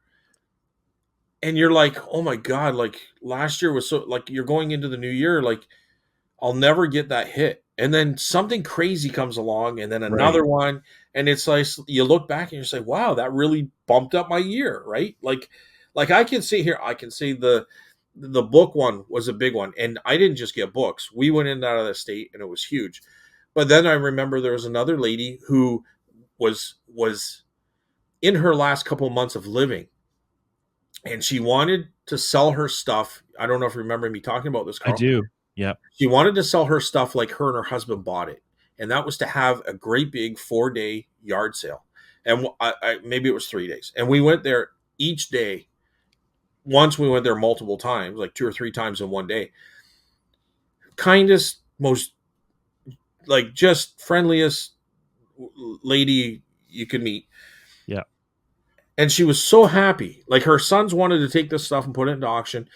and you're like, oh my god, like last year was so like you're going into the new year, like I'll never get that hit. And then something crazy comes along, and then right. another one, and it's like you look back and you say, "Wow, that really bumped up my year." Right? Like I can see here, I can see the book one was a big one, and I didn't just get books. We went in and out of the state, and it was huge. But then I remember there was another lady who was in her last couple of months of living, and she wanted to sell her stuff. I don't know if you remember me talking about this, I Carl. do. Yeah, She wanted to sell her stuff like her and her husband bought it, and that was to have a great big 4 day yard sale. And maybe it was 3 days, and we went there each day. Once we went there multiple times, like two or three times in one day. Kindest, most like just friendliest lady you could meet, yeah. and she was so happy. Like her sons wanted to take this stuff and put it into auction,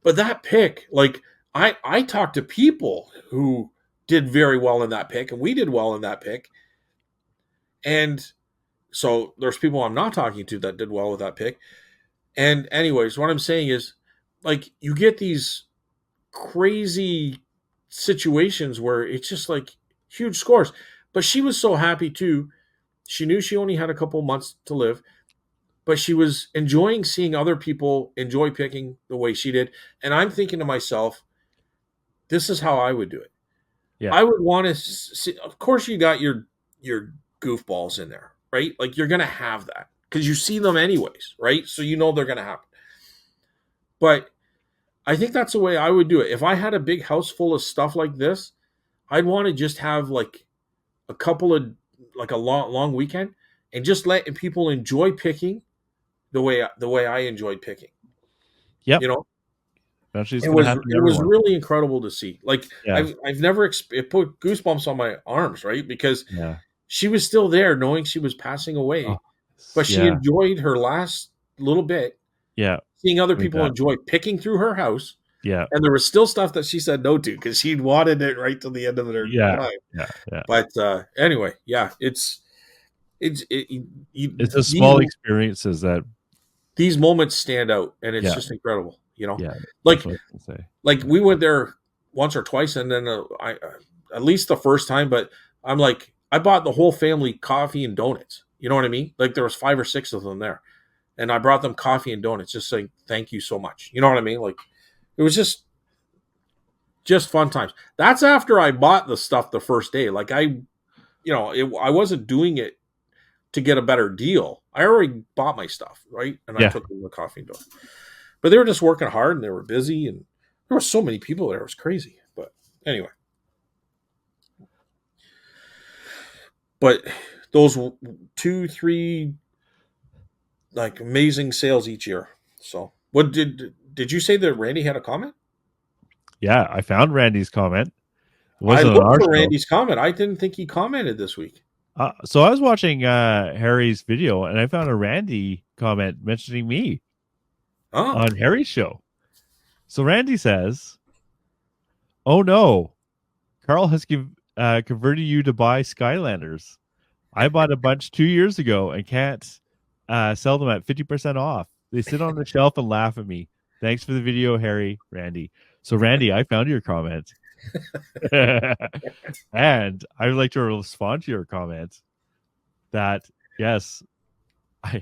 but that pick, like I talked to people who did very well in that pick, and we did well in that pick. And so there's people I'm not talking to that did well with that pick. And anyways, what I'm saying is like you get these crazy situations where it's just like huge scores. But she was so happy too. She knew she only had a couple months to live, but she was enjoying seeing other people enjoy picking the way she did. And I'm thinking to myself, this is how I would do it. Yeah. I would want to see, of course, you got your goofballs in there, right? Like you're gonna have that because you see them anyways, right? So you know they're gonna happen. But I think that's the way I would do it. If I had a big house full of stuff like this, I'd want to just have like a couple of like a long weekend and just let people enjoy picking the way I enjoyed picking. Yep. You know, Eventually, it's it going to was happen to it was everyone. really incredible to see. Like Yeah. I've never it put goosebumps on my arms, right? Because Yeah. she was still there, knowing she was passing Oh, away, but she yeah. enjoyed her last little bit, Yeah. seeing other Doing people that. enjoy picking through her house. Yeah. And there was still stuff that she said no to because she wanted it right till the end of their Yeah. life. Yeah. Yeah. But anyway, yeah, It's the these small experiences that, these moments stand out, and it's yeah. just incredible. Yeah. That's Like what I was going to say. like we went there once or twice, and then at least the first time. But I'm like, I bought the whole family coffee and donuts. You know what I mean? Like there was 5 or 6 of them there, and I brought them coffee and donuts, just saying thank you so much. You know what I mean? Like it was just fun times. That's after I bought the stuff the first day. Like I wasn't doing it to get a better deal. I already bought my stuff, right? And I Yeah. took them to coffee and donuts. But they were just working hard and they were busy, and there were so many people there. It was crazy. But anyway, but those 2, 3 like amazing sales each year. So what did you say that Randy had a comment? Yeah. I found Randy's comment. It I wasn't on looked our for show. Randy's comment. I didn't think he commented this week. So I was watching Harry's video and I found a Randy comment mentioning me Oh, on Harry's show. So Randy says, "Oh no, Carl has converted you to buy Skylanders. I bought a bunch 2 years ago and can't sell them at 50% off. They sit on the shelf and laugh at me. Thanks for the video, Harry, Randy." So Randy, I found your comment. And I would like to respond to your comment that yes, I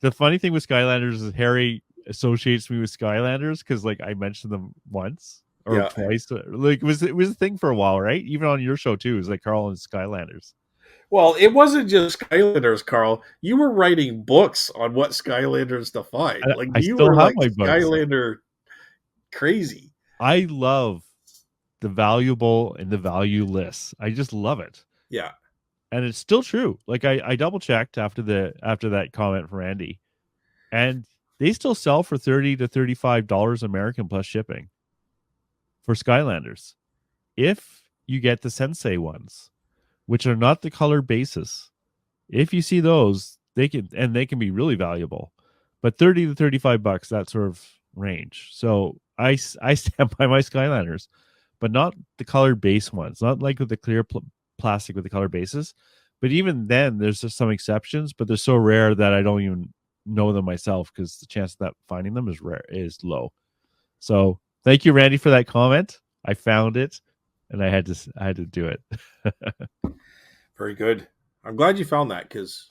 the funny thing with Skylanders is Harry associates me with Skylanders because like I mentioned them once or yeah. twice. Like it was a thing for a while, right? Even on your show too. It was like Carl and Skylanders. Well, it wasn't just Skylanders, Carl. You were writing books on what Skylanders to find. Like I you still were have like my books. Skylander crazy. I love the valuable and the valueless. I just love it. Yeah. and it's still true. Like I double checked after that comment from Randy, and they still sell for $30 to $35 American plus shipping for Skylanders. If you get the Sensei ones, which are not the color basis, if you see those, they can be really valuable. But $30 to $35, that sort of range. So I stand by my Skylanders, but not the colored base ones, not like with the clear plastic with the color bases. But even then, there's just some exceptions, but they're so rare that I don't even know them myself because the chance of that finding them is low. So thank you, Randy, for that comment. I found it, and I had to do it. Very good. I'm glad you found that because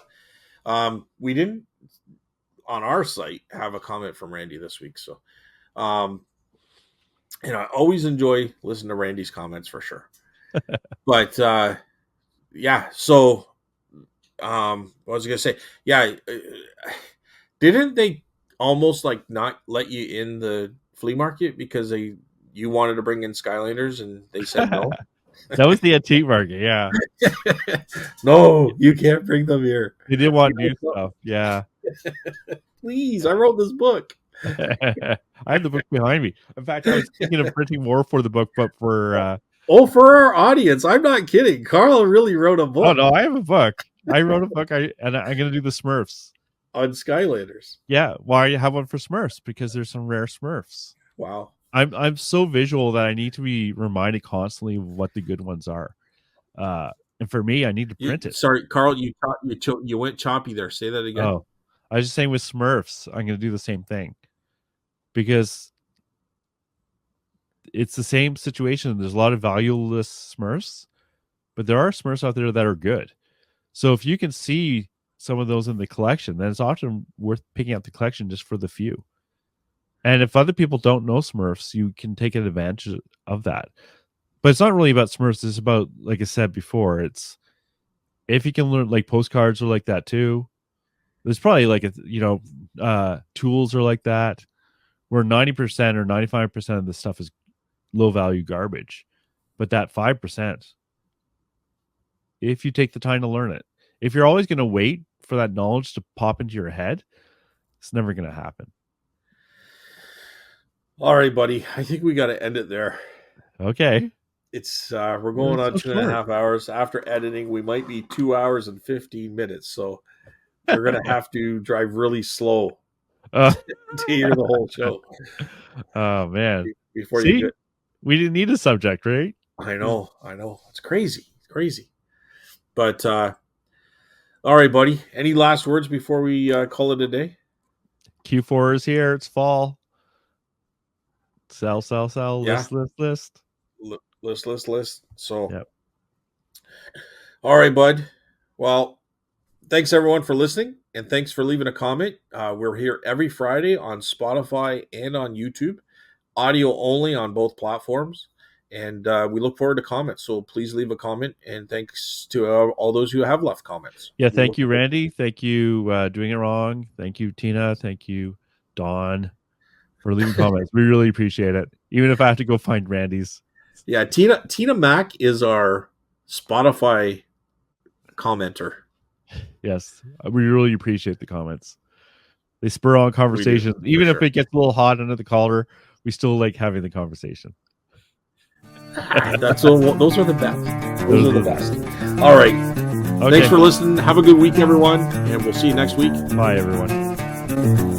we didn't on our site have a comment from Randy this week. So, and I always enjoy listening to Randy's comments for sure. But yeah, so what was I gonna say? Yeah, didn't they almost like not let you in the flea market because you wanted to bring in Skylanders and they said no? That was the antique market, yeah. No, you can't bring them here. They didn't want new stuff, yeah. Please, I wrote this book. I have the book behind me. In fact, I was thinking of printing more for the book, but for for our audience, I'm not kidding. Carl really wrote a book. Oh no, I have a book. I wrote a book. I'm gonna do the Smurfs on Skylanders. Yeah, why you have one for Smurfs? Because there's some rare Smurfs. Wow. I'm so visual that I need to be reminded constantly of what the good ones are. And for me, I need to print it. Sorry, Carl, you went choppy there. Say that again. Oh, I was just saying with Smurfs, I'm going to do the same thing because it's the same situation. There's a lot of valueless Smurfs, but there are Smurfs out there that are good. So if you can see some of those in the collection, then it's often worth picking out the collection just for the few. And if other people don't know Smurfs, you can take advantage of that. But it's not really about Smurfs. It's about, like I said before, it's if you can learn, like postcards are like that too. There's probably like, tools are like that, where 90% or 95% of the stuff is low value garbage. But that 5%, if you take the time to learn it, if you're always going to wait for that knowledge to pop into your head, it's never going to happen. All right, buddy. I think we got to end it there. Okay. It's we're going on 2.5 hours. After editing, we might be 2 hours and 15 minutes. So we're going to have to drive really slow to hear the whole show. Oh, man. Before you get... we didn't need a subject, right? I know. It's crazy. It's crazy. But all right, buddy. Any last words before we call it a day? Q4 is here. It's fall. Sell. Yeah. List. List. So, yep. All right, bud. Well, thanks everyone for listening, and thanks for leaving a comment. We're here every Friday on Spotify and on YouTube, audio only on both platforms, and we look forward to comments. So please leave a comment, and thanks to all those who have left comments. Yeah, thank you, Randy. Thank you, Doing It Wrong. Thank you, Tina. Thank you, Dawn, for leaving comments. We really appreciate it, even if I have to go find Randy's. Yeah, Tina Mack is our Spotify commenter. Yes, we really appreciate the comments. They spur on conversations. Even if it gets a little hot under the collar, we still like having the conversation. Those are the best. Those are the best. All right. Okay. Thanks for listening. Have a good week, everyone, and we'll see you next week. Bye, everyone.